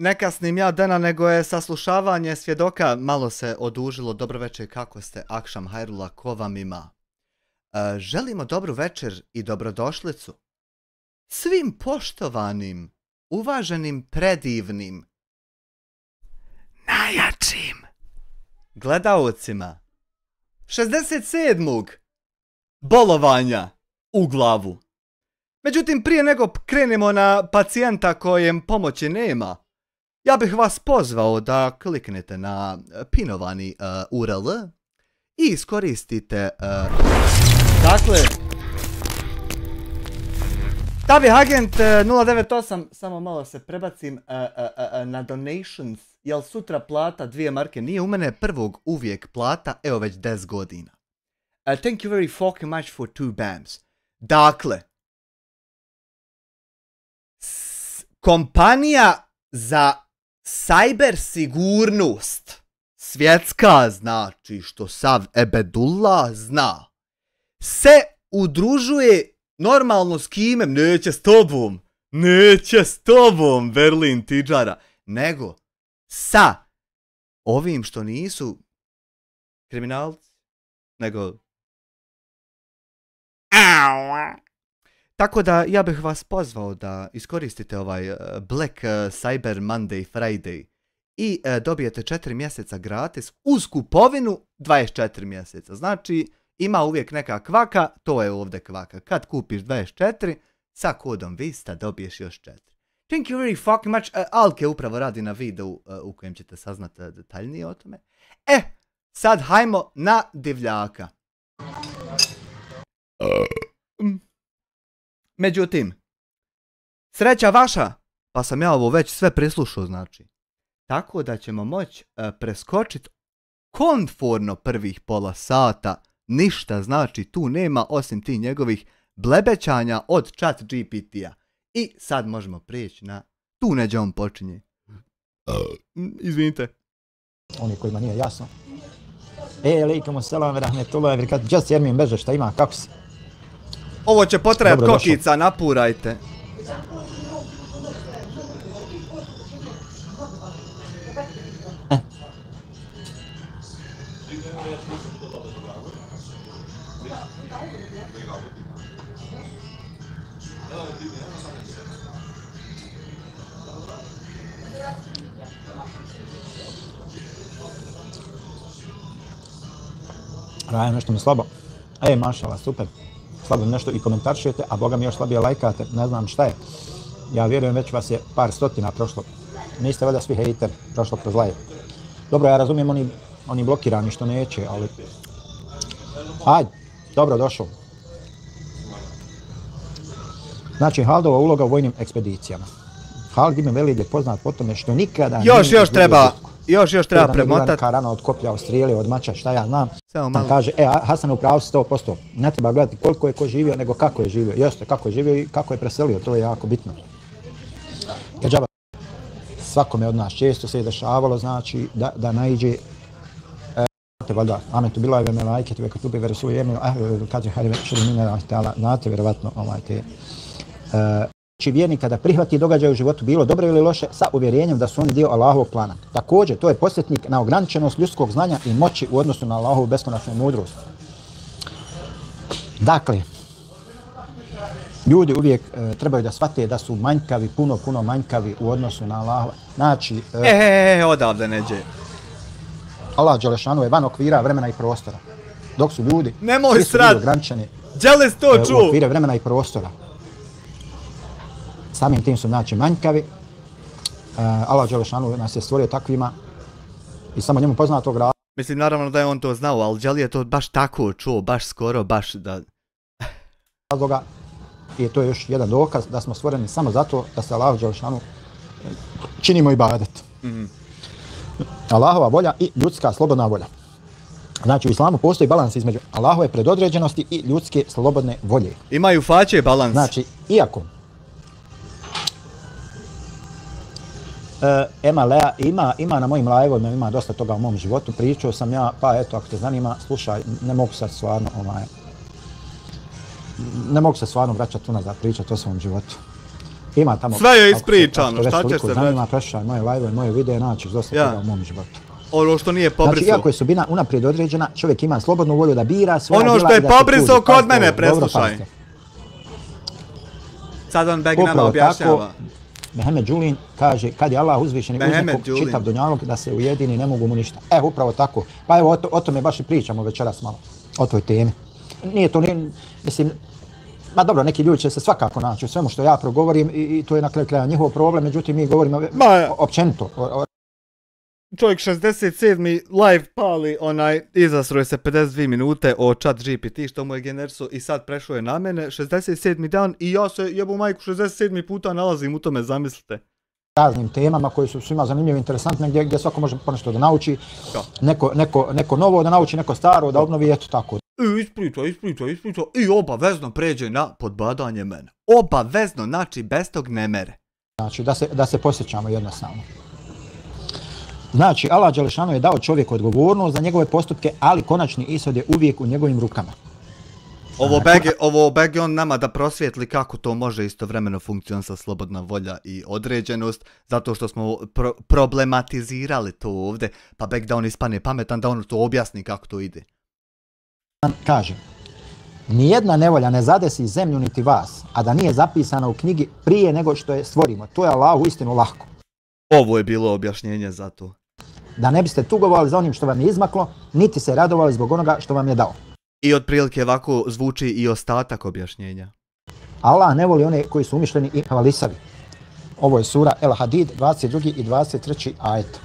Ne kasnim ja dana, nego je saslušavanje svjedoka malo se odužilo. Dobro večer, kako ste? Akšam hajrula, ko vam ima? Želimo dobru večer i dobrodošlicu svim poštovanim, uvaženim, predivnim, najjačim gledaocima 67. bolovanja u glavu. Međutim, prije nego krenemo na pacijenta kojem pomoći nema, ja bih vas pozvao da kliknete na pinovani URL i iskoristite, dakle, Tavi Agent 098, samo malo se prebacim na donations, jel sutra plata 2 marke, nije u mene prvog uvijek plata, evo već 10 godina. Thank you very fucking much for 2 bams. Dakle, kompanija za cyber sigurnost, svjetska, znači što sav Ebedullah zna, se udružuje normalno s kime? Neće s tobom, Berlin Tidžara, nego sa ovim što nisu kriminalci, nego tako da ja bih vas pozvao da iskoristite ovaj Black Cyber Monday Friday i dobijete 4 mjeseca gratis uz kupovinu 24 mjeseca. Znači ima uvijek neka kvaka, to je ovdje kvaka. Kad kupiš 24, sa kodom VISTA dobiješ još 4. Thank you very fucking much. Alke upravo radi na videu u kojem ćete saznati detaljnije o tome. Sad hajmo na divljaka. Međutim, sreća vaša, pa sam ja ovo već sve preslušao, znači. Tako da ćemo moći preskočiti komforno prvih pola sata. Ništa znači tu nema osim ti njegovih blebećanja od chat GPT-a. I sad možemo prijeći na tu neđe on počinje. Izvinite. Oni kojima nije jasno. Alejkum selam ve rahmetullahi ve berekatuh. Just Jermin Beže, šta ima, kako si? Ovo će potrajati kokica, napurajte. Raja, nešto mi slabo. Mašala, super. Slabo nešto i komentaršujete, a boga mi još slabije lajkate, ne znam šta je. Ja vjerujem, već vas je par stotina prošlo. Niste valjda svi hejter prošlo kroz live. Dobro, ja razumijem oni blokirani što neće, ali... Ajde, dobro došao. Znači, Haldova uloga u vojnim ekspedicijama. Hald ibn Velid je poznat po tome što nikada... Još treba premotati. Rana od koplja, od strijele, od mača, šta ja znam. Kaže, Hasan upravo si 100%. Ne treba gledati koliko je ko živio, nego kako je živio. Jeste, kako je živio i kako je preselio, to je jako bitno. Jer svakome od nas često se je dešavalo, znači, da naiđe valjda, ametu bila je melajket, veka tubi veresu jemil, kaže, hajde šuri mine, znate vjerovatno te... Znači vjernik kada prihvati događaj u životu bilo dobro ili loše sa uvjerenjem da su oni dio Allahovog plana. Također, to je podsjetnik na ograničenost ljudskog znanja i moći u odnosu na Allahovu beskonačnu mudrost. Dakle, ljudi uvijek trebaju da shvate da su manjkavi, puno manjkavi u odnosu na Allahova. Znači... odavde neđe. Allah Đelešanu je van okvira vremena i prostora. Dok su ljudi... Nemoj srad! ...ograničeni u okvire vremena i prostora. Samim tim su znači manjkavi. Allah Đelešanu nas je stvorio takvima i samo njemu poznatog razloga. Mislim, naravno da je on to znao, ali Đeli je to baš tako čuo, baš skoro, baš da... I to je još jedan dokaz da smo stvoreni samo zato da se Allah Đelešanu činimo ibadet. Allahova volja i ljudska slobodna volja. Znači u islamu postoji balans između Allahove predodređenosti i ljudske slobodne volje. Imaju faće balans. Znači, iako ima na mojim live-ovima, ima dosta toga u mom životu, pričao sam ja, pa eto, ako te zanima, slušaj, ne mogu se stvarno vraćati unazad pričati o svom životu. Ima tamo... Sve je ispričano, šta će se reći? Zanima, prešaj moje live, moje videe, naći dosta toga u mom životu. Ono što nije pobrisao. Znači, iako je sudbina unaprijed određena, čovjek ima slobodnu volju da bira svoja djela i ono da se što je pobrisao kod mene, dobro, preslušaj. Sad on Beg nama objašnjava. Mehemed Đulin kaže, kad je Allah uzvišeni uz nekog čitav dunjalog da se ujedini, ne mogu mu ništa. Upravo tako. Pa evo, o tome baš i pričamo večeras malo, o toj temi. Nije to, mislim, ma dobro, neki ljudi će se svakako naći u svemu što ja progovorim i to je na kraju kraja njihov problem, međutim mi govorimo općenito. Čovjek 67. live pali, izastroje se 52 minute o chat GPT što mu je generisao i sad prešao je na mene, 67. dan i ja se jebu majku 67. puta nalazim u tome, zamislite. Raznim temama koji su svima zanimljivi i interesantne gdje svako može ponešto da nauči, neko novo da nauči, neko staro da obnovi, eto tako. Ispriča i obavezno pređe na podbadanje mene. Obavezno, znači bez tog ne mere. Znači da se posjećamo jednostavno. Znači, Allah Đelešanu je dao čovjeku odgovornost za njegove postupke, ali konačni ishod je uvijek u njegovim rukama. Ovo beg on nama da prosvijetli kako to može istovremeno funkcionisati slobodna volja i određenost, zato što smo problematizirali to ovdje, pa beg da on ispane pametan, da on to objasni kako to ide. Kaže, nijedna nevolja ne zadesi zemlju niti vas, a da nije zapisana u knjigi prije nego što je stvorimo. To je Allahu istinu lahko. Ovo je bilo objašnjenje za to. Da ne biste tugovali za onim što vam je izmaklo, niti se radovali zbog onoga što vam je dao. I otprilike ovako zvuči i ostatak objašnjenja. Allah ne voli one koji su umišljeni i hvalisavi. Ovo je sura El Hadid, 22. i 23. ajet.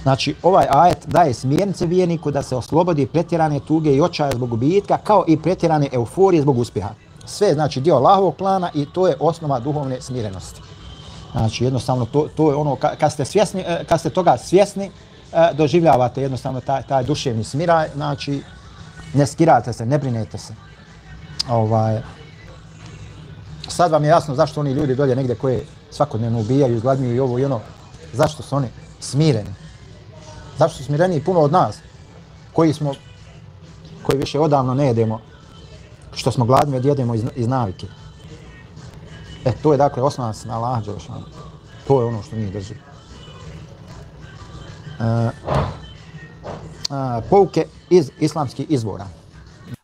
Znači, ovaj ajet daje smjernice vjerniku da se oslobodi pretjerane tuge i očaja zbog gubitka, kao i pretjerane euforije zbog uspjeha. Sve je znači dio Allahovog plana i to je osnova duhovne smirenosti. Znači, jednostavno, to je ono, kad ste toga svjesni, doživljavate jednostavno taj duševni smiraj, znači, ne skirate se, ne brinete se. Sad vam je jasno zašto oni ljudi dolje negdje koje svakodnevno ubijaju, izgladnjuju i ovo i ono, zašto su oni smireni. Zašto su smireni puno od nas, koji više odavno ne jedemo, što smo gladni, jedemo iz navike. To je dakle osnovac na Allaha Đelešanu. To je ono što njih drži. Pouke iz islamskih izvora.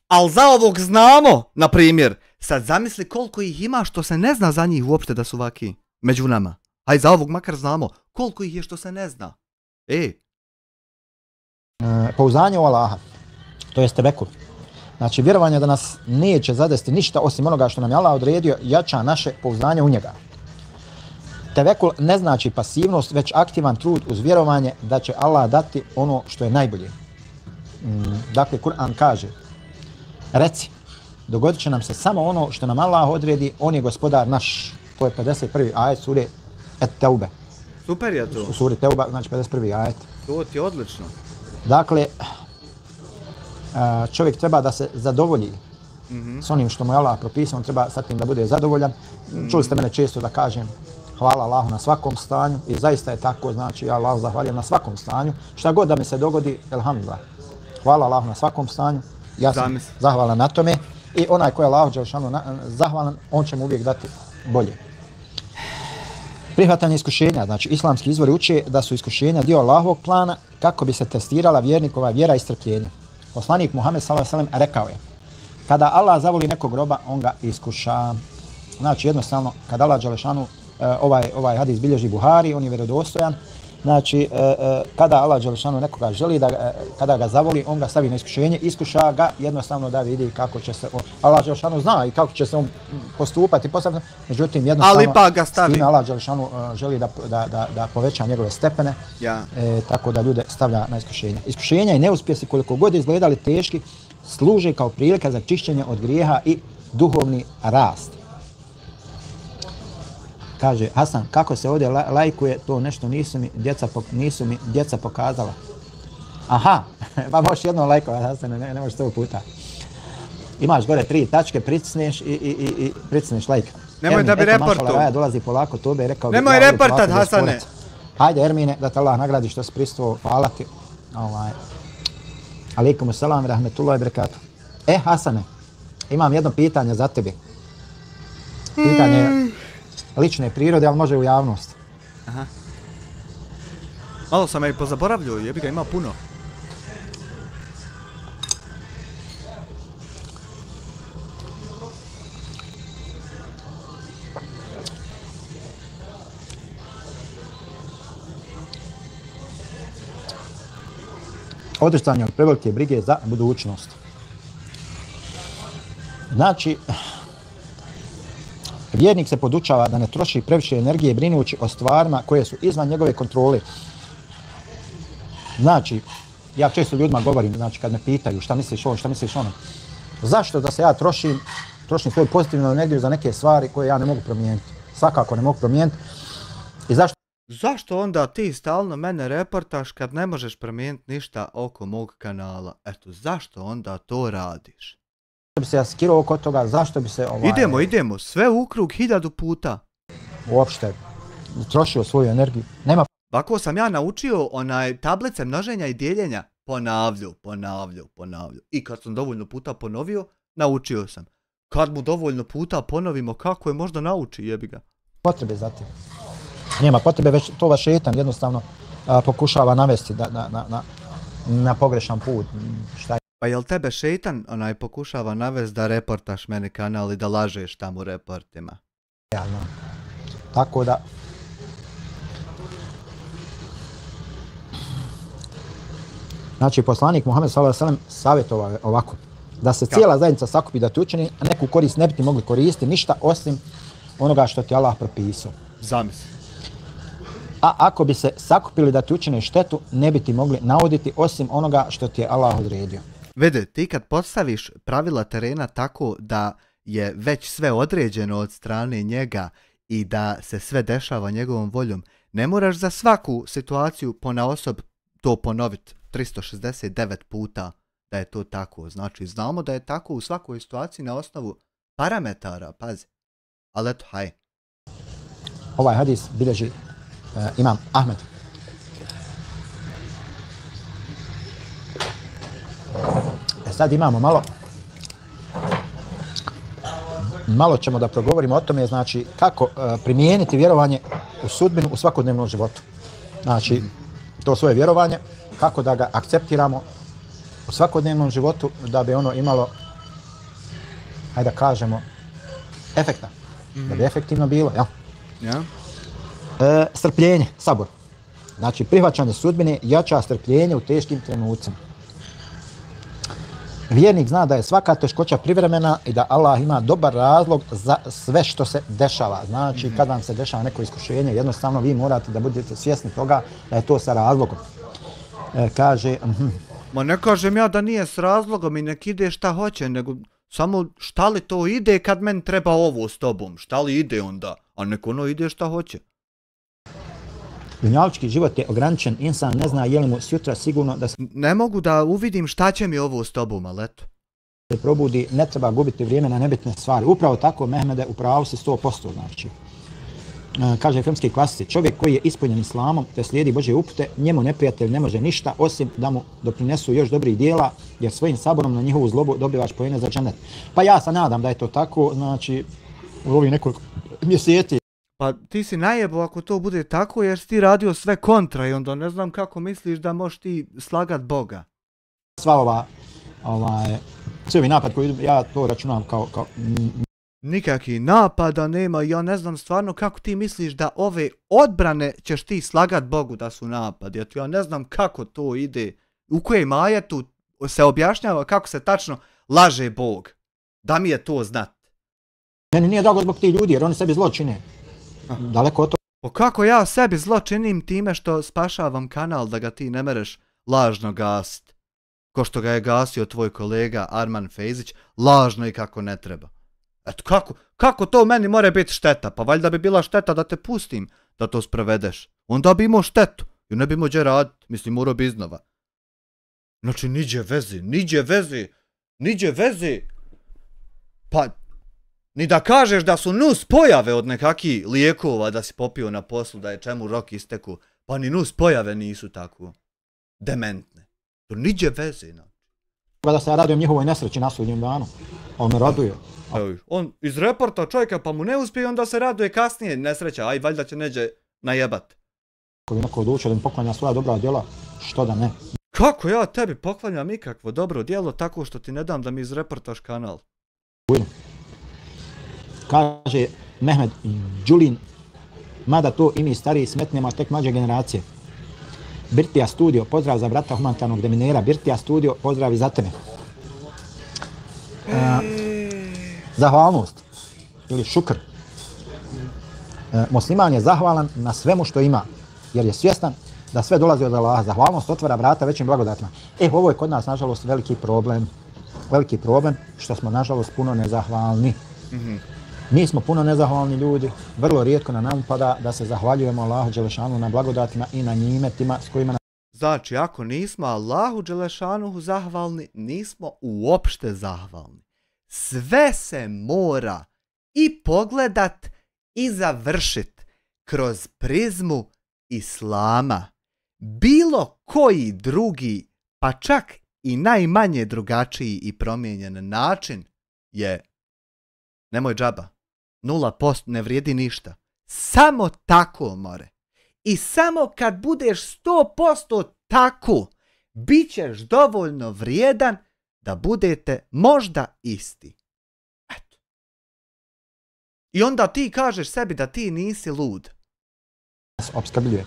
Al za ovog znamo, na primjer. Sad zamisli koliko ih ima što se ne zna za njih uopšte da su ovaki među nama. Aj za ovog makar znamo koliko ih je što se ne zna. Pouzdanje u Allaha, to jest tevekul. Znači, vjerovanje da nas neće zadesti ništa osim onoga što nam je Allah odredio, jača naše pouzdanje u njega. Tevekul ne znači pasivnost, već aktivan trud uz vjerovanje da će Allah dati ono što je najbolje. Dakle, Kur'an kaže, reci, dogodit će nam se samo ono što nam Allah odredi, on je gospodar naš. To je 51. ajet sure Et-Teube. Super je to. U suri Teuba, znači 51. ajet. To ti je odlično. Dakle, čovjek treba da se zadovolji s onim što mu je Allah propisao, on treba sa tim da bude zadovoljan. Čuli ste mene često da kažem hvala Allahu na svakom stanju i zaista je tako, znači ja Allahu zahvaljujem na svakom stanju. Šta god da mi se dogodi, elhamdulillah. Hvala Allahu na svakom stanju, ja sam zahvalan na tome i onaj ko je Allahu dželešanu zahvalan, on će mu uvijek dati bolje. Prihvatanje iskušenja, znači islamski izvori uče da su iskušenja dio Allahovog plana kako bi se testirala vjernikova vjera i strpljenje. Poslanik Muhammed s.a.v. rekao je, kada Allah zavoli nekog roba, on ga iskuša. Znači jednostavno, kada Allah dželešanu, ovaj hadis bilježi Buhari, on je vjerodostojan. Znači, kada Allah dželešanu nekoga želi, kada ga zavoli, on ga stavi na iskušenje, iskuša ga jednostavno da vidi kako će se Allah dželešanu zna i kako će se on postupati, međutim jednostavno s time Allah dželešanu želi da poveća njegove stepene, tako da ljude stavlja na iskušenje. Iskušenja i neuspjesi koliko god izgledali teški, služe kao prilika za čišćenje od grijeha i duhovni rast. Kaže, Hasan, kako se ovdje lajkuje, to nešto nisu mi djeca pokazala. Aha, pa možeš jednom lajkovati, Hasan, ne možeš 100 puta. Imaš gore 3 tačke, pritisneš i pritisneš lajka. Nemoj da bi reportu. Raja dolazi polako tobe, rekao bi... Nemoj reportat, Hasane. Hajde, Ermine, da te Allah nagradi što si prisutvovao, hvala ti. Alejkum selam, rahmetullahi barakatuh. Hasane, imam jedno pitanje za tebe. Pitanje je... lične prirode, ali može u javnost. Aha. Malo sam i pozaboravljao, jebi ga, ima puno. Odricanje od prevelike brige za budućnost. Znači, vjernik se podučava da ne troši previše energije brinući o stvarima koje su izvan njegove kontrole. Znači, ja često ljudima govorim, znači kad me pitaju šta misliš ovo, šta misliš ono, zašto da se ja trošim svoju pozitivnu energiju za neke stvari koje ja ne mogu promijeniti. Svakako ne mogu promijeniti. I zašto onda ti stalno mene reportaš kad ne možeš promijeniti ništa oko mog kanala? Eto, zašto onda to radiš? Bi se ja skirao oko toga, zašto bi se Idemo, sve u krug 1000 puta. Uopšte trošio svoju energiju. Nema. Ovako sam ja naučio tablice množenja i dijeljenja. Ponavljao. I kad sam dovoljno puta ponovio, naučio sam. Kad mu dovoljno puta ponovimo, kako je možda nauči, jebi ga. Potrebe za tim. Nema potrebe, već to vas šetan jednostavno pokušava navesti na pogrešan put. Šta je? Pa jel tebe šetan pokušava navesti da reportaš meni kanal i da lažeš tamo u reportima? Ja, no. Tako da... Znači, poslanik Muhammed s.a.v. savjetovao je ovako. Da se cijela zajednica sakupi da ti učini, a neku korist ne bi ti mogli koristiti ništa osim onoga što ti Allah propisao. Zamisli. A ako bi se sakupili da ti učine štetu, ne bi ti mogli nauditi osim onoga što ti je Allah odredio. Vede, ti kad postaviš pravila terena tako da je već sve određeno od strane njega i da se sve dešava njegovom voljom, ne moraš za svaku situaciju ponaosob to ponoviti 369 puta da je to tako. Znači, znamo da je tako u svakoj situaciji na osnovu parametara, pazi. Ali eto, haj. Ovaj hadis bilježi Imam Ahmed. Sad imamo malo ćemo da progovorimo o tome, znači kako primijeniti vjerovanje u sudbinu u svakodnevnom životu. Znači, to svoje vjerovanje, kako da ga akceptiramo u svakodnevnom životu da bi ono imalo, hajde da kažemo, efekta. Da bi efektivno bilo, jel? Ja. Strpljenje, sabor. Znači, prihvaćanje sudbine jača strpljenje u teškim trenucima. Vjernik zna da je svaka teškoća privremena i da Allah ima dobar razlog za sve što se dešava. Znači, kad vam se dešava neko iskušenje, jednostavno vi morate da budete svjesni toga da je to sa razlogom. Kaže... Ma ne kažem ja da nije s razlogom i nek ide šta hoće, nego samo šta li to ide kad meni treba ovo s tobom? Šta li ide onda? A nek ono ide šta hoće. Dunjalučki život je ograničen, insan ne zna je li mu sutra sigurno da se... Ne mogu da uvidim šta će mi ovo s tobom, ali eto. Se probudi, ne treba gubiti vrijeme na nebitne stvari. Upravo tako, Mehmede, upravo si 100%, znači. Kaže filmski klasici, čovjek koji je ispunjen islamom te slijedi Božje upute, njemu neprijatelj ne može ništa osim da mu doprinesu još dobrih dijela, jer svojim saborom na njihovu zlobu dobivaš poene za džennet. Pa ja se nadam da je to tako, znači, u ovih nekoliko mjeseci. Pa ti si najebo ako to bude tako jer si ti radio sve kontra i onda ne znam kako misliš da možeš ti slagat Boga. Sva cijeli napad koji ja to računam kao... Nikakvih napada nema, ja ne znam stvarno kako ti misliš da ove odbrane ćeš ti slagat Bogu da su napadi. Ja ne znam kako to ide, u kojem ajetu se objašnjava kako se tačno laže Bog. Da mi je to znat. Meni nije drago zbog tih ljudi jer oni sebi zlo čine. Daleko od toga. Pa kako ja sebi zlo činim time što spašavam kanal da ga ti ne mereš lažno gasit. Ko što ga je gasio tvoj kolega Arman Fejzić, lažno i kako ne treba. Eto kako to meni more biti šteta? Pa valjda bi bila šteta da te pustim da to sprovedeš. Onda bi imao štetu. I ne bi mođe raditi. Mislim, morao bi iznova. Znači, niđe vezi. Pa, ni da kažeš da su nus pojave od nekakvih lijekova da si popio na poslu, da je čemu rok isteku. Pa ni nus pojave nisu tako dementne. To niđe vezi. Da se radi o njihovoj nesreći na sudnjem danu. On me raduje. On iz reporta čovjeka pa mu ne uspije, onda se raduje kasnije, nesreća, aj valjda će neđe najebat. Ako bi neko odlučio da mi poklanja svoja dobra djela, što da ne? Kako ja tebi poklanjam ikakvo dobro djelo tako što ti ne dam da mi izreportaš kanal? Kaže Mehmed Đulin, mada to i mi stariji smetnemo tek mlađe generacije. Birtija Studio, pozdrav za brata humanitarnog deminera. Birtija Studio, pozdrav i za tebe. Zahvalnost ili šukr. Musliman je zahvalan na svemu što ima, jer je svjestan da sve dolazi od Allaha. Zahvalnost otvara vrata većim blagodatima. Ovo je kod nas, nažalost, veliki problem. Veliki problem što smo, nažalost, puno nezahvalni. Mi smo puno nezahvalni ljudi, vrlo rijetko nam upada da se zahvaljujemo Allahu Đelešanu na blagodatima i na njimetima s kojima... Znači, ako nismo Allahu Đelešanu zahvalni, nismo uopšte zahvalni. Sve se mora i pogledat i završit kroz prizmu Islama. Bilo koji drugi, pa čak i najmanje drugačiji i promijenjen način je, nemoj džaba, 0% ne vrijedi ništa. Samo tako more. I samo kad budeš 100% tako, bit ćeš dovoljno vrijedan da budete možda isti. Eto. I onda ti kažeš sebi da ti nisi lud. Opskrbljuje.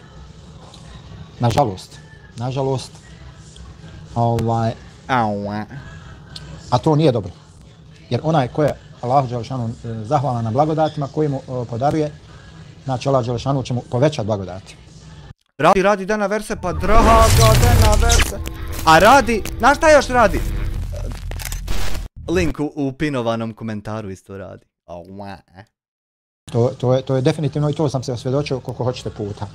Nažalost. A to nije dobro. Jer onaj ko je Allahu Đelešanu zahvalan na blagodatima koji mu podaruje, znači Allah Đelešanu će mu povećati blagodati. Radi Dena Verse, pa draga Dena Verse. A radi, znaš šta još radi? Link u pinovanom komentaru isto radi. To je definitivno i to sam se osvjedočio koliko hoćete puta.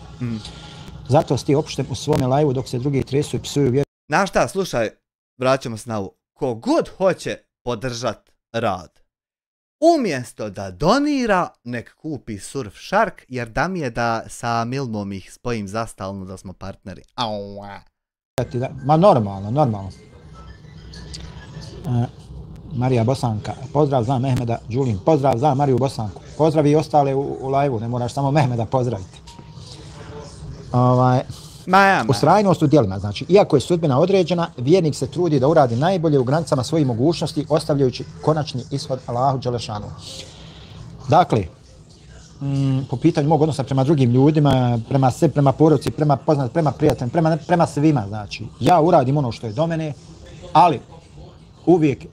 Zato si ti opušten u svome live-u dok se drugi tresu i psuju vjeru. Znaš šta, slušaj, vraćamo se na ovo. Kogod hoće podržat rad, umjesto da donira, nek kupi Surfshark, jer da mi je da sa Milmom ih spojim zastalno da smo partneri. Ma normalno. Marija Bosanka, pozdrav za Mehmeda Đulin, pozdrav za Mariju Bosanku. Pozdravi i ostale u live-u, ne moraš samo Mehmeda pozdraviti. Ustrajnost u djelima, znači, iako je sudbina određena, vjernik se trudi da uradi najbolje u granicama svojih mogućnosti, ostavljajući konačni ishod Allahu Đelešanu. Dakle, po pitanju mog odnosa prema drugim ljudima, prema sebi, prema porodci, prema poznatim, prema prijateljima, prema svima, znači, ja uradim ono što je do mene, ali uvijek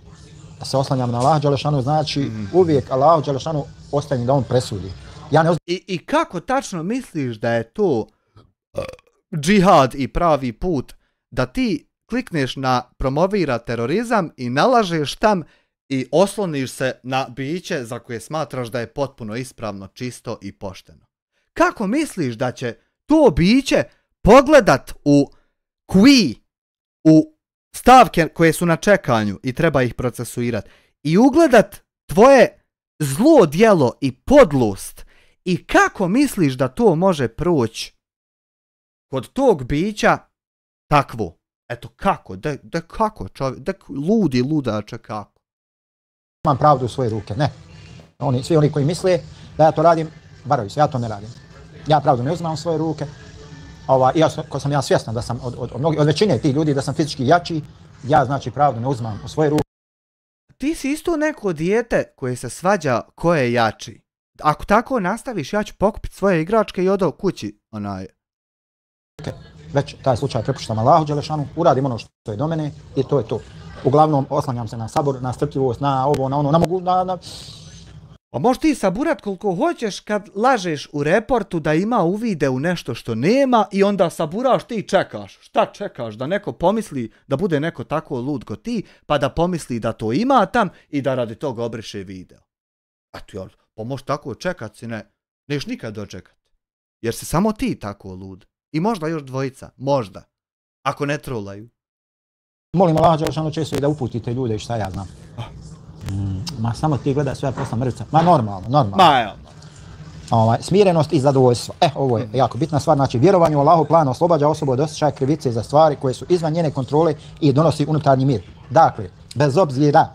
se oslanjam na Allahu Đelešanu, znači, uvijek Allahu Đelešanu ostavim da on presudi. I kako tačno misliš da je to džihad i pravi put, da ti klikneš na promovira terorizam i nalažeš tam i osloniš se na biće za koje smatraš da je potpuno ispravno, čisto i pošteno? Kako misliš da će to biće pogledat u qui, u stavke koje su na čekanju i treba ih procesuirati, i ugledat tvoje zlo djelo i podlost, i kako misliš da to može proći kod tog bića takvo? Eto kako? Da kako čovjek? Da ludi ludače kako? Imam pravdu u svoje ruke, ne. Svi oni koji misle da ja to radim, varaju se, ja to ne radim. Ja pravdu ne uzimam u svoje ruke. Ko sam ja svjestan da sam od većine tih ljudi da sam fizički jači, ja znači pravdu ne uzimam u svoje ruke. Ti si isto neko dijete koje se svađa ko je jači. Ako tako nastaviš, ja ću pokupiti svoje igračke i odo kući, Već taj slučaj prepuštam Allahu Đelešanu, uradim ono što je do mene i to je to. Uglavnom oslanjam se na sabor, na strpljivost, na ovo, na ono, Pa možeš ti saburat koliko hoćeš kad lažeš u reportu da ima uvide u nešto što nema i onda saburaš, ti čekaš. Šta čekaš? Da neko pomisli da bude neko tako lud ko ti, pa da pomisli da to ima tam i da radi toga obriše video. Eto, pa možeš tako čekat si, neš nikad dočekat. Jer si samo ti tako lud. I možda još dvojica, možda. Ako ne trolaju. Molim Allah Đelešanu često i da uputite ljude i šta ja znam. Ma samo ti gledaj sve posla mrvica. Ma normalno. Smirenost i zadovoljstvo. Ovo je jako bitna stvar. Znači, vjerovanje u Allahu plan oslobađa osobu od osjećaja krivice za stvari koje su izvan njene kontrole i donosi unutarnji mir. Dakle, bez obzira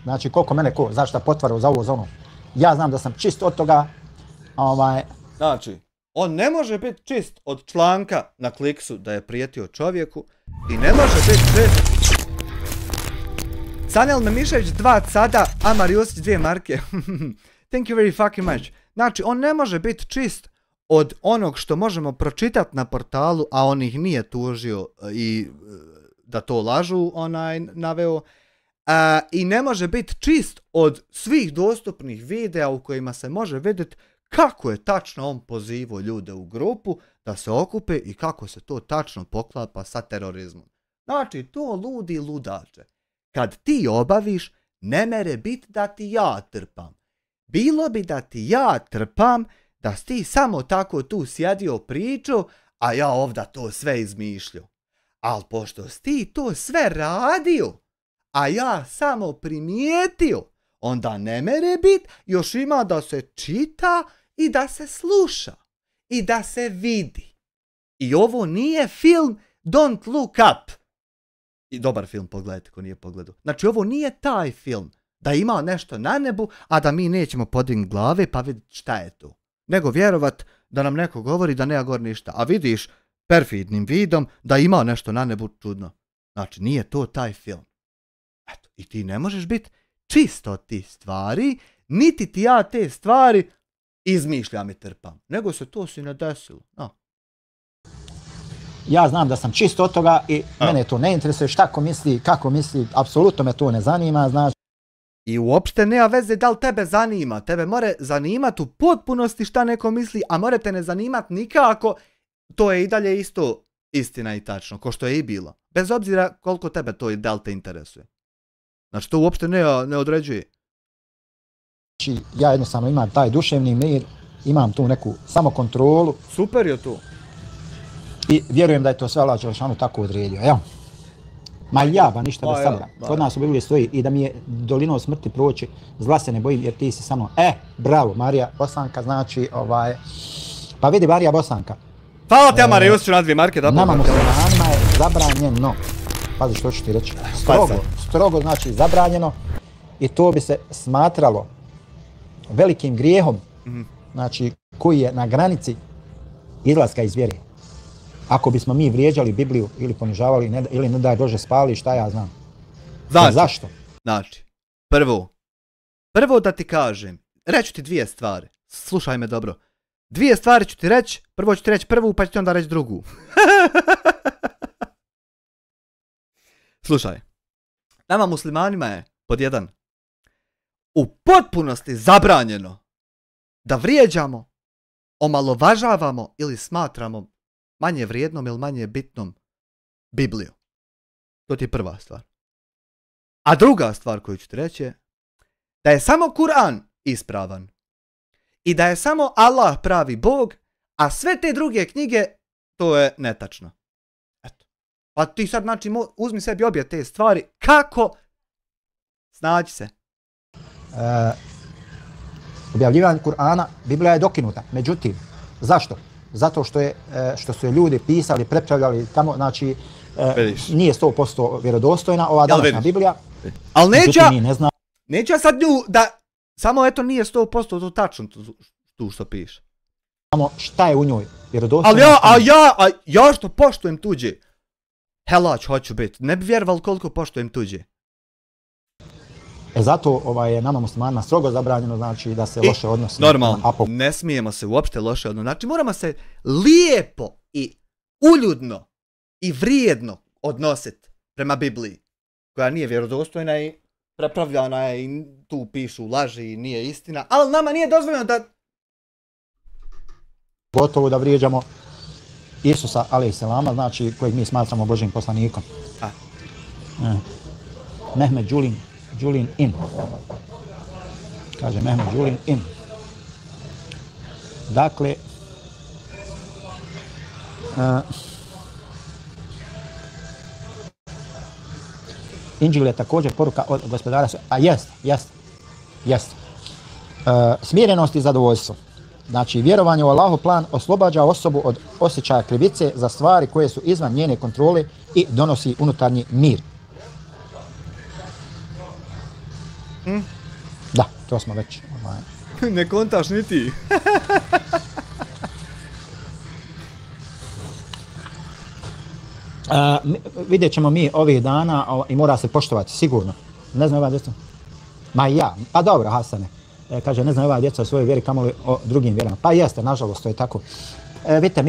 Znači, koliko mene ko, zašto potvaru za ovo, za ono. Ja znam da sam čist od toga. Znači, on ne može biti čist od članka na Kliksu da je prijetio čovjeku i ne može biti čist... Sanel Memišević 2 cada, Amar Josić 2 marke. Thank you very fucking much. Znači, on ne može biti čist od onog što možemo pročitati na portalu, a on ih nije tužio i da to lažu naveo. I ne može biti čist od svih dostupnih videa u kojima se može vidjeti kako je tačno on pozivao ljude u grupu da se okupe i kako se to tačno poklapa sa terorizmom. Znači, to ludi ludače. Kad ti obaviš, ne mere bit da ti ja trpam. Bilo bi da ti ja trpam, da si ti samo tako tu sjedio priču, a ja ovdje to sve izmišljao. Al pošto si ti to sve radio, a ja samo primijetio, onda ne mere bit, još ima da se čita i da se sluša i da se vidi. I ovo nije film Don't Look Up. I dobar film, pogledajte ko nije pogledao. Znači, ovo nije taj film da ima nešto na nebu, a da mi nećemo podignuti glave pa vidjeti šta je to. Nego vjerovat da nam neko govori da nema gor ništa. A vidiš perfidnim vidom da ima nešto na nebu čudno. Znači, nije to taj film. Eto, i ti ne možeš biti čist od tih stvari, niti ti ja te stvari izmišljam i trpam. Nego se to si ne desilo. No. Ja znam da sam čist od toga i mene to ne interesuje šta ko misli, kako misli, apsolutno me to ne zanima, znači. I uopšte nema veze da li tebe zanima, tebe more zanimati u potpunosti šta neko misli, a more te ne zanimati nikako, to je i dalje isto istina i tačno, ko što je i bilo. Bez obzira koliko tebe to i da li te interesuje. Znači to uopšte ne određuje. Znači ja jednostavno imam taj duševni mir, imam tu neku samokontrolu. Super je to. I vjerujem da je to sve Allah Đelešanu tako odredio, jel? Ma jaba, ništa bez sabora. Kod nas u Bibliji stoji i da mi je dolinom smrti proći, zla se ne bojim jer ti si samo, bravo, Marija Bosanka, znači, pa vidi Marija Bosanka. Hvala te, Amare, Jusiću na 2 marke, da nama muslimanima je zabranjeno, pazi što ću ti reći, strogo znači zabranjeno i to bi se smatralo velikim grijehom, znači, koji je na granici izlaska iz vjere. Ako bismo mi vrijeđali Bibliju ili ponižavali ili ne daj Bože spali, šta ja znam. Znači, zašto? Znači, prvo da ti kažem, reću ti 2 stvari, slušaj me dobro. 2 stvari ću ti reći, prvo ću ti reći prvu pa ću ti onda reći drugu. Slušaj, nama muslimanima je, pod 1, u potpunosti zabranjeno da vrijeđamo, omalovažavamo ili smatramo manje vrijednom ili manje bitnom Bibliju. To ti je prva stvar. A druga stvar koju ću ti reći je da je samo Kur'an ispravan. I da je samo Allah pravi Bog, a sve te druge knjige, to je netačno. Eto. Pa ti sad, znači, uzmi sebi obje te stvari. Kako? Snađi se. Objavljivanje Kur'ana, Biblija je dokinuta. Međutim, zašto? Zato što su je ljudi pisali, prepravljali tamo, znači, nije 100% vjerodostojna ova današnja Biblija. Ali neću ja sad nju da, samo eto nije 100% to tačno tu što piše. Samo šta je u njoj vjerodostojno? Ali ja što poštujem tuđe, helać hoću biti, ne bi vjeroval koliko poštujem tuđe. Zato je nama muslimanima strogo zabranjeno, znači da se loše odnosi. Normalno, ne smijemo se uopšte loše odnositi. Znači moramo se lijepo i uljudno i vrijedno odnositi prema Bibliji, koja nije vjerodostojna i prepravljana je i tu pišu laži i nije istina, ali nama nije dozvoljeno da... Gotovo da vrijeđamo Isusa, alejselama, znači kojeg mi smatramo Božjim poslanikom. Mehmed Đulin in. Kaže Mehmed Đulin in. Dakle, Inđil je također poruka od gospodara, a jest. Smirenost i zadovoljstvo. Znači, vjerovanje u Allahov plan oslobađa osobu od osjećaja krivice za stvari koje su izvan njene kontrole i donosi unutarnji mir. Da, to smo već. Ne kontaš ni ti. Vidjet ćemo mi ovih dana i mora se poštovati, sigurno. Ne znam ova djeca. Ma ja, pa dobro Hasane. Kaže, ne znam ova djeca o svojoj vjeri, kamoli o drugim vjerama. Pa jeste, nažalost, to je tako. Vidite,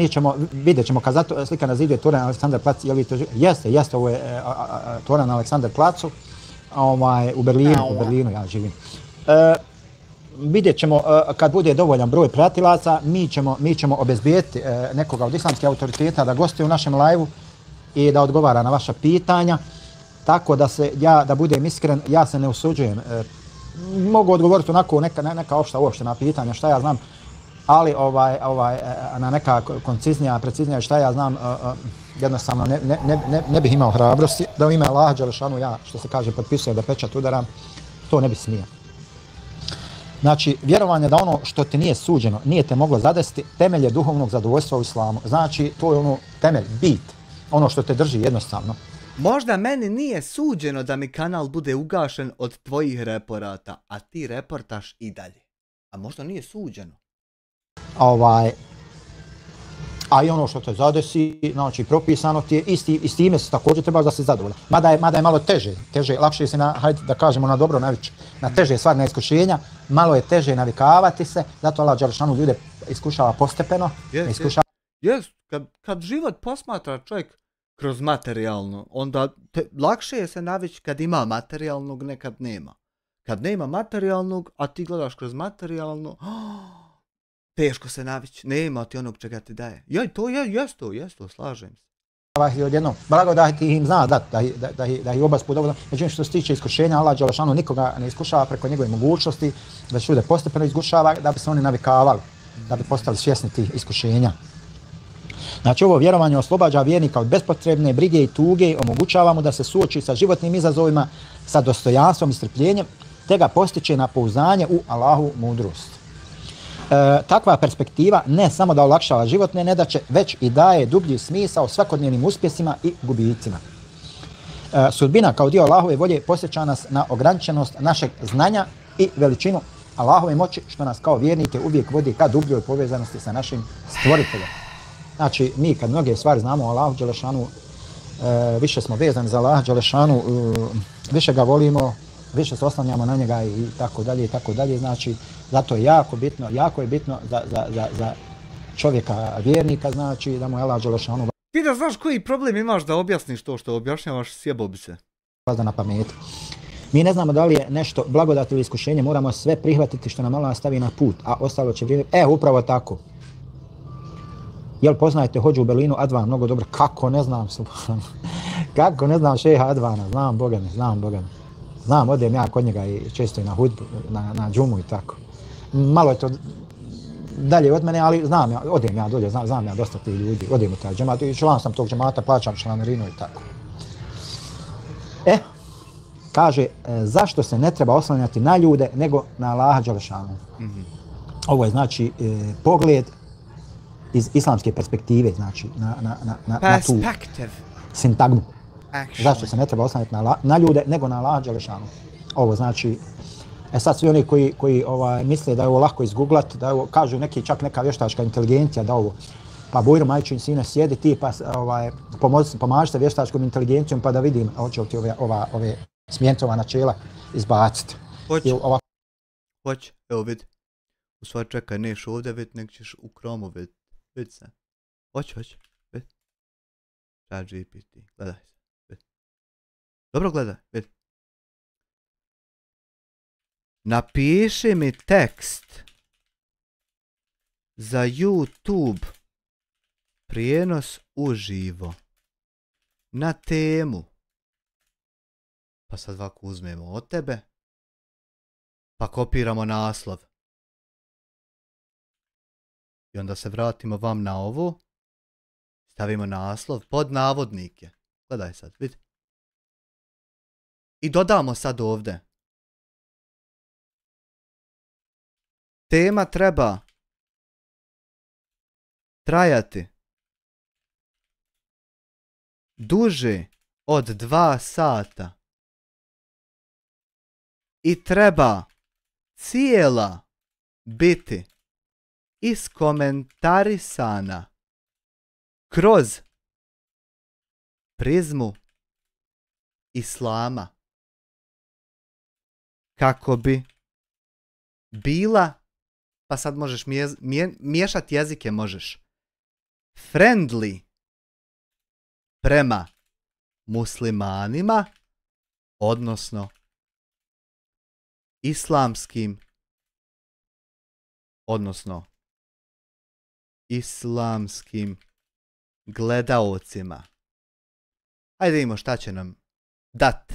vidjet ćemo kad slika na zidu je tvoren Aleksandar plac, je li to jeste, ovo je tvoren Aleksandar placu, u Berlinu ja živim. Vidjet ćemo kad bude dovoljan broj pratilaca, mi ćemo obezbijediti nekoga od islamskih autoriteta da gostuje u našem live-u i da odgovara na vaša pitanja. Tako da budem iskren, ja se ne usuđujem. Mogu odgovoriti onako neka opšta pitanja, šta ja znam, ali na neka konciznija, preciznija šta ja znam, jednostavno ne bih imao hrabrosti da u ime Allaha dželešanu ja, što se kaže, potpisujem da pečat udaram, to ne bi smio. Znači, vjerovanje da ono što ti nije suđeno, nije te moglo zadesiti, temelj je duhovnog zadovoljstva u islamu. Znači, to je ono temelj, bit, ono što te drži jednostavno. Možda meni nije suđeno da mi kanal bude ugašen od tvojih reporata, a ti reportaš i dalje. A možda nije suđeno. A i ono što te zadesi, znači propisano ti je, i s time se također trebaš da se zadovolja. Mada je malo teže, lakše se hajde da kažemo na dobro navići, na teže stvari, na iskušenja, malo je teže navikavati se, zato Allah dželešanu ljude iskušava postepeno. Kad život posmatra čovjek kroz materijalno, onda lakše je se navići kad ima materijalnog, nekad nema. Kad nema materijalnog, a ti gledaš kroz materijalno, teško se navići, nema ti onog čega ti daje. Jest to, slažem se. Odjednom, blagodati im zna da ih obaspu dobro. Međutim, što se tiče iskušenja, Allah dželešanu nikoga ne iskušava preko njegove mogućnosti, već ljude postepeno iskušava da bi se oni navikavali, da bi postali svjesni tih iskušenja. Znači, ovo vjerovanje oslobađa vjernika od bespotrebne brige i tuge, omogućava mu da se suoči sa životnim izazovima, sa dostojanstvom i strpljenjem, te ga postiče na pouzdanje u Allahu mudrost. Takva perspektiva ne samo da olakšava životne nedaće, već i daje dublji smisao svakodnevnim uspjesima i gubicima. Sudbina kao dio Allahove volje posjeća nas na ograničenost našeg znanja i veličinu Allahove moći, što nas kao vjernike uvijek vodi ka dubljoj povezanosti sa našim stvoriteljem. Znači, mi kad mnoge stvari znamo o Allahu dželešanu, više smo vezani za Allaha dželešanu, više ga volimo, više se oslanjamo na njega i tako dalje i tako dalje. Znači, zato je jako je bitno za čovjeka vjernika, znači da mu je Allah dželešanu ti da znaš koji problem imaš da objasniš to što objašnjavaš, sjebo bi se. Na pameti. Mi ne znamo da li je nešto blagodat ili iskušenje, moramo sve prihvatiti što nam Allah stavi na put, a ostalo će vrijeme. Upravo tako. Jel poznajete hođu u Berlinu Advan mnogo dobro? Kako ne znam, kako ne znam šeha Advana, znam Boga mi. Znam, odem ja kod njega i često i na hudbu, na džumu i tako. Malo je to dalje od mene, ali odem ja dolje, znam ja dosta tih ljudi, odem u taj džemat i član sam tog džemata, plaćam članarinu i tako. Kaže, zašto se ne treba oslanjati na ljude nego na Allaha dželešanu? Ovo je znači pogled iz islamske perspektive, znači na tu sintagmu. Zašto se ne treba oslanjati na ljude nego na Allaha dželešanu? Ovo znači, sad svi oni koji misle da je ovo lako izgooglat, da je ovo, kažu čak neka vještačka inteligencija da ovo, pa Bujro majčin sine sjedi ti pa pomaži se vještačkom inteligencijom pa da vidim hoće li ti ove smjencova načela izbaciti. Hoće, evo vidi. U stvari čekaj, neš ovdje vidjeti, nek ćeš u Chromu vidjeti. Vidi se. Hoće, vidi. Chat GPT, gledaj se, vidi. Dobro gledaj, vidi. Napiši mi tekst za YouTube prijenos uživo na temu. Pa sad ovako uzmemo od tebe, pa kopiramo naslov. I onda se vratimo vam na ovo, stavimo naslov pod navodnike. Gledaj sad, vidi. I dodamo sad ovdje. Tema treba trajati duže od 2 sata. i treba cijela biti iskomentarisana kroz prizmu islama kako bi bila, pa sad možeš miješati jezike, možeš friendly prema muslimanima, odnosno islamskim, odnosno islamskim gledaocima. Ajde vidimo šta će nam dat.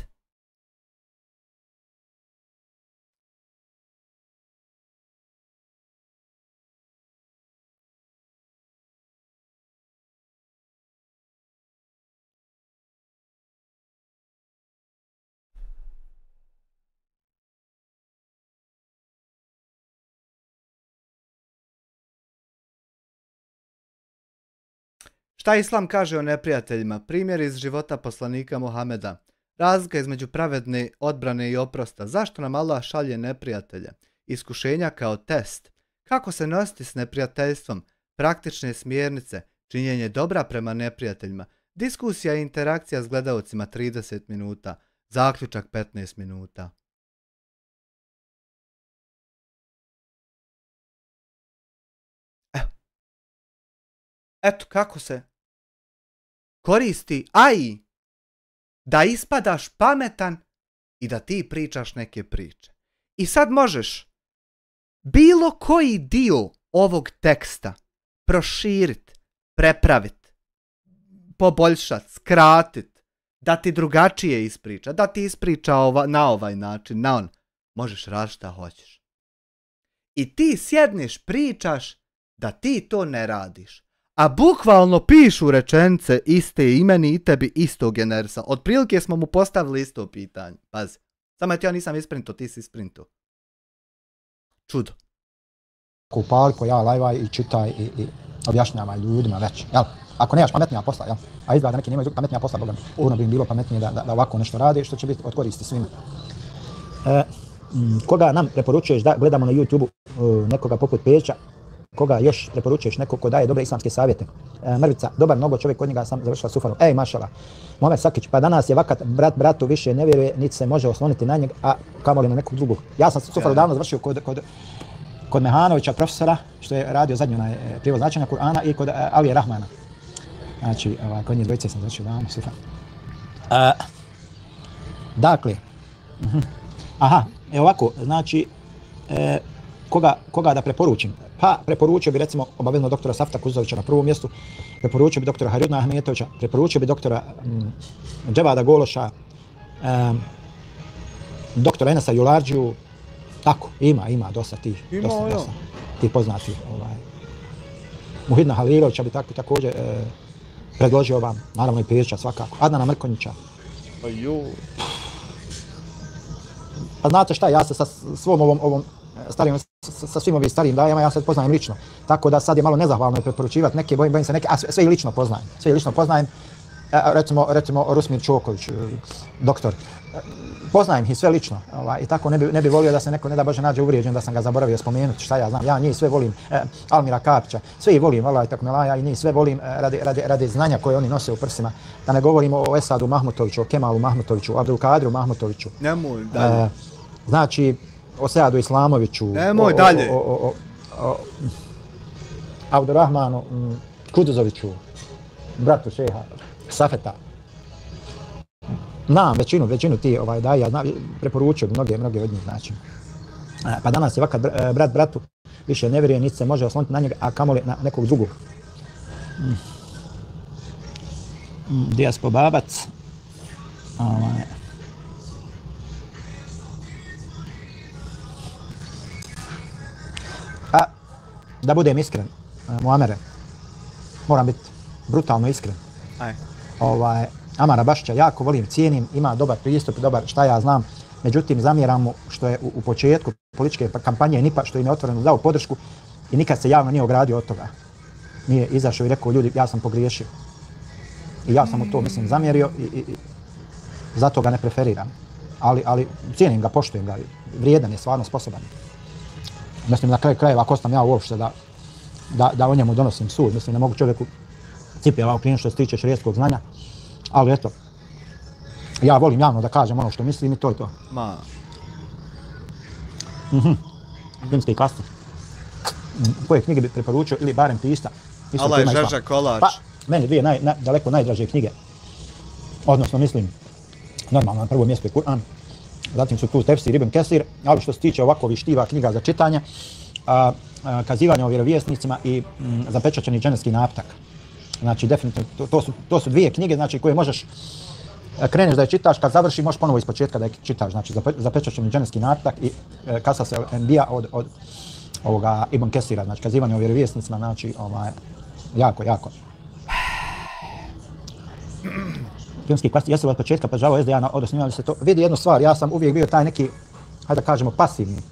Šta Islam kaže o neprijateljima? Primjer iz života poslanika Muhameda. Razlika između pravedne odbrane i oprosta. Zašto nam Allah šalje neprijatelje? Iskušenja kao test. Kako se nositi s neprijateljstvom? Praktične smjernice. Činjenje dobra prema neprijateljima. Diskusija i interakcija s gledaocima 30 minuta. Zaključak 15 minuta. Eto kako se koristi AI da ispadaš pametan i da ti pričaš neke priče. I sad možeš bilo koji dio ovog teksta proširiti, prepraviti, poboljšati, skratiti, da ti drugačije ispriča, da ti ispriča na ovaj način, na on. Možeš raditi šta hoćeš. I ti sjedneš, pričaš da ti to ne radiš. A bukvalno pišu rečenice iste i meni i tebi isto generisa. Otprilike smo mu postavili isto pitanje. Pazi. Samo ja nisam isprinto, ti si isprinto. Čudo. Upali ko ja lajvaj i čitaj i objašnjavaj ljudima već. Jel? Ako nemaš pametnija posla, jel? A izgleda da neki nemaju pametnija posla, Boga mi. Puno bi im bilo pametnije da ovako nešto rade, što će biti od koristi svima. Koga nam preporučuješ da gledamo na YouTube-u, nekoga poput Peća? Koga još preporučuješ, nekog ko daje dobre islamske savjete? Mrvica, dobar mnogo čovjek, kod njega sam završila sufaru. Ej, mašala. Mohamed Sakić, pa danas je vakat, brat bratu više ne vjeruje, niti se može osloniti na njeg, a kamoli na nekog drugog. Ja sam sufaru davno završio kod Mehanovića, profesora, što je radio zadnji prijevod značenja Kur'ana, i kod Alije Rahmana. Znači, kod njih dvojice sam završio davno sufar. Dakle, ovako, znači, koga da preporučim? Pa preporučio bi recimo obavezno doktora Safta Kuzovića na prvom mjestu, preporučio bi doktora Harjudna Ahmetovića, preporučio bi doktora Dževada Gološa, doktora Enesa Jularđiju, tako, ima dosta tih, dosta tih poznatih. Muhidna Halilovića bi također predložio vam, naravno i Pešića svakako, Adnana Mrkonjića. Pa znate šta, ja se sa svom ovom sa svim ovim starijim dajama ja sad poznajem lično. Tako da sad je malo nezahvalno preporučivati neke, bojim se neke, a sve i lično poznajem. Sve i lično poznajem, recimo Rusmir Čoković, doktor. Poznajem ih sve lično. I tako ne bi volio da se neko, ne da Bože, nađe uvrijeđen da sam ga zaboravio spomenuti, šta ja znam. Ja njih sve volim, Almira Kapića, sve ih volim, tako ja i njih sve volim radi znanja koje oni nose u prsima. Da ne govorimo o Esadu Mahmutoviću, o Kemalu Mahmutoviću, o Abdulkadru Mahmutoviću. Nemoj dalje. Znači, o Seadu Islamoviću, nemoj dalje. O Abdurrahmanu Kuduzoviću, bratu šeha Safeta. Znam većinu ti daja, preporučio mnoge od njih, znači. Pa danas je vakat brat bratu više ne vjeruje, niti se može osloniti na njega, a kamoli na nekog drugog. Dijas Pobabac. Da budem iskren, Muamere, moram biti brutalno iskren. Amara Bašića jako volim, cijenim, ima dobar pristup, dobar šta ja znam. Međutim, zamjeram mu što je u početku političke kampanje NIP-a, što im je otvoreno dao podršku i nikad se javno nije ogradio od toga. Nije izašao i rekao, ljudi, ja sam pogriješio. I ja sam mu to, mislim, zamjerio i zato ga ne preferiram. ali cijenim ga, poštujem ga, vrijedan je, stvarno sposoban. Mislim, na kraju krajeva, ako sam ja uopšte da o njemu donosim sud, mislim, ne mogu čovjeku cipjeva u klinu što se tiče šerijatskog znanja, ali eto, ja volim javno da kažem ono što mislim i to je to. Filmski klasik. Koje knjige bi preporučio ili barem pista? Alaj Žeža Kolač. Pa, meni dvije daleko najdraže knjige. Odnosno, mislim, normalno na prvo mjesto je Kur'an, zatim su tu Tefsir, Ibn Kesir, ali što se tiče ovako štiva knjiga za čitanje, kazivanje o vjerovjesnicima i zapečaćeni dženevski naputak. Znači, definitivno, to su dvije knjige, znači, koje možeš, kreneš da je čitaš, kad završi, možeš ponovo ispočetka da je čitaš. Znači, zapečaćeni dženevski naputak i Kasas el-Enbija od ovoga Ibn Kesira, znači, kazivanje o vjerovjesnicima, znači, jako. Filmski klasik, jesu od početka podržavao SDA od osnivanja se to. Vidi jednu stvar, ja sam uvijek bio taj neki, hajde da kažemo, pasivni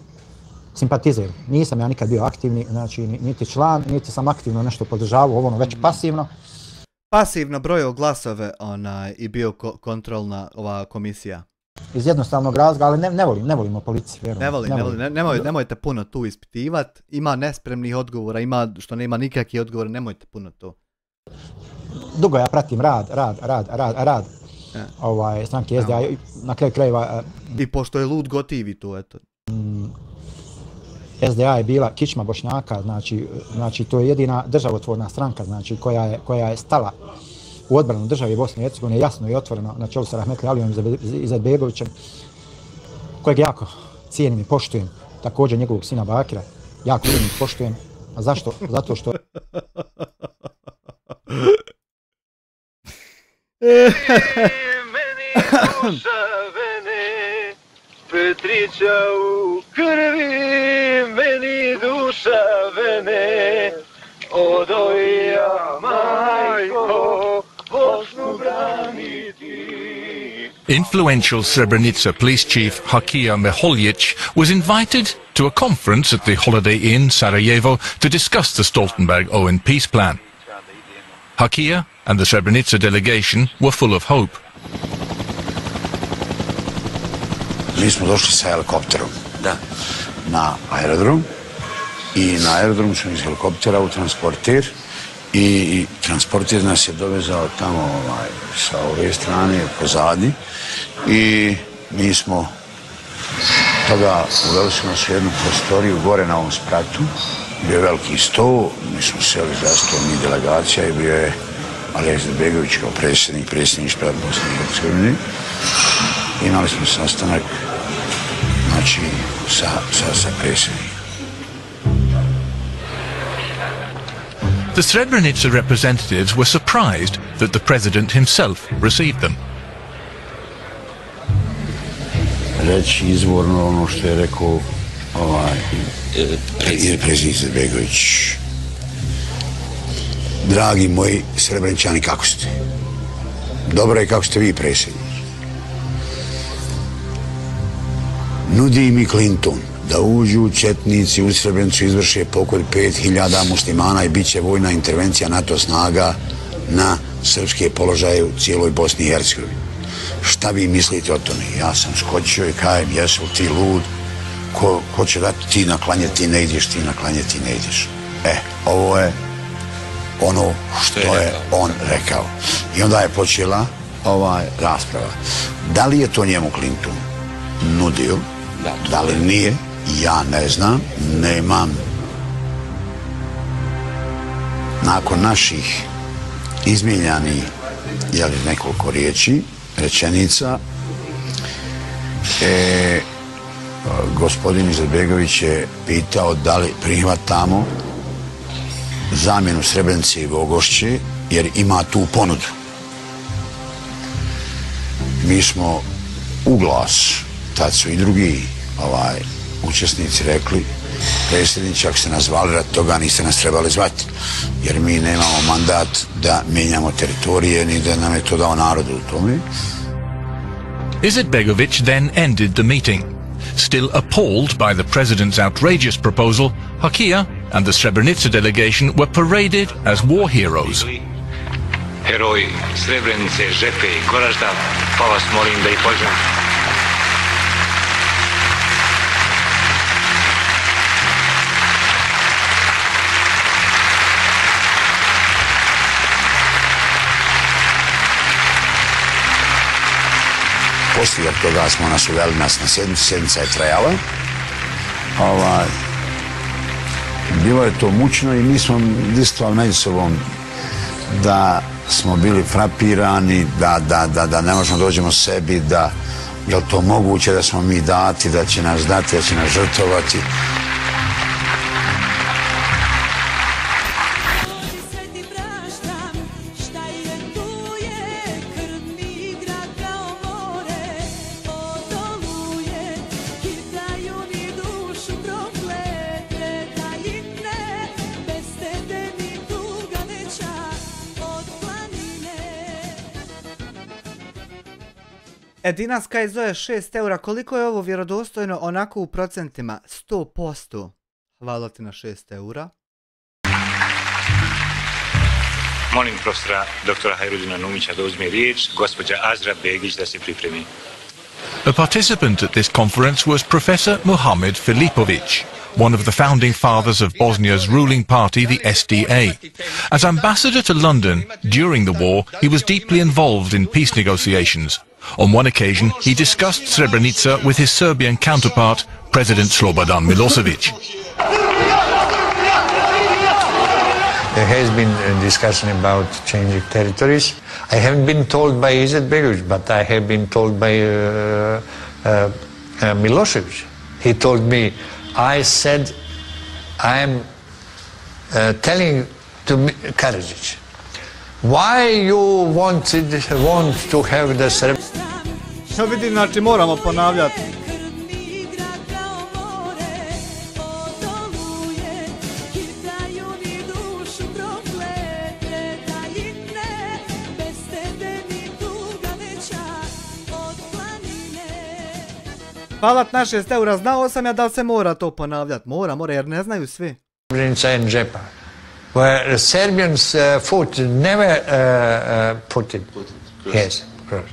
simpatizer. Nisam ja nikad bio aktivni, znači niti član, niti sam aktivno nešto podržavao, već pasivno. Pasivno brojao glasove i bio kontrolna ova komisija. Iz jednostavnog razloga, ali ne volimo policiju. Nemojte puno tu ispitivat. Ima nespremnih odgovora, ima što nema nikakvih odgovora, nemojte puno to. Dugo ja pratim rad stranke SDA, na kraju krajeva... I pošto je lud gotivi tu, eto. SDA je bila kičma Bošnjaka, znači to je jedina državotvorna stranka, znači koja je stala u odbranu države Bosne i Hercegovine, jasno i otvoreno na čelu sa Rahmetli Alijom Izetbegovićem, kojeg jako cijenim i poštujem, također njegovog sina Bakira, jako cijenim i poštujem. A zašto? Zato što... Meni duša vene, Petrića u krvi, meni duša vene, odojja majko, Bosnu braniti. Influential Srebrenica police chief Hakija Meholjic was invited to a conference at the Holiday Inn Sarajevo to discuss the Stoltenberg-Owen peace plan. Hakija and the Srebrenica delegation were full of hope. Mi smo došli sa helikopterom na aerodrom i na aerodromu smo iz helikoptera u transporter i transporter nas je dovezao tamo sa ove strane pozadi i mi smo toga uveli smo nas u jednu prostoriju gore na ovom spratu. Bio je veliki sto, mi smo seli za sto, mi delegacija i bio je Alija Izetbegović kao predsjedništva Bosne i Hercegovine. Imali smo sastanak, znači, sa predsjednikom. The Srebrenica representatives were surprised that the president himself received them. Reći izvorno ono što je rekao predsjednik Izetbegović. Dragi moji Srebreničani, kako ste? Dobro je kako ste vi, predsjednik. Nudi mi Clinton da uđu četnici u Srebrenicu, izvrše pokolj 5000 muslimana i bit će vojna intervencija NATO snaga na srpske položaje u cijeloj Bosni i Hercegovini. Šta vi mislite o tome? Ja sam skočio i kajem, jesu ti lud? Ko će dati ti na klanje, ti ne ideš, ti na klanje, ti ne ideš. Ovo je ono što je on rekao. I onda je počela rasprava. Da li je to njemu Clinton nudio? Da li nije? Ja ne znam, nemam. Nakon naših izmijenjanih nekoliko riječi, rečenica, gospodin Izetbegović je pitao da li prihvatamo zamjenu Srebrenice i Vogošće, jer ima tu ponudu. Mi smo u glas, tad su i drugi učesnici rekli, predsjedniče, ako ste nas zvali radi toga, niste nas trebali zvati, jer mi nemamo mandat da mijenjamo teritorije, ni da nam je to dao narod u tome. Izetbegović then ended the meeting. Still appalled by the president's outrageous proposal, Hakija and the Srebrenica delegation were paraded as war heroes. Heroji Srebrenice, Žepe i Goražda, pa vas molim da ih pozdravite. poslije toga smo nas uveli na sjednicu, sjednica je trajala. Bilo je to mučno i mi smo diskutovali među sobom da smo bili frapirani, da ne možemo dođemo sebi, da je li to moguće da smo mi dati, da će nas dati, da će nas žrtvovati. Dinarska je zove 6 eura. Koliko je ovo vjerodostojno onako u procentima? 100%. Hvala ti na 6 eura. Molim profesora doktora Hajrudina Numića da uzme riječ, gospođa Azra Begić da se pripremi. A participant at this conference was Professor Muhammad Filipović, one of the founding fathers of Bosnia's ruling party, the SDA. As ambassador to London during the war, he was deeply involved in peace negotiations. On one occasion, he discussed Srebrenica with his Serbian counterpart, President Slobodan Milosevic. There has been a discussion about changing territories. I haven't been told by Izetbegovic, but I have been told by Milosevic. He told me, I said, I'm telling to Karadzic, why you want to have the Srebrenica? Ja vidim, znači moramo ponavljati. Hvala na 6 eura, znao sam ja da se mora to ponavljati. Mora, jer ne znaju svi. Srebrenica and Žepa, where Serbians foot never put it. Yes, of course.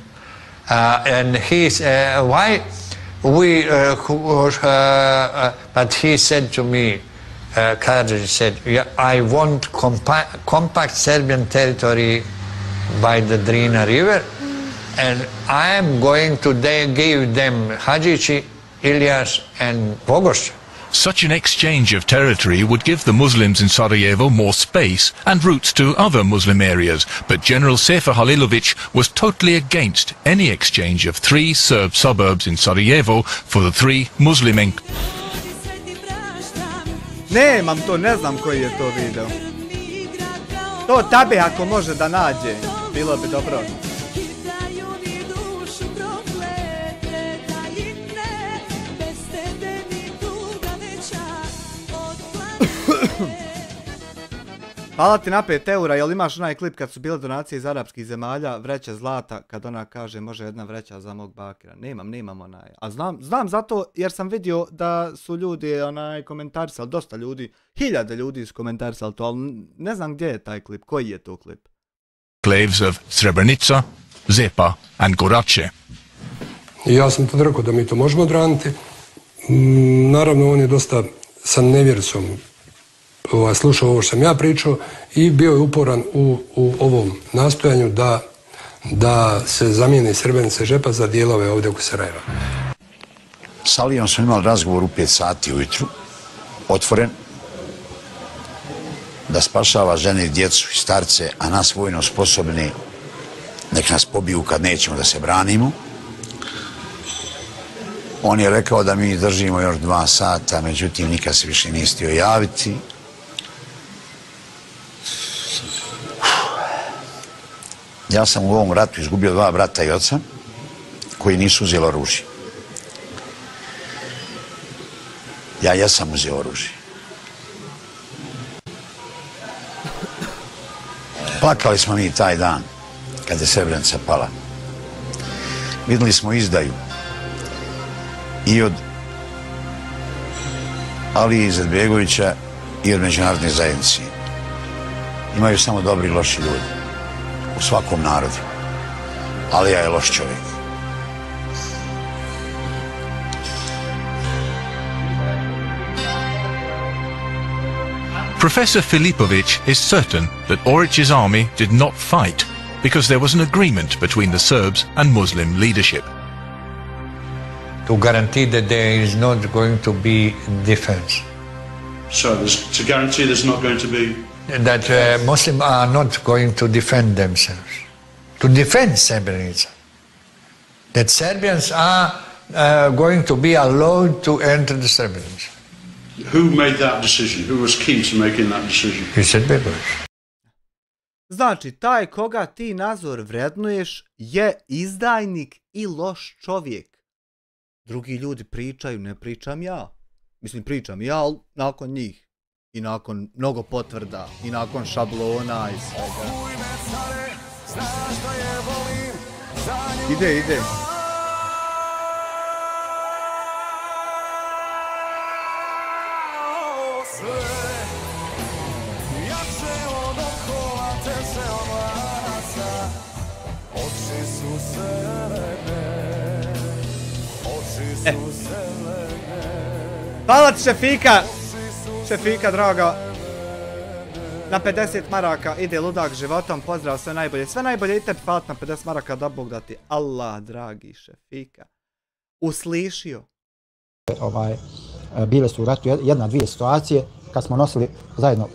And he's why we but he said to me, Karadzic said, yeah, I want compact Serbian territory by the Drina River, and I am going to give them Hadžići, Ilijas and Bogošća. Such an exchange of territory would give the Muslims in Sarajevo more space and routes to other Muslim areas, but General Sefer Halilović was totally against any exchange of 3 Serb suburbs in Sarajevo for the 3 Muslim Nemam to, ne znam koji je to video. To tabe ako može da nađe, bilo bi dobro. Hvala ti na 5 eura, jel imaš onaj klip kad su bile donacije iz arapskih zemalja, vreća zlata, kad ona kaže može jedna vreća za mog bakira? Nemam onaj, a znam zato jer sam vidio da su ljudi komentarisali, dosta ljudi, 1000 ljudi su komentarisali to, ali ne znam gdje je taj klip, koji je to klip? Enclaves of Srebrenica, Zepa and Gorače. Ja sam tad rekao da mi to možemo odraniti. Naravno, on je dosta sa nevjericom slušao ovo što sam ja pričao i bio je uporan u ovom nastojanju da se zamijeni Srebrenica i Žepa za dijelove ovdje oko Sarajeva. S Alijom smo imali razgovor u 5 sati ujutru, otvoren, da spašava žene, djecu i starce, a nas vojno sposobni nek nas pobiju kad nećemo da se branimo. On je rekao da mi držimo još 2 sata, međutim nikad se više nije htio javiti. Ja sam u ovom ratu izgubio 2 brata i oca koji nisu uzeli oružje. Ja jesam uzeo oružje. Plakali smo mi taj dan kad je Srebrenica pala. Vidjeli smo izdaju i od Alije Izetbegovića i od međunarodne zajednice. Imaju samo dobri i loši ljudi u svakom narodu. Alija je loš čovjek. Professor Filipović is certain that Orić's army did not fight because there was an agreement between the Serbs and Muslim leadership. to guarantee that there is not going to be defense. So, to guarantee there's not going to be... That Muslims are not going to defend themselves, to defend Srebrenica. That Serbians are going to be allowed to enter the Srebrenica. Who made that decision? Who was key to making that decision? Izetbegović. Znači, taj koga ti Nazor vrednuješ je izdajnik i loš čovjek. Drugi ljudi pričaju, ne pričam ja. Mislim, pričam ja, ali nakon njih. I nakon mnogo potvrda. I nakon šablona i svega. Ide. Hvala ti Šefika draga. Na 50 maraka ide ludak životom, pozdrav, sve najbolje. Sve najbolje i tebi, hvala na 50 maraka, da Bog da ti Allah, dragi Šefika, uslišio. Bile su u ratu jedna, dvije situacije kad smo nosili zajedno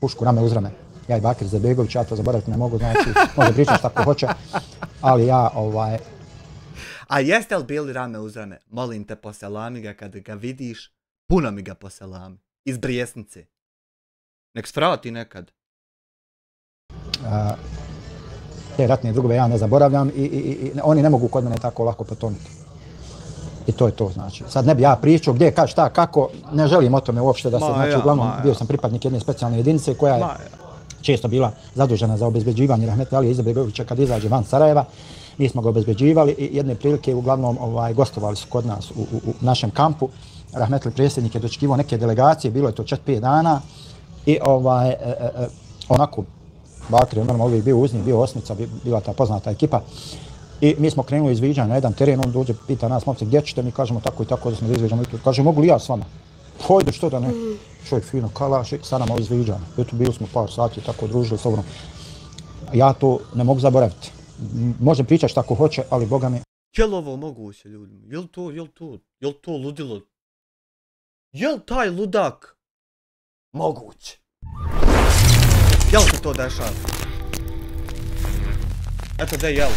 pušku rame uz rame. Ja i Bakir Izetbegović, ja to zaboraviti ne mogu, znači može pričati šta ko hoće, ali ja A jeste li bili rame uz rame? Molim te, poselami ga kad ga vidiš, puno mi ga poselami. Iz Brijesnice. Nek svrati nekad. Te ratne drugove ja ne zaboravljam i oni ne mogu kod mene tako lako potonuti. I to je to, znači. Sad ne bi ja pričao gdje, kad, šta, kako, ne želim o tome uopšte da se, znači uglavnom bio sam pripadnik jedne specijalne jedinice koja je često bila zadužena za obezbeđivanje rahmetli Alije Izetbegovića kad izađe van Sarajeva. Mi smo ga obezbeđivali i jedne prilike uglavnom gostovali su kod nas u našem kampu. Rahmetli predsjednik je dočekivao neke delegacije, bilo je to 4-5 dana i onako Bakir je normalno uvijek bio uz njih, bio osmica, bila ta poznata ekipa. I mi smo krenuli izviđanje na jedan teren, on dođe, pita nas, momci, gdje ćete? Mi kažemo tako i tako da smo da izviđamo. Kaže, mogu li ja s vama? Hojde, što da ne? Čovjek fino kalaš i sa nama izviđanje. Eto, bili smo par sati, tako družili s ovom. Ja to ne mogu zaboraviti. Može pričati šta ko hoće, ali Boga mi... Je li ovo moguće, ljudi? Je li to ludilo? Je li taj ludak moguće? Je li se to dešava? Eto da je jel.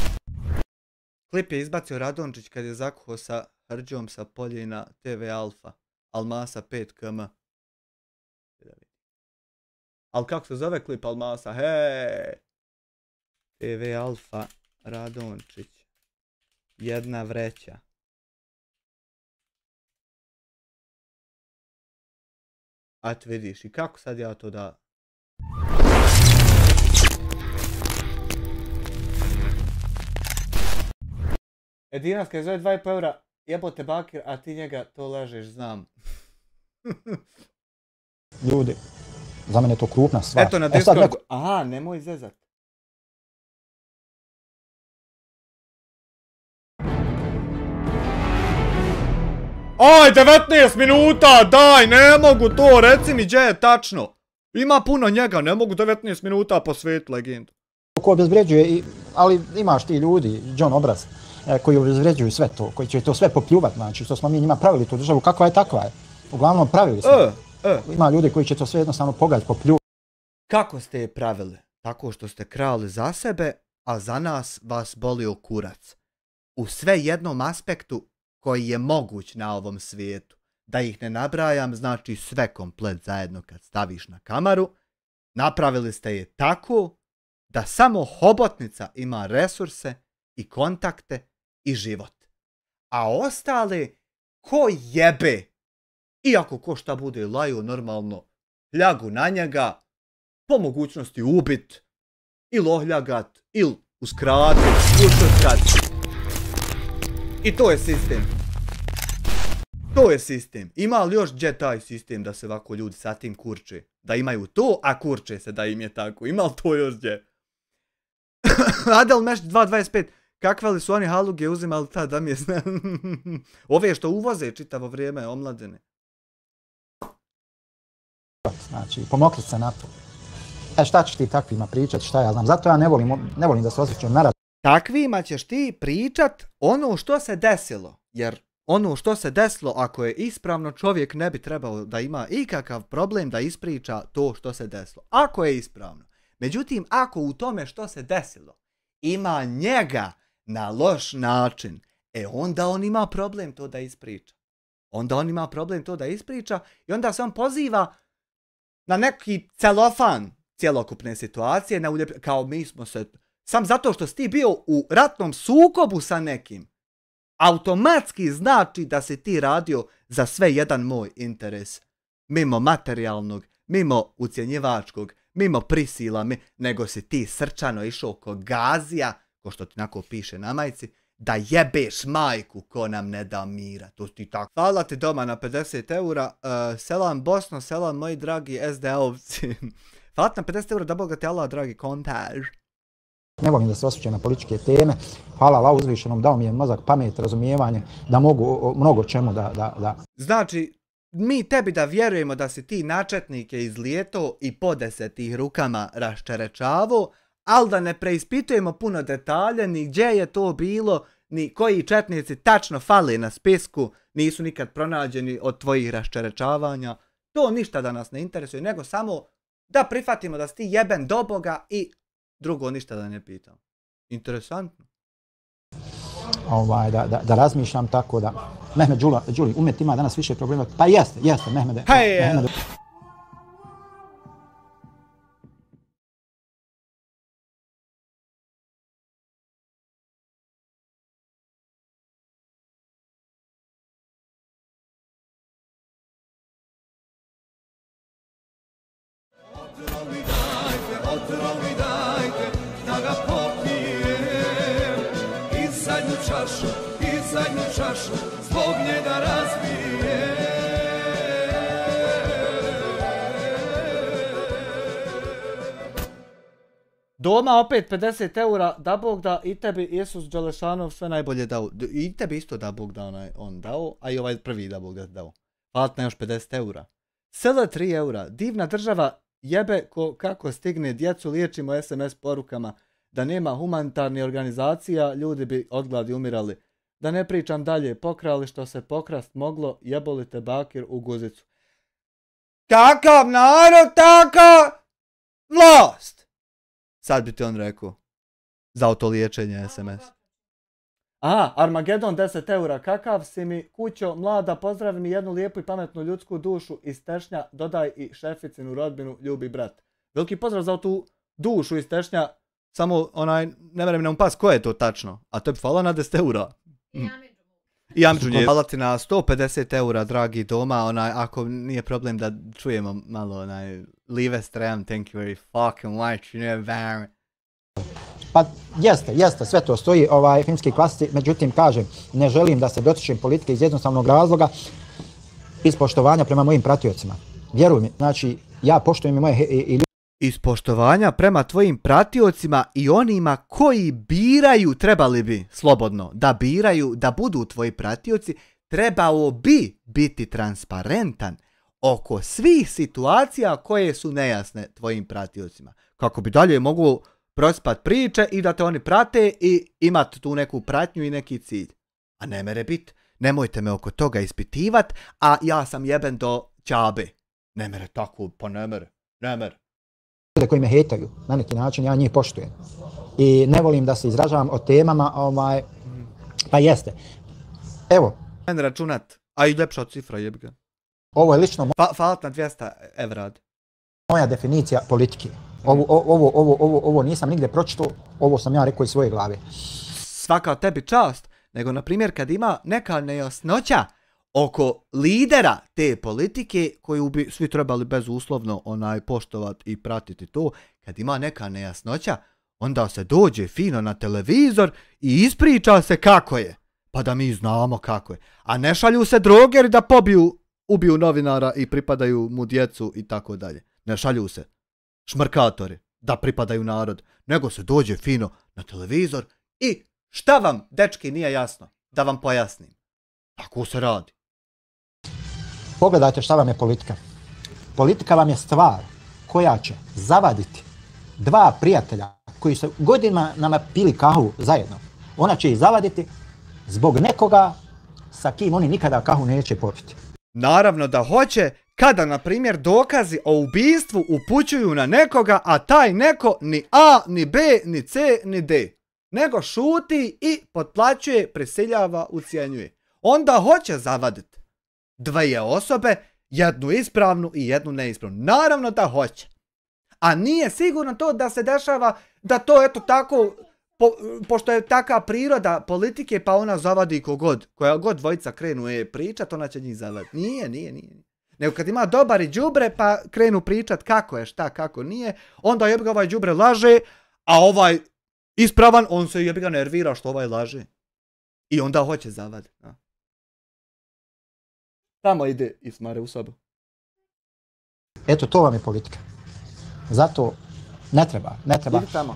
Klip je izbacio Radončić kad je zakuhao sa Hrđom sa Poljina TV Alfa. Almasa 5 km. Ali kako se zove klip Almasa? Hej! TV Alfa Radončić. Jedna vreća. A ti vidiš, i kako sad ja to da... Edinas kad zove 2,5 eura, jebote Bakir, a ti njega to lažeš, znam. Ljudi, za mene je to krupna stvar. Eto na Discord. Aha, nemoj zezat. Aj, 19 minuta, daj, ne mogu to, reci mi gdje je tačno. Ima puno njega, ne mogu 19 minuta posvetiti legendu. Ko obezvređuje, ali imaš ti ljudi, John Obraz, koji obezvređuju sve to, koji će to sve popljuvati, znači što smo mi njima pravili tu državu, kakva je takva je. Uglavnom pravili smo. Ima ljudi koji će to sve jednostavno pogledati, popljuvati. Kako ste je pravili? Tako što ste krali za sebe, a za nas vas bolio kurac. U sve jednom aspektu koji je moguć na ovom svijetu. Da ih ne nabrajam, znači sve komplet zajedno kad staviš na kameru. Napravili ste je tako da samo hobotnica ima resurse i kontakte i život. A ostale ko jebe. Iako ko šta bude laju normalno, ljagu na njega, po mogućnosti ubit, ili ohljagat, ili uskratit, ušutkat. I to je sistem. To je sistem. Ima li još gdje taj sistem da se ovako ljudi sa tim kurče? Da imaju to, a kurče se da im je tako. Ima li to još gdje? Adel Meš 2.25. Kakve li su oni haluge uzimali tad da mi je zna? Ove što uvoze čitavo vrijeme omladine. Znači, pomokli se na to. Šta ćeš ti takvima pričati, šta ja znam. Zato ja ne volim da se osjećam naraz. Takvima ćeš ti pričat ono što se desilo. Jer ono što se desilo, ako je ispravno, čovjek ne bi trebao da ima ikakav problem da ispriča to što se desilo. Ako je ispravno. Međutim, ako u tome što se desilo ima njega na loš način, onda on ima problem to da ispriča. I onda se on poziva na neki celofan cjelokupne situacije, kao mi smo se, sam zato što si ti bio u ratnom sukobu sa nekim, automatski znači da si ti radio za sve jedan moj interes. Mimo materijalnog, mimo ucjenjivačkog, mimo prisila, nego si ti srčano išao ko Gazija, ko što ti nako piše na majici, da jebeš majku ko nam ne da mira. To ti tako. Hvala ti doma na 50 eura. Selam Bosno, selam moji dragi SD-ovci. Hvala ti na 50 eura, da Boga ti Allah, dragi kontaž. Ne volim da se osjećam na političke teme. Hvala Allah uzvišenom, dao mi je mozak, pamet, razumijevanje, da mogu mnogo čemu da... Znači, mi tebi da vjerujemo da si ti načetnike izlijeto i po 10 rukama raščerečavo, ali da ne preispitujemo puno detalja, ni gdje je to bilo, ni koji četnici tačno fali na spisku, nisu nikad pronađeni od tvojih raščerečavanja. To ništa da nas ne interesuje, nego samo da prihvatimo da si ti jeben do Boga i drugo ništa da ne pitam. Interesantno. Da razmišljam tako da... Mehmed Đuli, umjet ima danas više problema. Pa jeste, Mehmede. Hej, zbog njega razbije. Doma opet 50 eura, da Bog da i tebi Isus Đelešanov sve najbolje dao. I tebi isto da Bog da on dao, a i ovaj prvi da Bog da dao. Hvala na još 50 eura. Sela 3 eura, divna država jebe kako stigne djecu, liječimo SMS porukama. Da nema humanitarnih organizacija, ljudi bi od gladi umirali. Da ne pričam dalje, pokrali što se pokrast moglo, jeboli te bakir u guzicu. Kakav narod, taka vlast! Sad bi ti on rekao. Za autoliječenje SMS. Aha, Armagedon 10 eura. Kakav si mi kućo mlada, pozdravi mi jednu lijepu i pametnu ljudsku dušu iz Tešnja, dodaj i šeficinu rodbinu, ljubi brat. Veliki pozdrav za tu dušu iz Tešnja, samo ne vrem nam pas ko je to tačno, a to je hvala na 10 eura. I Amidžu, hvala ti na 150 eura, dragi doma, ako nije problem da čujemo malo Live Stream, thank you very fucking much, you know, very. Pa jeste, sve to stoji, filmski klasici, međutim kažem, ne želim da se dotičem politike iz jednostavnog razloga, iz poštovanja prema mojim pratiocima. Vjeruj mi, znači, ja poštujem i moje iz poštovanja prema tvojim pratiocima i onima koji biraju, trebali bi slobodno da biraju, da budu tvoji pratioci, trebao bi biti transparentan oko svih situacija koje su nejasne tvojim pratiocima. Kako bi dalje mogu prospat priče i da te oni prate i imati tu neku pratnju i neki cilj. A ne mere bit, nemojte me oko toga ispitivat, a ja sam jeben do ćabe. Ne mere tako, pa ne mere. Ljude koji me hejtaju, na neki način ja njih poštujem. I ne volim da se izražavam o temama, pa jeste. Evo. Men računat, a i ljepša od cifra jebi ga. Ovo je lično... Falat na 200 evra. Moja definicija politike. Ovo nisam nigdje pročitao, ovo sam ja rekao iz svoje glave. Svaka tebi čast, nego na primjer kad ima neka nejasnoća oko lidera te politike koju bi svi trebali bezuslovno poštovati i pratiti to, kad ima neka nejasnoća, onda se dođe fino na televizor i ispriča se kako je, pa da mi znamo kako je. A ne šalju se drogeri da ubiju novinara i pripadaju mu djecu i tako dalje. Ne šalju se šmrkatori da pripadaju narod, nego se dođe fino na televizor i šta vam, dečki, nije jasno? Da vam pojasnim. Tako se radi. Pogledajte šta vam je politika. Politika vam je stvar koja će zavaditi dva prijatelja koji su godinama nama pili kahu zajedno. Ona će ih zavaditi zbog nekoga sa kim oni nikada kahu neće popiti. Naravno da hoće, kada, na primjer, dokazi o ubistvu upućuju na nekoga, a taj neko ni A, ni B, ni C, ni D. Nego šuti i potplaćuje, prisiljava, ucjenjuje. Onda hoće zavaditi dvije osobe, jednu ispravnu i jednu neispravnu. Naravno da hoće. A nije sigurno to da se dešava da to eto tako, pošto je taka priroda politike, pa ona zavadi kogod. Koja god dvojica krenu pričat, ona će njih zavaditi. Nije. Nego kad ima dobar i đubre, pa krenu pričat kako je, šta, kako nije, onda jebi ga ovaj đubre laže, a ovaj ispravan, on se jebi ga nervira što ovaj laže. I onda hoće zavaditi. Tamo ide i smare u sobu. Eto, to vam je politika. Zato ne treba. Idi tamo.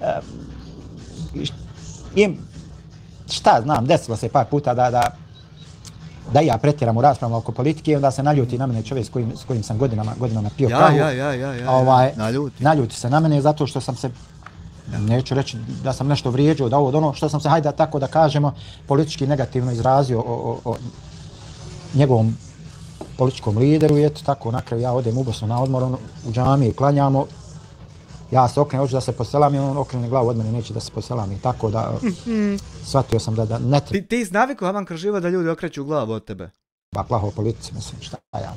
Šta znam, desilo se par puta da ja pretjeram u raspravama oko politike i onda se naljuti na mene čovjek s kojim sam godinama pio kavu. Naljuti se na mene zato što sam se, neću reći da sam nešto vrijeđao, da ovo ono, što sam se, hajde tako da kažemo, politički negativno izrazio o njegovom političkom lideru i eto tako, na kraju ja odem u Bosnu na odmor, u džamiji klanjamo, ja se okrenem, hoću da se poselam i on okrene glavu od mene, neće da se poselam i tako da shvatio sam da ne treba. Ti si navikao, Aman, kroz život da ljudi okreću glavu od tebe? Ba, plaho o politici, mislim, šta ja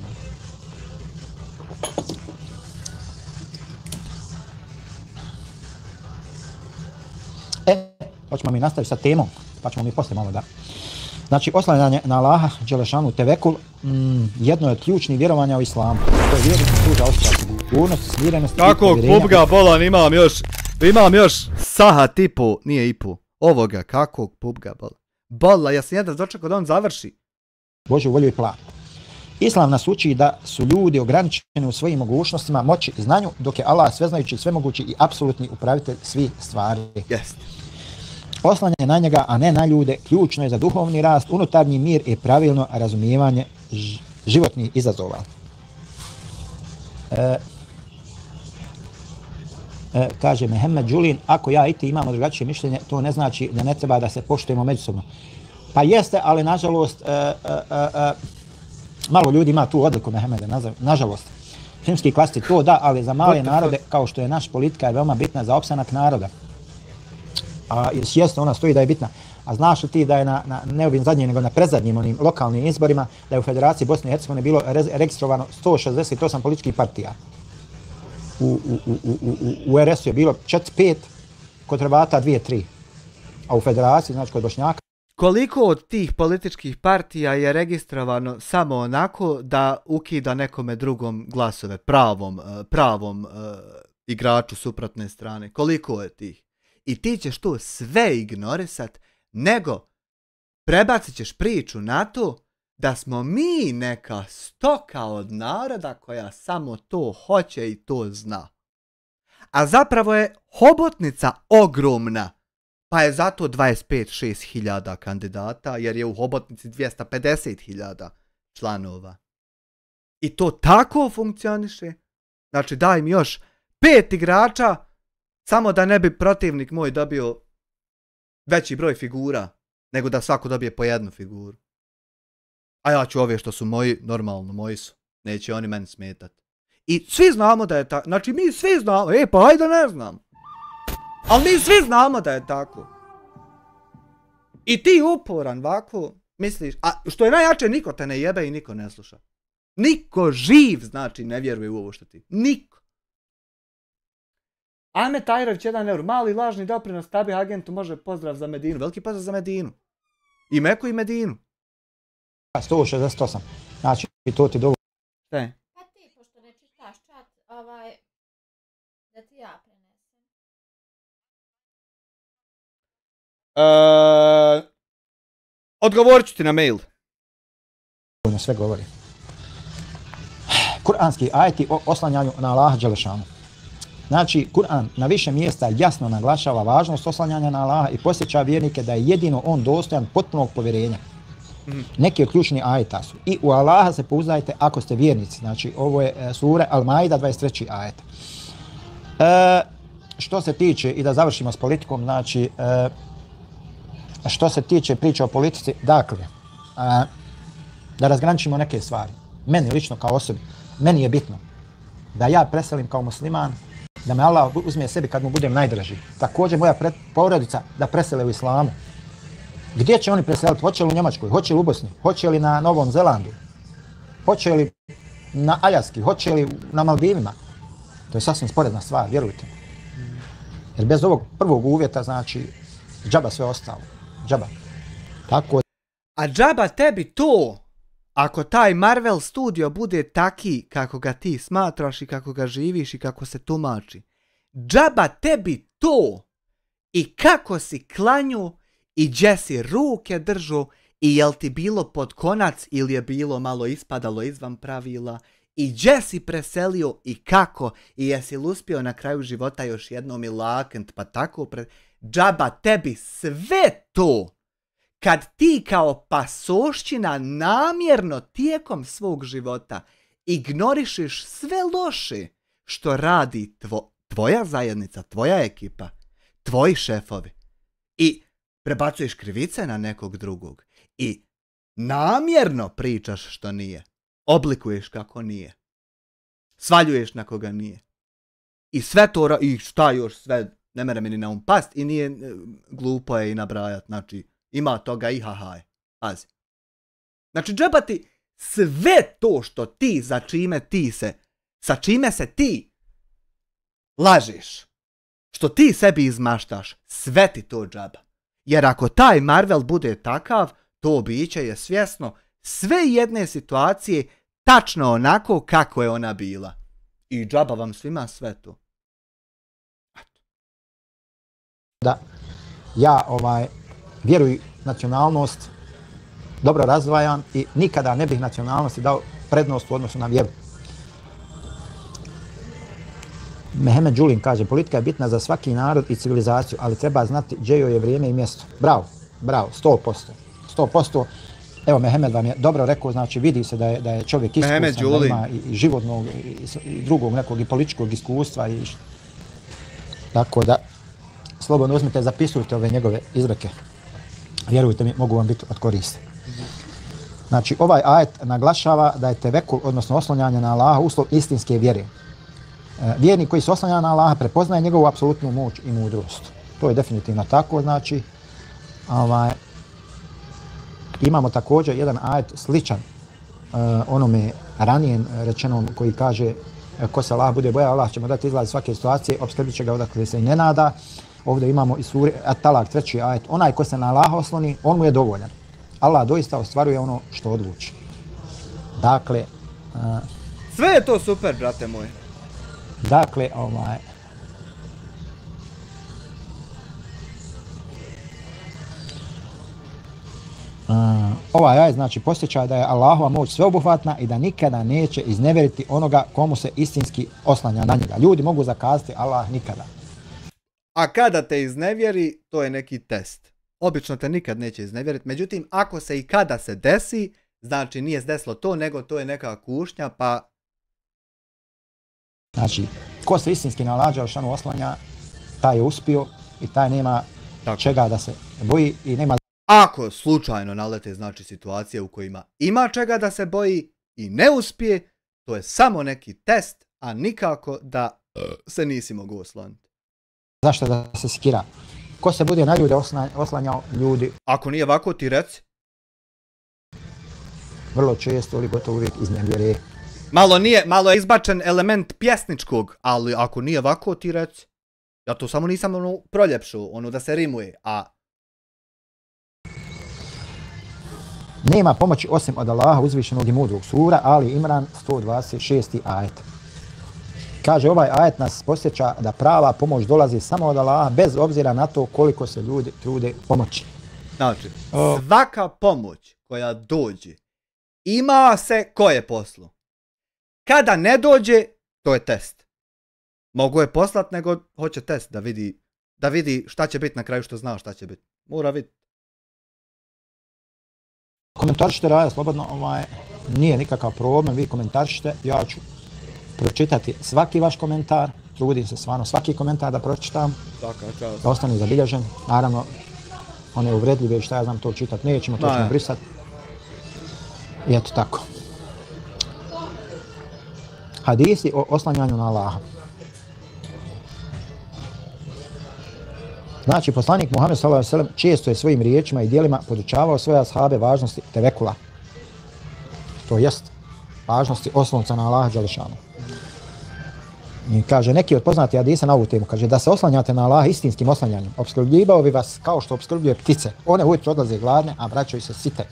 ne. Hoćemo mi nastaviti sa temom, pa ćemo mi poslije malo da... Znači, oslanjanje na Allaha, Đelešanu, tevekul, jedno je od ključnih vjerovanja u islamu. To je vjernik služa osjećaj sigurnost, smirenost i povjerenja. Kakvog pubga bolan imam još saha tipu, nije ipu. Ovoga, kakvog pubga bolan. Bola, ja sam jedan dočekao da on završi. Božju volju i plan. Islam nas uči da su ljudi ograničeni u svojim mogućnostima, moći i znanju, dok je Allah sveznajući, svemogući i apsolutni upravitelj svih stvari. Jest. Oslanjanje na njega, a ne na ljude, ključno je za duhovni rast, unutarnji mir i pravilno razumijevanje životnih izazova. Kaže Mehemed Đulin, ako ja i ti imamo drugačije mišljenje, to ne znači da ne treba da se poštujemo međusobno. Pa jeste, ali nažalost, malo ljudi ima tu odliku Mehemede, nažalost. Filmski klasici to da, ali za male narode, kao što je naš politika, je veoma bitna za opstanak naroda. A jeste, ona stoji da je bitna. A znaš li ti da je ne ovim zadnjim, nego na predzadnjim onim lokalnim izborima, da je u Federaciji Bosne i Hercegovine bilo registrovano 168 političkih partija. U RS-u je bilo 4-5, kod Hrvata 2-3. A u Federaciji, znači kod Bošnjaka... Koliko od tih političkih partija je registrovano samo onako da ukida nekome drugom glasove, pravom igraču suprotne strane? Koliko je tih? I ti ćeš to sve ignorisat, nego prebacit ćeš priču na to da smo mi neka stoka od naroda koja samo to hoće i to zna. A zapravo je hobotnica ogromna, pa je zato 25-6 hiljada kandidata, jer je u hobotnici 250 hiljada članova. I to tako funkcioniše. Znači daj mi još 5 igrača, samo da ne bi protivnik moj dobio veći broj figura, nego da svako dobije po jednu figuru. A ja ću ove što su moji, normalno moji su. Neće oni meni smetati. I svi znamo da je tako. Znači mi svi znamo. Pa ajde ne znam. Ali mi svi znamo da je tako. I ti uporan ovako misliš. A što je najjače, niko te ne jebe i niko ne sluša. Niko živ znači ne vjeruje u ovo što ti. Niko. Ahmet Tajrović 1 eur, mali lažni doprinos Tabi agentu, može pozdrav za Medinu. Veliki pozdrav za Medinu. I Meku i Medinu. 168. Znači, i to ti dovoljno. Šta je? Pa ti, pošto ne čitaš čat, da ti ja prenesem. Odgovorit ću ti na mail. Sve govori. Kur'anski ajeti o oslanjanju na Allaha Đelešanu. Znači, Kur'an na više mjesta jasno naglašava važnost oslanjanja na Allaha i podsjeća vjernike da je jedino on dostojan potpunog povjerenja. Neki od ključnih ajeta su: i u Allaha se pouzdajte ako ste vjernici. Znači, ovo je sura Al-Maida 23. ajet. Što se tiče, i da završimo s politikom, znači, što se tiče priče o politici, dakle, da razgraničimo neke stvari. Meni lično kao osobi, meni je bitno da ja preselim kao musliman, da me Allah uzme sebi kad mu budem najdraži. Također moja porodica da presele u islamu. Gdje će oni preseliti? Hoće li u Njemačkoj? Hoće li u Bosni? Hoće li na Novom Zelandu? Hoće li na Aljaski? Hoće li na Maldivima? To je sasvim sporedna stvar, vjerujte. Jer bez ovog prvog uvjeta, znači, džaba sve ostalo. Džaba. Tako. A džaba tebi to, ako taj Marvel studio bude taki kako ga ti smatraš i kako ga živiš i kako se tumači. Džaba tebi to i kako si klanju i gdje si ruke držu i jel ti bilo pod konac ili je bilo malo ispadalo izvan pravila i gdje si preselio i kako i jesi li uspio na kraju života još jednom i lakent pa tako džaba tebi sve to kad ti kao pasošćina namjerno tijekom svog života ignorišeš sve loše što radi tvoja zajednica, tvoja ekipa, tvoji šefovi i prebacuješ krivice na nekog drugog i namjerno pričaš što nije, oblikuješ kako nije, svaljuješ na koga nije i sve to, i šta još sve, ne mere mi ni na um past i nije glupo je i nabrajat, znači ima toga i hahaj, pazi. Znači džaba ti sve to što ti, sa čime se ti lažiš, što ti sebi izmaštaš, sve ti to džaba. Jer ako taj Marvel bude takav, to biće je svjesno sve jedne situacije tačno onako kako je ona bila. I džaba vam svima sve to. Da, ja vjeruj nacionalnost dobro razdvajam i nikada ne bih nacionalnosti dao prednost u odnosu na vjeru. Mehmed Đulin kaže, politika je bitna za svaki narod i civilizaciju, ali treba znati gdje joj je vrijeme i mjesto. Bravo, bravo, 100%. 100%. Evo, Mehmed vam je dobro rekao, znači vidi se da je čovjek iskusan, da ima i životnog i drugog nekog i političkog iskustva. Tako da, slobodno uzmite, zapisujte ove njegove izreke. Vjerujte mi, mogu vam biti od koristi. Znači, ovaj ajet naglašava da je tevekul, odnosno oslanjanje na Allaha, uslov istinske vjere. Vjernik koji se oslanja na Allaha prepoznaje njegovu apsolutnu moć i mudrost. To je definitivno tako, znači. Imamo također jedan ajet sličan onome ranijem rečenom koji kaže ko se Allah bude bojao, Allah će mu dati izlaz svake situacije, opskrbit će ga odakle se i ne nada. Ovdje imamo i suri At-Talak, 3. ajet. Onaj ko se na Allaha osloni, on mu je dovoljan. Allah doista ostvaruje ono što odluči. Dakle... sve je to super, brate moj. Dakle, ovaj ajet znači posjeća da je Allahova moć sveobuhvatna i da nikada neće iznevjeriti onoga komu se istinski oslanja na njega. Ljudi mogu zakazati, Allah nikada. A kada te iznevjeri, to je neki test. Obično te nikad neće iznevjeriti, međutim, ako se i kada se desi, znači nije desilo to, nego to je neka kušnja, pa... Znači, ko se istinski na Allaha dželešanu oslanja, taj je uspio i taj nema čega da se boji i nema... Ako slučajno nalete, znači, situacije u kojima ima čega da se boji i ne uspije, to je samo neki test, a nikako da se nisi mogu osloniti. Zašto da se skira? Ko se bude na ljude oslanjao, ljudi? Ako nije ovako, ti reci. Vrlo često ili gotovo uvijek iznevjere. Malo je izbačen element pjesničkog, ali ako nije ovako, ti reci. Ja to samo nisam proljepšao, da se rimuje, a... Nema pomoći osim od Allaha uzvišenog i mudrog. Sura Ali Imran 126. ajet. Kaže, ovaj ajet nas posjeća da prava pomoć dolazi samo od Allaha bez obzira na to koliko se ljudi trude pomoći. Znači, svaka pomoć koja dođe ima se koje poslu. Kada ne dođe, to je test. Mogu je poslat, nego hoće test da vidi šta će biti na kraju, što zna šta će biti. Mora vidjeti. Komentarišite Raja slobodno, nije nikakav problem, vi komentarišite, ja ću pročitati svaki vaš komentar, trudim se stvarno svaki komentar da pročitam, da ostane zabilježen. Naravno, one uvredljive, šta ja znam to čitati, nećemo, to ćemo brisati. I eto tako. Hadisi o oslanjanju na Allaha. Znači, poslanik Muhammed s.a.v. često je svojim riječima i dijelima podučavao svoje ashabe važnosti tevekula. To jest važnosti oslonca na Allaha dželešanu. I kaže, neki od poznatih hadisa na ovu temu, kaže, da se oslanjate na Allaha istinskim oslanjanjem, opskrbljivao bi vas kao što opskrbljuje ptice. One ujutro odlaze gladne, a vraćaju se site.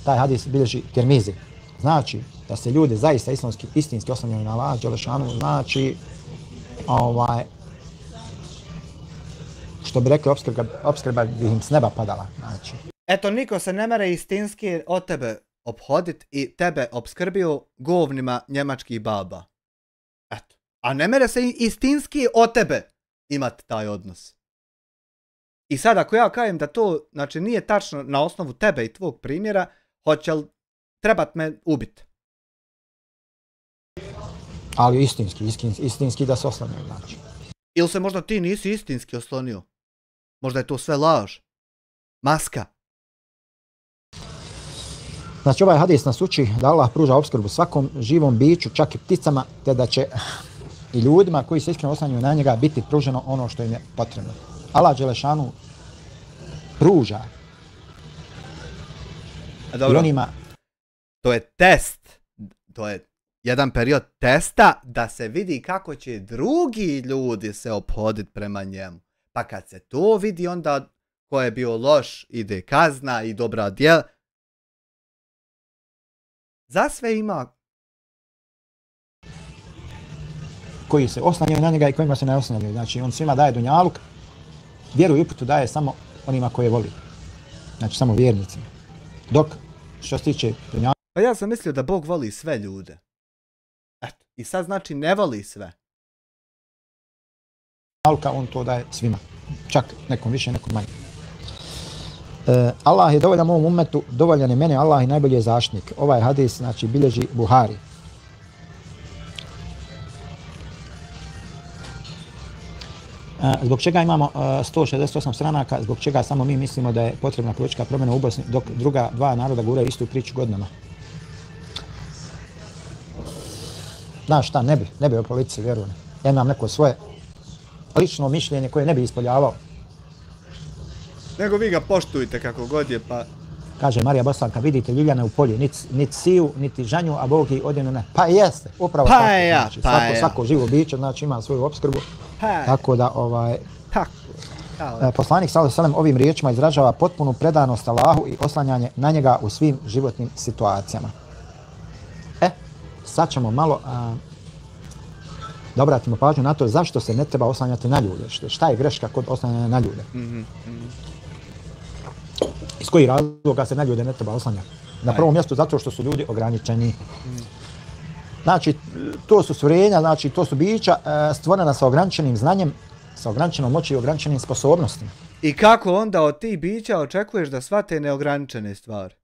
Taj hadis bilježi Tirmizi. Znači, da se ljudi zaista istinski oslanjaju na Allaha dželešanu, znači, što bi rekli, opskrba bi im s neba padala. Znači. Eto, niko se ne mere istinski od tebe obhodit i tebe opskrbio govnima njemačkih baba. Eto. A ne mere se istinski od tebe imat taj odnos. I sad ako ja kažem da to, znači, nije tačno na osnovu tebe i tvog primjera, hoće li trebat me ubit? Ali istinski da se oslanjaju, znači. Ili se možda ti nisi istinski oslonio? Možda je to sve laž? Maska? Znači, ovaj hadis nas uči da Allah pruža opskrbu svakom živom biću, čak i pticama, te da će i ljudima koji se iskreno oslanjaju na njega biti pruženo ono što im je potrebno. Allah dželešanu pruža. Dobro, to je test. To je jedan period testa da se vidi kako će drugi ljudi se ophoditi prema njemu. Pa kad se to vidi, onda ko je bio loš, ide kazna i dobra djela. Za sve ima koji se oslanjaju na njega i kojima se ne oslanjaju. Znači, on svima daje dunjaluk, vjeru i uputu daje samo onima koje voli. Znači, samo vjernicima. Dok, što se tiče dunjaluka... Pa ja sam mislio da Bog voli sve ljude. Eto, i sad znači ne voli sve. On to daje svima. Čak nekom više, nekom manje. Allah je dovoljan mom ummetu, dovoljan je mene, Allah je najbolji zaštitnik. Ovaj hadis, znači, bilježi Buhari. Zbog čega imamo 168 stranaka, zbog čega samo mi mislimo da je potrebna politička promjena u Bosni, dok druga dva naroda guraju istu priču godinama. Znaš šta, ne bi o politici, vjerujem. Ja imam neko svoje lično mišljenje koje ne bi ispoljavao. Nego vi ga poštujte kako god je, pa... Kaže Marija Bosanka, vidite ljuljane u polju, niti siju, niti žanju, a Bog ih odjenu ne. Pa jeste, upravo tako. Znači, svako živo biće, znači, ima svoju opskrbu. Tako da, poslanik sallallahu alejhi ve sellem ovim riječima izražava potpunu predanost Allahu i oslanjanje na njega u svim životnim situacijama. Sad ćemo malo da obratimo pažnju na to zašto se ne treba oslanjati na ljude. Šta je greška kod oslanjanja na ljude? Iz kojih razloga se na ljude ne treba oslanjati? Na prvom mjestu zato što su ljudi ograničeni. Znači, to su stvorenja, znači to su bića stvorena sa ograničenim znanjem, sa ograničenom moći i ograničenim sposobnostima. I kako onda od tih bića očekuješ da shvate neograničene stvari?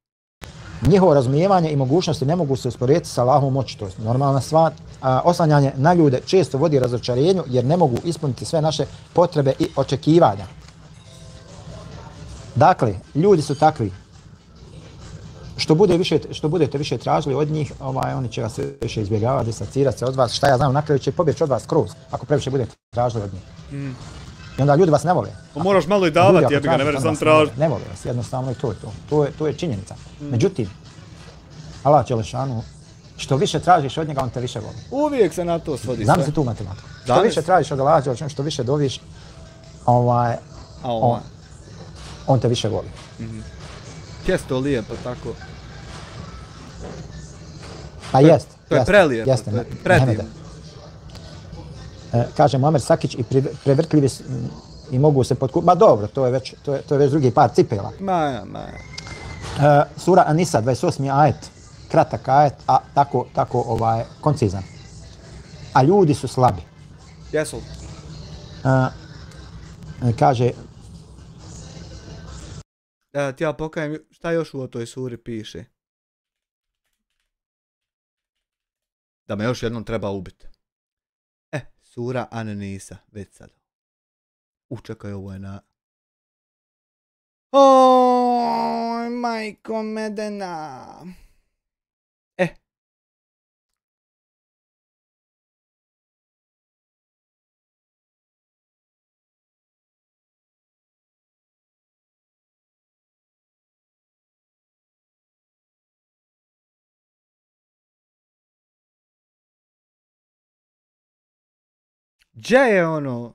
Njihovo razumijevanje i mogućnosti ne mogu se usporediti sa Allahovom moći, to je normalna stvar. Oslanjanje na ljude često vodi razočarenju jer ne mogu ispuniti sve naše potrebe i očekivanja. Dakle, ljudi su takvi. Što budete više tražili od njih, oni će vas više izbjegavati, distancirati se od vas. Šta ja znam, na kraju će pobjeći od vas skroz, ako previše budete tražili od njih. I onda ljudi vas ne vole. Moraš malo i davati, ja bi ga ne mereš sam tražiti. Ne vole vas, jednostavno i to je to. To je činjenica. Međutim, Allah dželešanu, što više tražiš od njega, on te više voli. Uvijek se na to svodi sve. Znam se tu matematiku. Što više tražiš od Allah dželešanu, što više dobiš, on te više voli. Tijesto lijepo, tako. Pa jest. To je prelijepo, to je predivno. Kaže Muamer Sakić, i prevrtljivi i mogu se potkupiti. Ma dobro, to je već drugi par cipela. Sura An-Nisa, 28. ajet, kratak ajet, a tako koncizan. A ljudi su slabi. Jesu. Kaže... Ti ja pokajem šta još u toj suri piše. Da me još jednom treba ubiti. Sura An-Nisa, već sad. Čekaj, ovo je na... Oj, majko medena. Gdje je ono?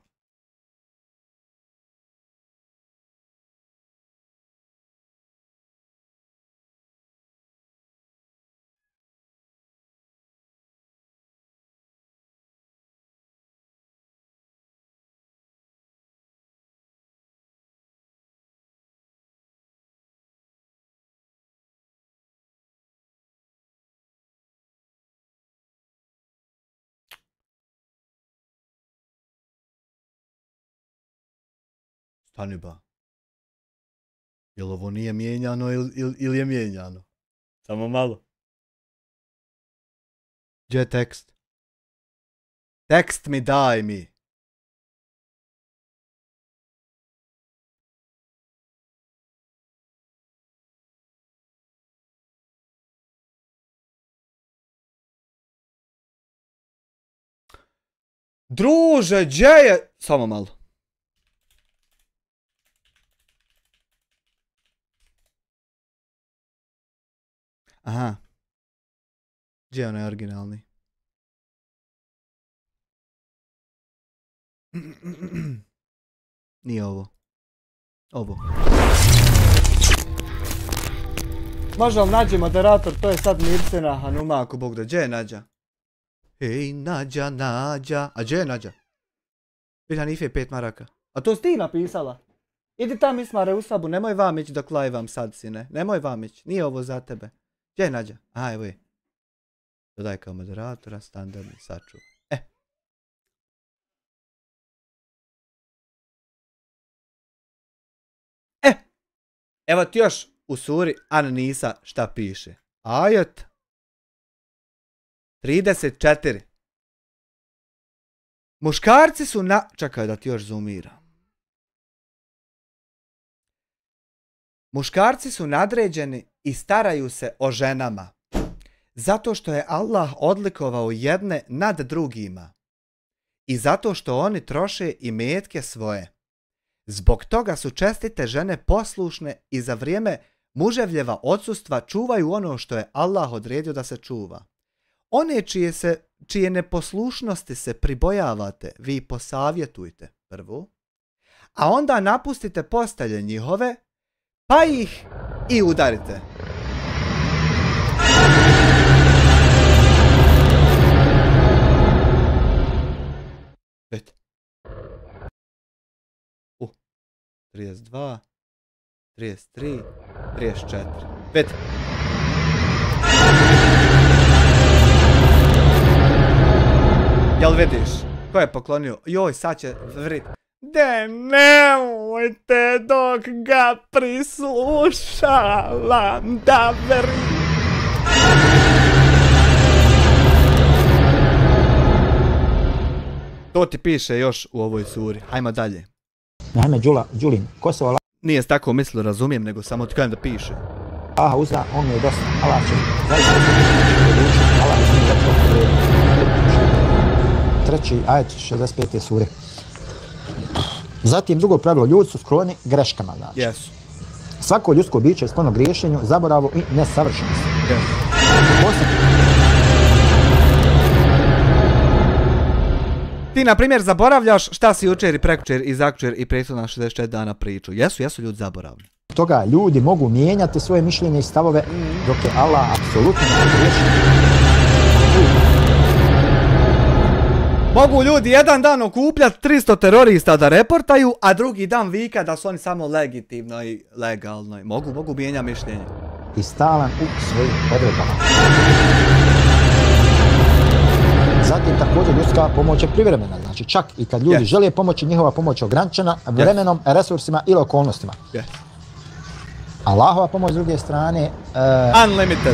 Stani ba. Jel ovo nije mijenjano ili je mijenjano? Samo malo. Gdje je tekst? Tekst mi daj mi. Druže, gdje je? Samo malo. Aha. Gdje je onaj originalni? Nije ovo. Ovo. Može li nađi moderator? To je sad Mirsena Hanuma, ako Bog da. Gdje je Nađa? Ej, Nađa, Nađa. A gdje je Nađa? Vidi Hanife 5 maraka. A to si ti napisala? Idi tam Ismare u sabu, nemoj vam ići dok live-am sad, sine. Nemoj vam ići, nije ovo za tebe. Gdje je Nađa? Aha, evo je. Dodaj kao moderatora, standardni, sačuvaj. Evo ti još u suri An-Nisa šta piše. Ajet 34. Muškarci su na... Čekaj da ti još zoomiram. Muškarci su nadređeni i staraju se o ženama. Zato što je Allah odlikovao jedne nad drugima. I zato što oni troše imetke svoje. Zbog toga su čestite žene poslušne i za vrijeme muževljeva odsustva čuvaju ono što je Allah odredio da se čuva. One čije neposlušnosti se pribojavate, vi posavjetujte prvo, a onda napustite postelje njihove, pa ih i udarite. Već. 32, 33, 34. 5. Jel vidiš? Ko je poklonio? Joj, sad će vrit. De nemojte dok ga prislušavam da vri. To ti piše još u ovoj suri. Hajmo dalje. Naime, Đulin, Kosovo... Nije tako mislio, razumijem, nego samo ti kažem da piše. Aha, uzna, on mi je dosta. Allah će zaista odlučiti. Allah će mi da to treći ajet 65. sure. Zatim drugo pravilo, ljudi su skloni greškama, znači. Jesu. Svako ljudsko biće je sklono griješenju, zaboravu i nesavršenosti. Ti, na primjer, zaboravljaš šta si jučer i prekjučer i zakučer i prethodna 64 dana priču. Jesu ljudi zaboravni. Toga ljudi mogu mijenjati svoje mišljenje i stavove, dok je Allah apsolutno negriješan. Mogu ljudi jedan dan okupljati 300 terorista da reportaju, a drugi dan vika da su oni samo legitimno i legalno. Mogu mijenja mišljenje. I stalan u svojim odredbama. Zatim također ljudska pomoć je privremena, znači čak i kad ljudi žele pomoći, njihova pomoć je ograničena vremenom, resursima ili okolnostima. Allahova pomoć s druge strane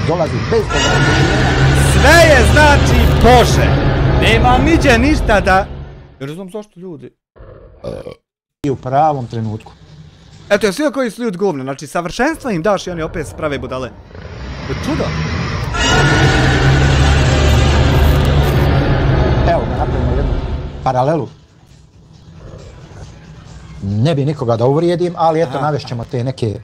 dolazi bez ograničenja. Sve je znači Bože. Nema niđe ništa da... Ja ne znam zašto ljudi. I u pravom trenutku. Eto je svi koji su ljud govno, znači savršenstvo im daš i oni opet se prave budale. Čudo! Evo da napravimo jednu paralelu. Ne bi nikoga da uvrijedim, ali eto navešćemo te neke...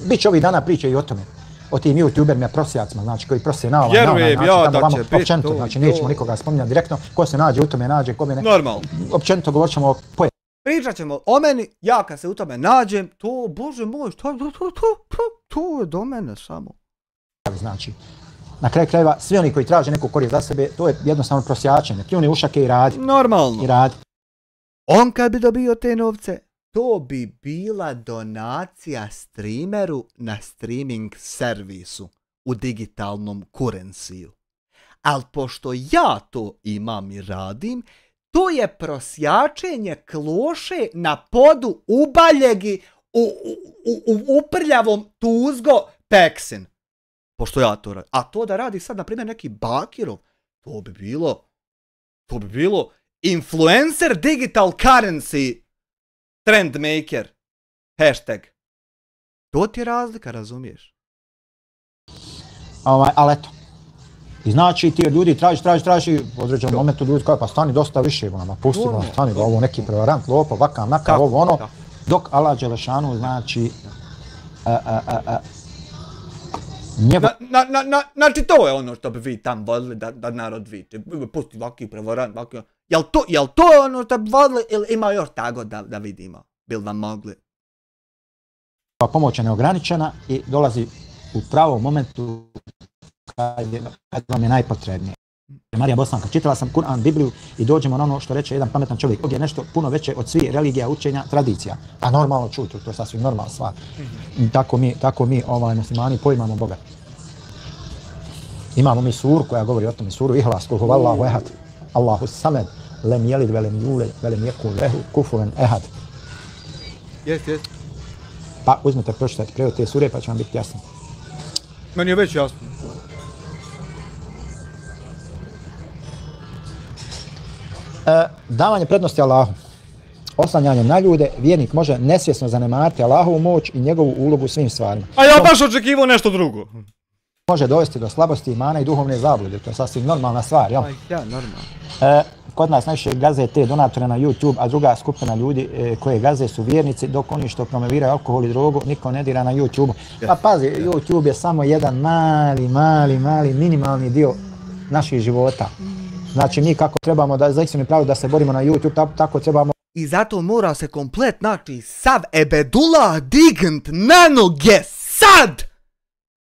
Biće ovih dana priče i o tome. O tim youtuberima, prosjacima, znači koji prose na ovaj način, tamo vamo općenito, znači nećemo nikoga spominjati direktno. Ko se nađe u tome nađe, ko bi ne... Normalno. Općenito govorit ćemo o pojavu. Pričat ćemo o meni, ja kad se u tome nađem, to, bože moj, to je do mene samo. Znači, na kraju krajeva, svi oni koji traže neku korist za sebe, to je jednostavno prosjačenje. Pljuni ušake i radi. Normalno. I radi. On kad bi dobio te novce, to bi bila donacija streameru na streaming servisu u digitalnom kurenciju. Ali pošto ja to imam i radim, to je prosjačenje kloše na podu ubaljegi u uprljavom tuzgo peksin. Pošto ja to radim. A to da radi sad, na primjer, neki Bakirov, to bi bilo influencer digital currency trendmaker. Hashtag. To ti je razlika, razumiješ? Ali eto. I znači ti od ljudi traži, u određenom momentu ljudi kao pa stani dosta više, pusti ga, stani ga, ovo neki prevarant, lopo, vakav, nakav, ovo ono, dok Allah Đelešanu znači Znači to je ono što bi vi tam vodili da narod viče, pusti vaki prevarant, vaki, jel to je ono što bi vodili ili ima još tako da vidimo, bil vam mogli? Pomoć je neograničena i dolazi u pravom momentu kad vam je najpotrebnije. Marija Bosanka, čitala sam Kur'an, Bibliju i dođemo na ono što reče jedan pametan čovjek. Ovdje je nešto puno veće od svih religija, učenja, tradicija. A normalno čuti, to je sasvim normalna stvar. Tako mi muslimani poimamo Boga. Imamo mi suru koja govori o tome, suru Ihlas, kul huvallahu ehad, Allahu samed, lem jelid velem juled, velem jekul lehu, kufuven ehad. Jest. Pa uzmite, pročitajte prevod te sure pa će vam biti jasno. Meni je već jasno. Davanje prednosti Allahu. Oslanjanje na ljude, vjernik može nesvjesno zanemariti Allahovu moć i njegovu ulogu u svim stvarima. A ja baš očekivao nešto drugo. Može dovesti do slabosti imana i duhovne zablude, to je sasvim normalna stvar, jel? Ja, normalno. Kod nas najviše gaze te donatore na YouTube, a druga skupina ljudi koje gaze su vjernici, dok oni što promoviraju alkohol i drogu, niko ne dira na YouTube. Pa pazi, YouTube je samo jedan mali, minimalni dio naših života. Znači mi kako trebamo da za istinu pravu da se borimo na YouTube, tako trebamo. I zato mora se komplet, znači, sav ebedullah dignt na noge sad!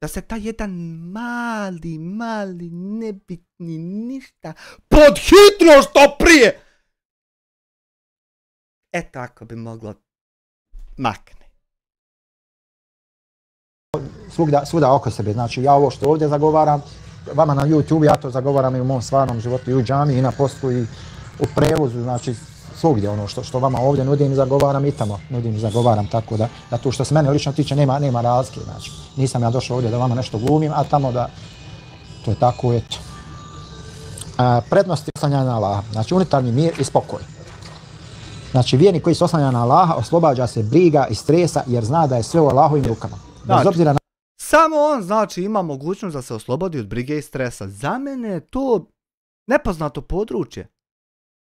Da se taj jedan mali, nebitni ništa podhitno što prije! E tako bi moglo makne. Svuda oko sebe, znači ja ovo što ovdje zagovaram, vama na YouTube, ja to zagovaram i u mom stvarnom životu, i u džami, i na poslu, i u prevozu, znači svugdje ono što vama ovdje nudim, zagovaram i tamo nudim, zagovaram, tako da tu što se mene lično tiče nema razlike, znači nisam ja došao ovdje da vama nešto glumim, a tamo da to je tako, eto. Prednosti oslanjanja na Allaha, znači unutarnji mir i spokoj. Znači vjernik koji se oslanja na Allaha oslobađa se briga i stresa jer zna da je sve u Allahovim rukama. Bez obzira na... Samo on znači ima mogućnost da se oslobodi od brige i stresa. Za mene je to nepoznato područje.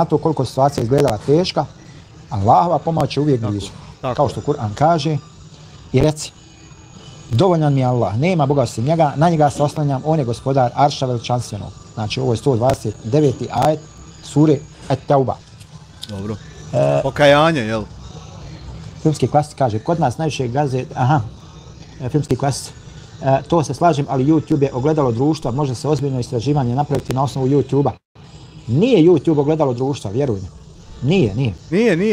Na to koliko situacija izgledala teška, Allahova pomoć je uvijek blizu. Kao što Kur'an kaže, i reci, dovoljan mi je Allah, nema Boga osim njega, na njega se oslanjam, on je gospodar Arša veličanstvenog. Znači ovo je 129. ajet sure Et-Tauba. Dobro. Pokajanje, jel? Filmski klasici kaže, kod nas najviše gaze, filmski klasici, to se slažem, ali YouTube je ogledalo društva, može se ozbiljno istraživanje napraviti na osnovu YouTube-a. Nije YouTube ogledalo društva, vjeruj mi.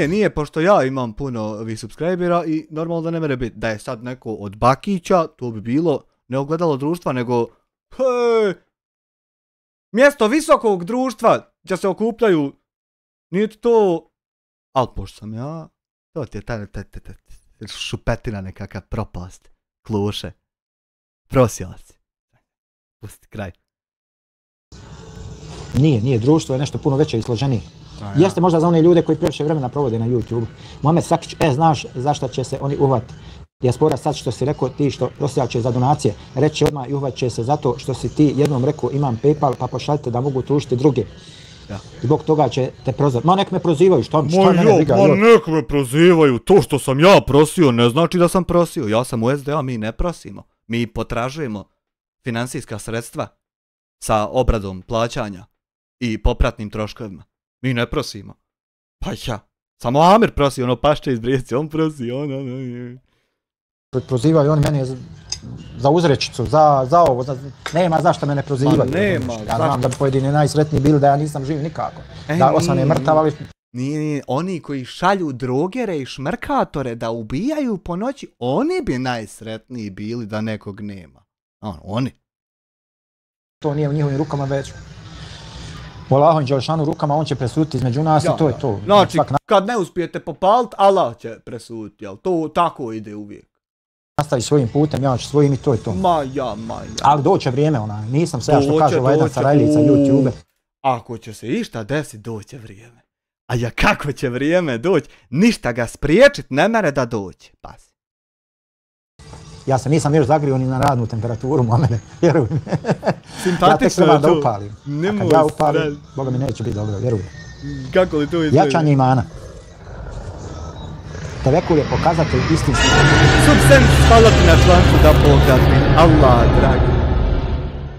Nije, pošto ja imam puno ovih subscribera i normalno da ne mere biti. Da je sad neko od Bakića, to bi bilo ne ogledalo društva, nego mjesto visokog društva gdje se okupljaju. Nije to... Ali pošto sam ja, to ti je ta šupetina nekakav propast, kluše, prosjelac. Pusti kraj. Nije, društvo je nešto puno veće i složenije. Jeste možda za one ljude koji previše vremena provode na YouTube. Mohamed Sakić, znaš zašto će se oni uhvatiti. Dijaspora sad što si rekao ti što prosjače za donacije, reći odmah i uhvat će se zato što si ti jednom rekao imam PayPal pa pošaljite da mogu tužiti druge. Ja. Zbog toga će te prozvati. Ma nek me prozivaju, šta mene briga. Ma nek me prozivaju, to što sam ja prosio ne znači da sam prosio. Ja sam u SDA, mi ne prosimo. Mi potražujemo finansijska sredstva sa obradom plaćanja i popratnim troškovima. Mi ne prosimo. Pa ja. Samo Amir prosi, ono pašće iz Brijeci, on prosi, Prozivaju oni mene za uzrečicu, za ovo, nema zašto mene prozivaju. Ma nema. Ja znam da bi pojedini najsretniji bili da ja nisam živ nikako. Da osvane mrtav, ali... Nije, oni koji šalju drogere i šmrkatore da ubijaju po noći, oni bi najsretniji bili da nekog nema. Oni. To nije u njihovim rukama već. U Allahovim Đelešanu rukama on će presuditi između nas i to je to. Znači, kad ne uspijete popaliti, Allah će presuditi, jel? To tako ide uvijek. Nastavi svojim putem, ja ću svojim i to je to. Ma ja. Ali doće vrijeme nisam se ja što kaže ovaj jedan Sarajlica YouTube. Ako će se išta desiti, doće vrijeme. A ja kako će vrijeme doći, ništa ga spriječit ne mere da doće. Pazi. Ja se nisam još zagrio ni na radnu temperaturu, Mohamede, vjeruj mi. Simpatično ja tek trebam da upalim. A kad ja upalim, Boga mi neće biti dobro, vjeruj mi. Kako li to izgleda? Jačanje imana. Tevekul je pokazatelj istinski. Subsens hvala ti na članku da Bog da ti. Allah, dragi.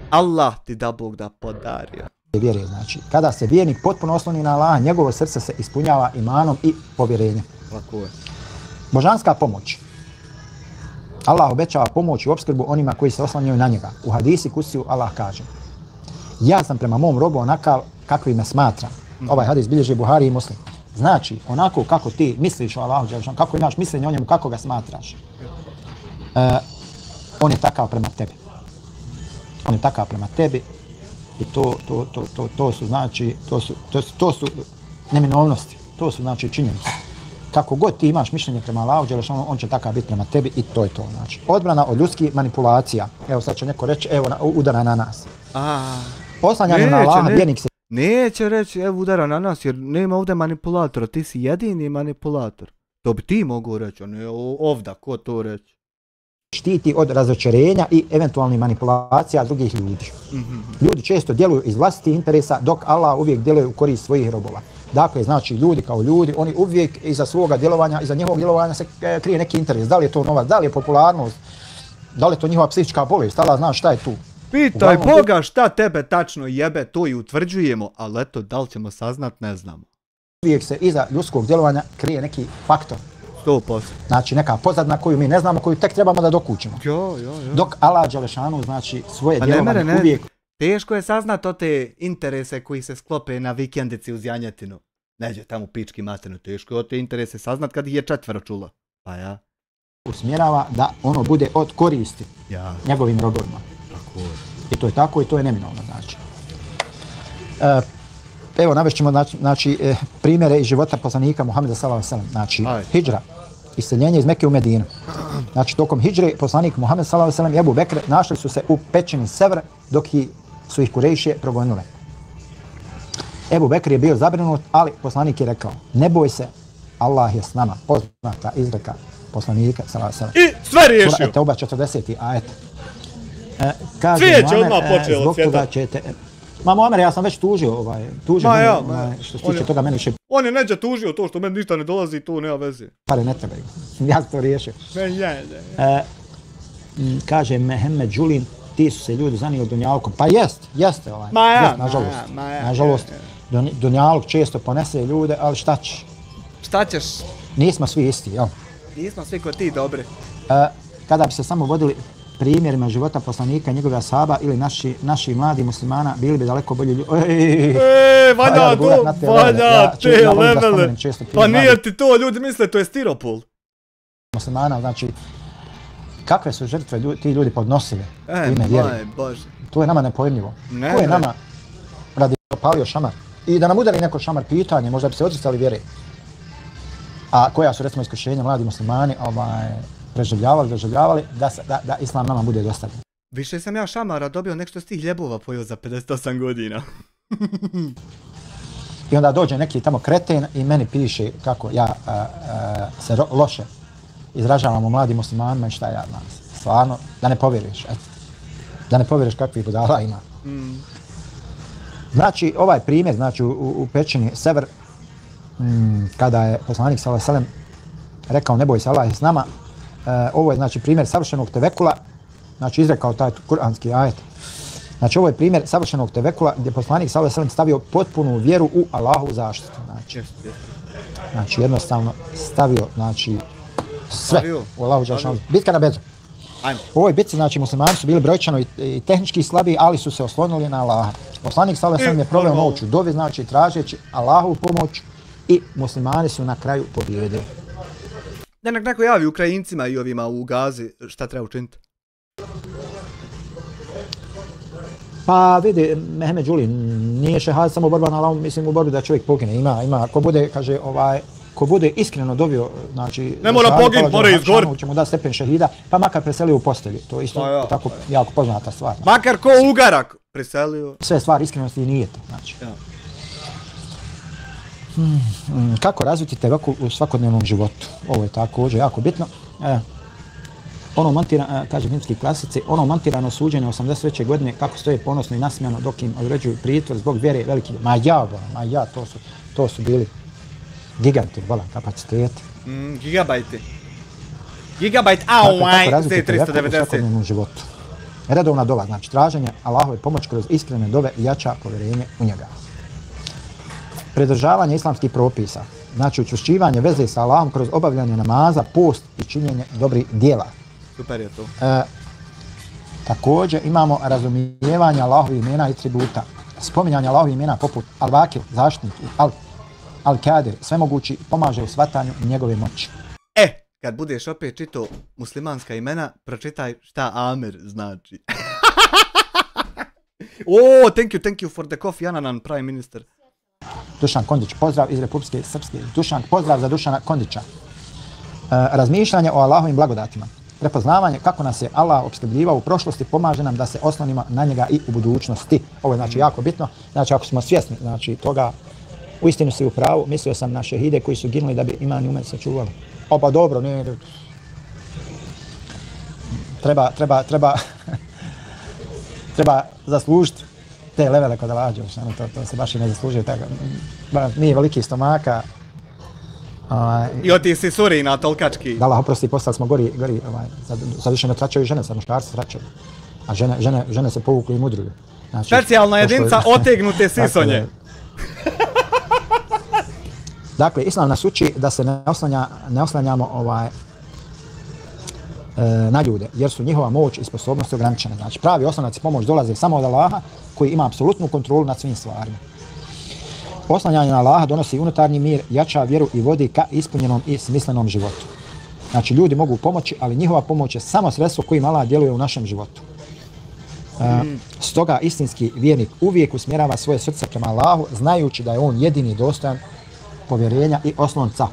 Allah ti da Bog da podario. Vjeruje, znači, kada se vjernik potpuno osloni na Allaha, njegovo srce se ispunjava imanom i povjerenjem. Tako je. Božanska pomoć. Allah obećava pomoć i opskrbu onima koji se oslanjaju na njega. U hadisi Kusiju Allah kaže: ja sam prema mom robu onakav kakvi me smatra. Ovaj hadis bilježi Buhari i Muslim. Znači, onako kako ti misliš o Allahu dželešanu, kako imaš mišljenje o njemu, kako ga smatraš. On je takav prema tebi. On je takav prema tebi i to su znači, to su neminovnosti. To su znači činjenice. Kako god ti imaš mišljenje prema Allahu dželešanu, on će takav biti prema tebi i to je to. Znači, odbrana od ljudskih manipulacija. Evo sad će neko reći, evo udara na nas. Oslanjanje na Allaha, vjernik se... Neće reći, evo udara na nas, jer nema ovdje manipulatora, ti si jedini manipulator. To bi ti mogu reći, a ne ovdje, ko to reći? Štiti od razočarenja i eventualnih manipulacija drugih ljudi. Ljudi često djeluju iz vlastitih interesa, dok Allah uvijek djeluje u korist svojih robova. Dakle, znači, ljudi kao ljudi, oni uvijek iza svoga djelovanja, iza njihovog djelovanja se krije neki interes. Da li je to novac, da li je popularnost, da li je to njihova psihička bolest, Allah zna šta je tu. Pitaj Boga šta tebe tačno jebe, to i utvrđujemo, ali eto, da li ćemo saznat, ne znamo. Uvijek se iza ljudskog djelovanja krije neki faktor. 100%. Znači, neka pozadina koju mi ne znamo, koju tek trebamo da dokućimo. Dok Allah dželešanu, znači, svoje djelovanje uvijek... Teško je saznat o te interese koji se sklope na vikendici uz janjetinu. Neđe tamo pički matinu, teško je o te interese saznat kad ih je 4 čula. Pa ja. Usmjerava da ono bude od koristi njegovim robovima. I to je tako i to je neminovno, znači. Evo, navešćemo, znači, primjere iz života poslanika Muhameda sallallahu alejhi ve sellem. Znači, hidžra, iseljenje iz Mekke u Medinu. Znači, tokom hidžre poslanik Muhammed sallallahu alejhi ve sellem i Ebu Bekr našli su se u pećini Sevr dok su ih Kurejšije progonile. Ebu Bekr je bio zabrinut, ali poslanik je rekao: ne boj se, Allah je s nama. Poznata izreka poslanika sallallahu alejhi ve sellem. I sve riješio. Teuba 40. ajet. Cvijeće odmah počeo od svijeta. Ma Muamer, ja sam već tužio što se tiče toga meni više... On je neđe tužio to što meni ništa ne dolazi i to nema veze. Pare ne trebaju, ja to riješio. Kaže Mehemed Đulin, ti su se ljudi zanijeli Dunjalkom. Pa jeste ovaj. Nažalost, Dunjaluk često ponese ljude, ali šta ćeš? Šta ćeš? Nismo svi isti, jel? Nismo svi kod ti dobri. Kada bi se samo vodili primjerima života poslanika i njegove ashaba ili naši mladi muslimana, bili bi daleko bolji ljudi. Valja te levele. Pa nije ti to, ljudi misle to je stiropol. Muslimana, znači, kakve su žrtve ti ljudi podnosili u ime vjeri. To je nama nepojmljivo. Ko je nama radi opalio šamar? I da nam udari neko šamar, pitanje, možda bi se odricali vjere. A koja su, recimo, iskušenja mladi muslimani preživljavali da islam nama bude dostavljen. Više sam ja šamara dobio nek što s tih ljebova pojeo za 58 godina. I onda dođe neki tamo kreten i meni piše kako ja se loše izražavam o mladim muslimanima i šta ja znam. Stvarno, da ne povjeriš. Da ne povjeriš kakvih budala ima. Znači, ovaj primjer, znači u pećini Sever, kada je poslanik sallallahu alejhi ve sellem rekao ne boj se, Allah je s nama, ovo je znači primjer savršenog tevekula, znači izrekao taj kuranski ajet. Znači ovo je primjer savršenog tevekula gdje poslanik sallallahu alejhi ve sellem stavio potpunu vjeru u Allahovu zaštitu. Znači jednostavno stavio znači sve u Allahu dželešanu. Bitka na Bedru. U ovoj bitci znači muslimani su bili brojčano i tehnički slabiji, ali su se oslonili na Allaha. Poslanik sallallahu alejhi ve sellem je proveo noć u dovi, znači tražeći Allahovu pomoć i muslimani su na kraju pobijedili. Da neko javi Ukrajincima i ovima u Gazi šta treba učiniti? Pa vidi, Mehmed Đuli, nije šehad samo borba na Allahom, mislim u borbi da čovjek pogine. Ima, ko bude, kaže, ko bude iskreno dobio, znači... Ne mora poginut, mora izgoriti. Ćemo da stepen šehida, pa makar preselio u postelji. To je isto tako jako poznata stvar. Makar ko Ugarak preselio. Sve stvari iskrenosti i nijete, znači. Kako razviti tevekul u svakodnevnom životu? Ovo je također jako bitno. Ono montirano, kaže rimski klasici, ono montirano suđenje 83. godine kako stoje ponosno i nasmijano dok im određuju pritvor zbog vjere veliki. Ma ja, to su bili giganti, kapaciteti. Gigabajti. Kako razviti tevekul u svakodnevnom životu? Redovna dova, znači traženje Allahove pomoć kroz iskrene dove jača povjerenje u njega. Pridržavanje islamskih propisa, znači učvršćivanje veze sa Allahom kroz obavljanje namaza, post i činjenje dobrih djela. Super je to. Također imamo razumijevanje Allahovih imena i tributa. Spominjanje Allahovih imena poput Al-Vakil, zaštitnik, Al-Kadir, svemogući pomaže u shvatanju njegove moći. Kad budeš opet čitao muslimanska imena, pročitaj šta Amir znači. Thank you for the coffee, Ananan, Prime Minister. Dušan Kondić, pozdrav iz Republike Srpske. Pozdrav za Dušana Kondića. Razmišljanje o Allahovim blagodatima. Prepoznavanje kako nas je Allah opskrbljivao u prošlosti pomaže nam da se oslonimo na njega i u budućnosti. Ovo je znači jako bitno. Znači ako smo svjesni znači toga, uistinu si u pravu, mislio sam na šehide koji su ginuli da bi iman i umet sačuvali. Pa dobro, ne. Treba zaslužiti te levele kod Alađe, to se baš i ne zaslužuje. Nije veliki stomaka. I ti si surina, tolkački. Da, Allah oprosti, postali smo gori, sad više ne tračaju žene, sad muškarci tračaju. A žene se povukli i mudruju. Specijalna jedinca otegnute sisonje. Dakle, Islam nas uči da se ne oslanjamo na ljude, jer su njihova moć i sposobnosti ograničene. Znači, pravi oslonac i pomoć dolaze samo od Allaha, koji ima apsolutnu kontrolu nad svim stvarima. Oslanjanje na Allaha donosi unutarnji mir, jača vjeru i vodi ka ispunjenom i smislenom životu. Znači, ljudi mogu pomoći, ali njihova pomoć je samo sredstvo kojim Allah djeluje u našem životu. Stoga istinski vjernik uvijek usmjerava svoje srce prema Allahu, znajući da je on jedini dostojan povjerenja i oslonca.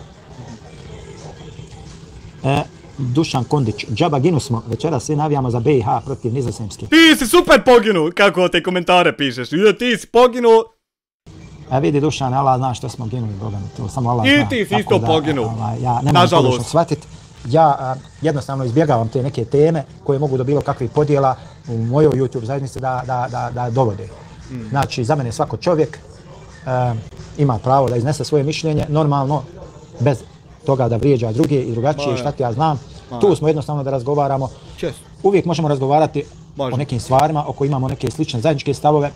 Dušan Kondić, džaba ginu smo, večera svi navijamo za BiH protiv Nizozemske. Ti si super poginu, kako te komentare pišeš, ti si poginu. Vidi Dušan, Allah zna što smo ginuli, Boga mi, to samo Allah zna. I ti si isto poginu, ja ne mogu pogrešno shvatiti. Ja jednostavno izbjegavam te neke teme koje mogu do bilo kakvih podjela u mojoj YouTube zajednici da dovode. Znači, za mene svako čovjek ima pravo da iznese svoje mišljenje, normalno, bez toga da vrijeđa druge i drugačije, šta ti ja znam. Tu smo jednostavno da razgovaramo. Uvijek možemo razgovarati o nekim stvarima oko imamo neke slične zajedničke stavove.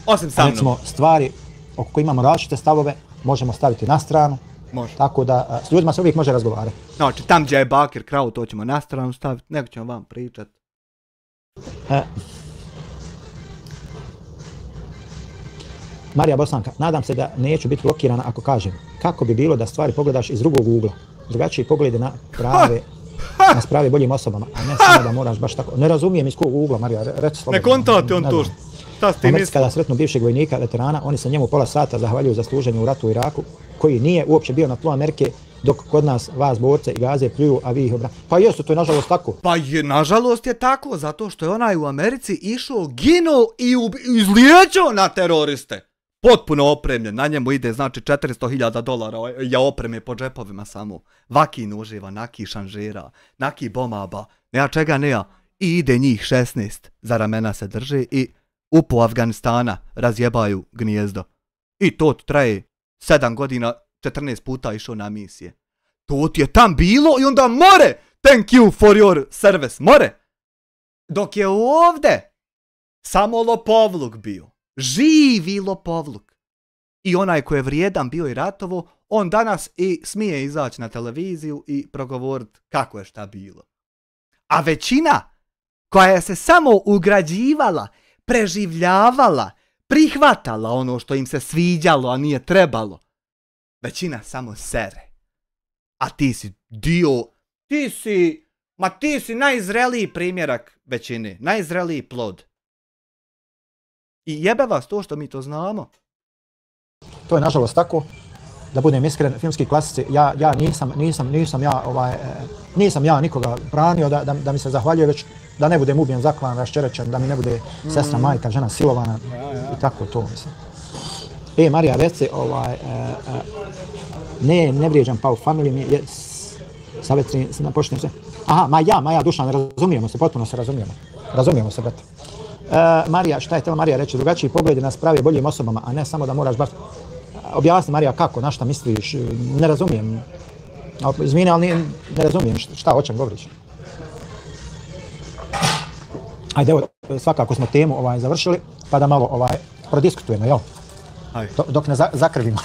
Osim sa mnom. Recimo, stvari oko koje imamo različite stavove možemo staviti na stranu. Može. Tako da s ljudima se uvijek može razgovarati. Znači, tam gdje je Bakir krao, to ćemo na stranu staviti, nego ćemo vam pričati. Marija Bosanka, nadam se da neću biti blokirana ako kažem kako bi bilo da stvari pogledaš iz drugog ugla. Drugačiji poglede na prave boljim osobama, a ne samo da moraš baš tako. Ne razumijem iz kog ugla, Marija, reći slobodno. Ne kontate on to. U Americi kada sretnu bivšeg vojnika, veterana, oni se njemu pola sata zahvaljuju za služenje u ratu u Iraku, koji nije uopće bio na tlu Amerike, dok kod nas vas borce i gaze pljuju, a vi ih obrane. Pa jesu, to je nažalost tako. Pa je, nažalost je tako, zato što je onaj u Americi išao, ginuo i izliječio na teroriste. potpuno opremljen, na njemu ide znači $400.000 ja opreme po džepovima samo. Vaki uživa, naki šanžira, naki bomaba, nema čega nema. I ide njih 16, za ramena se drže i upo Afganistana razjebaju gnijezdo. I to traje 7 godina, 14 puta išao na misije. To ti je tam bilo i onda more! Thank you for your service, more! Dok je ovdje samo lopovluk bio. Živi lopovluk. I onaj ko je vrijedan bio i ratovo, on danas i smije izaći na televiziju i progovoriti kako je šta bilo. A većina koja je se samo ugrađivala, preživljavala, prihvatala ono što im se sviđalo, a nije trebalo, većina samo sere. A ti si dio, ti si najzreliji primjerak većine, najzreliji plod. I jebe vas to što mi to znamo. To je nažalost tako, da budem iskren, filmski klasici, nisam ja nikoga branio da mi se zahvaljuje, već da ne budem ubijen, zaklan, raščerečen, da mi ne bude sestra, majka, žena silovana i tako to mislim. Marija, reci, ne vrijeđam pa u familiji, savjetri, počnem se. Aha, Maja, Dušan, razumijemo se, potpuno se razumijemo. Razumijemo se, brate. Marija, šta je htjela Marija reći? Drugačiji pogledi nas pravi boljim osobama, a ne samo da moraš baš... Objasni, Marija, kako, na šta misliš? Ne razumijem. Izvini, ali ne razumijem šta o čem govoriš. Ajde, evo, svakako smo temu završili, pa da malo prodiskutujemo, jel? Dok ne zakrvimo.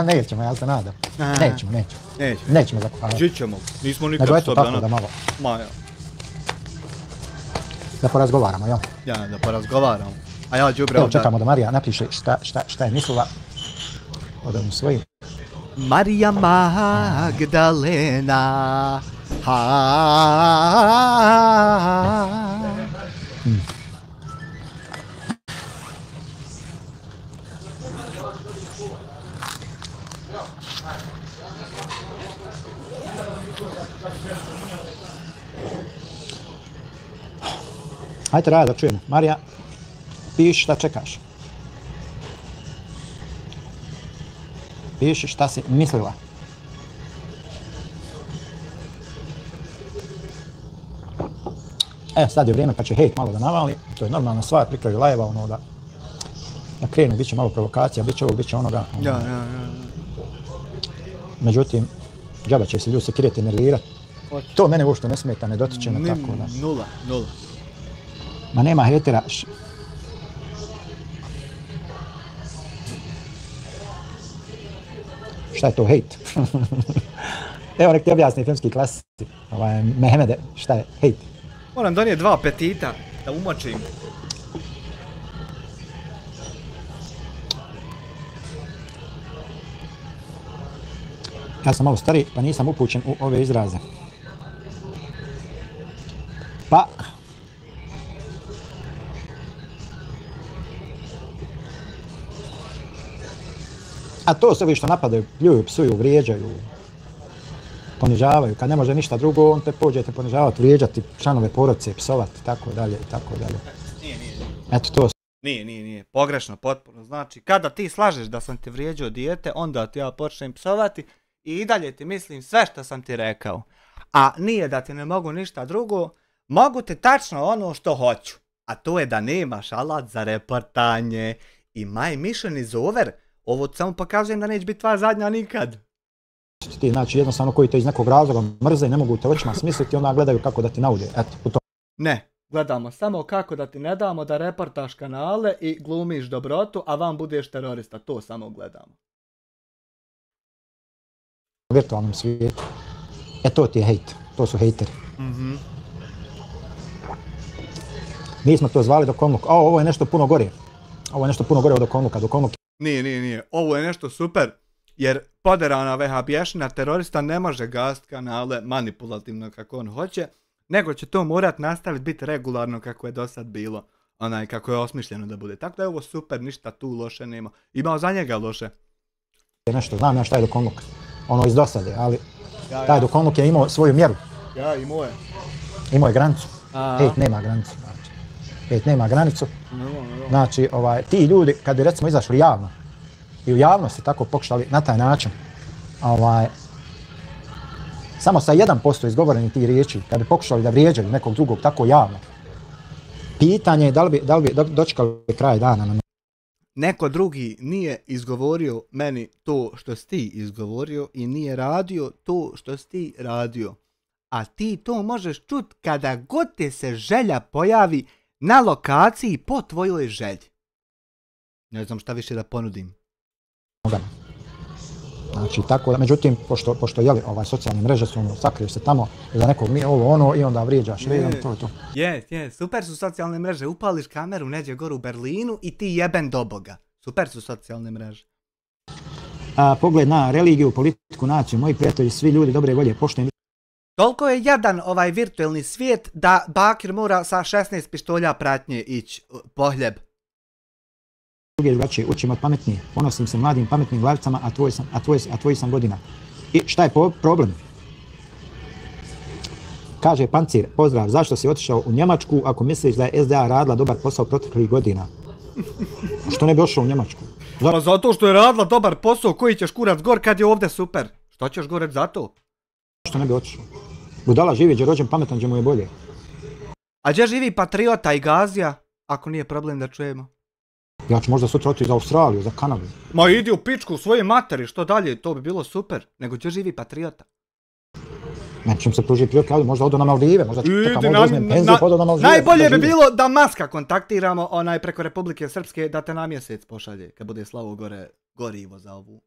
Nećemo, ja se nadam. Nećemo zakrviti. Žićemo, nismo nikad s tobom. Tako da malo. Maja. Da porazgovaramo, jel? Ja, da porazgovaramo. A ja ću upravo... Čekamo da Marija napiše šta je mislila od ovim svojim. Marija Magdalena. Hajde Raja da čujemo. Marija, piši šta čekaš. Piši šta si mislila. Sad je vrijeme pa će hejt malo da navali. To je normalna stvar, pri kraju live-a da krenu, bit će malo provokacija, bit će ovog, bit će onoga. Međutim, džaba će se ljudi sekirati i nervirati. To mene uopšte ne smeta, ne dotiče me tako. Nula. Ma nema hejtera. Šta je to hejt? Evo nek ti objasni filmski klasici. Mehmede, šta je hejt? Moram donijeti 2 apetita da umočim. Ja sam malo stariji pa nisam upućen u ove izraze. Pa... A to su ovi što napadaju, pljuju, psuju, vrijeđaju, ponižavaju. Kad ne može ništa drugo, on te pođete ponižavati, vrijeđati, članove porodice, psovati, tako dalje, tako dalje. Nije. Eto to. Nije. Pogrešno, potpuno. Znači, kada ti slažeš da sam ti vrijeđao dijete, onda ti ja počnem psovati i dalje ti mislim sve što sam ti rekao. A nije da ti ne mogu ništa drugo, mogu ti tačno ono što hoću. A to je da nemaš alat za reportanje. I my mission is over. Ovo samo pokazujem da neće biti tvoja zadnja nikad. Ti, znači, jednostavno koji te iz nekog razloga mrze i ne mogu te očima smisliti, onda gledaju kako da ti naude. Eto, u to. Ne, gledamo samo kako da ti ne damo da reportaš kanale i glumiš dobrotu, a vam budeš terorista. To samo gledamo. U virtualnom svijetu. To ti je hejt. To su hejteri. Mi smo to zvali dokomluk. Ovo je nešto puno gore. Ovo je nešto puno gore od dokomluka. Nije. Ovo je nešto super, jer poderana vehabješina terorista ne može gasiti kanale manipulativno kako on hoće, nego će to morat nastaviti biti regularno kako je do sad bilo, kako je osmišljeno da bude. Tako da je ovo super, ništa tu loše nema. Imao za njega loše. Nešto, znam ja šta je dokomluk. Ono iz dosade, ali taj dokomluk je imao svoju mjeru. Imao je. Imao je granicu. Hejt nema granicu. Hejt nema granicu. Znači, ti ljudi, kad bi recimo izašli javno i u javnosti tako pokušali na taj način, samo sa 1% izgovorenih tih riječi, kad bi pokušali da vrijeđaju nekog drugog tako javno, pitanje je da li bi dočekali kraj dana. Neko drugi nije izgovorio meni to što si ti izgovorio i nije radio to što si ti radio. A ti to možeš čut kada god te se želja pojavi na lokaciji po tvojoj želji. Ne znam šta više da ponudim. Znači, tako da, međutim, pošto jeli, socijalne mreže su sakriješ se tamo za nekog ovo ono i onda vrijeđaš. To. Je, super su socijalne mreže. Upališ kameru neđe gore u Berlinu i ti jeben do Boga. Super su socijalne mreže. Pogled na religiju, politiku, naciju, moji prijatelji, svi ljudi dobre volje, pošteni. Toliko je jadan ovaj virtualni svijet da Bakir mora sa 16 pištolja pratnje ići po hljeb. Drugi drugačije, učim od pametnije, ponosim se mladim pametnim glavicama, a tvoji sam godina. I šta je problem? Kaže Pancir, pozdrav, zašto si otišao u Njemačku ako misliš da je SDA radila dobar posao proteklih godina? Što ne bi otišao u Njemačku? Pa zato što je radila dobar posao, koji ćeš kurac gor kad je ovdje super. Što ćeš gore za to? Što ne bi otišao? Budala živi, gdje rođen pametan, gdje mu je bolje. A gdje živi Patriota i Gazija, ako nije problem da čujemo? Ja ću možda sutra otići za Australiju, za Kanadu. Ma idi u pičku, u svoje materi, što dalje, to bi bilo super. Nego gdje živi Patriota? Meni će mi se pružiti prilike, ali možda odu na Maldive, možda čekam ovdje uzmem penziju, odu na Maldive. Najbolje bi bilo da Maska kontaktiramo preko Republike Srpske da te na mjesec pošalje, kad bude slavo gore gorivo za ovu.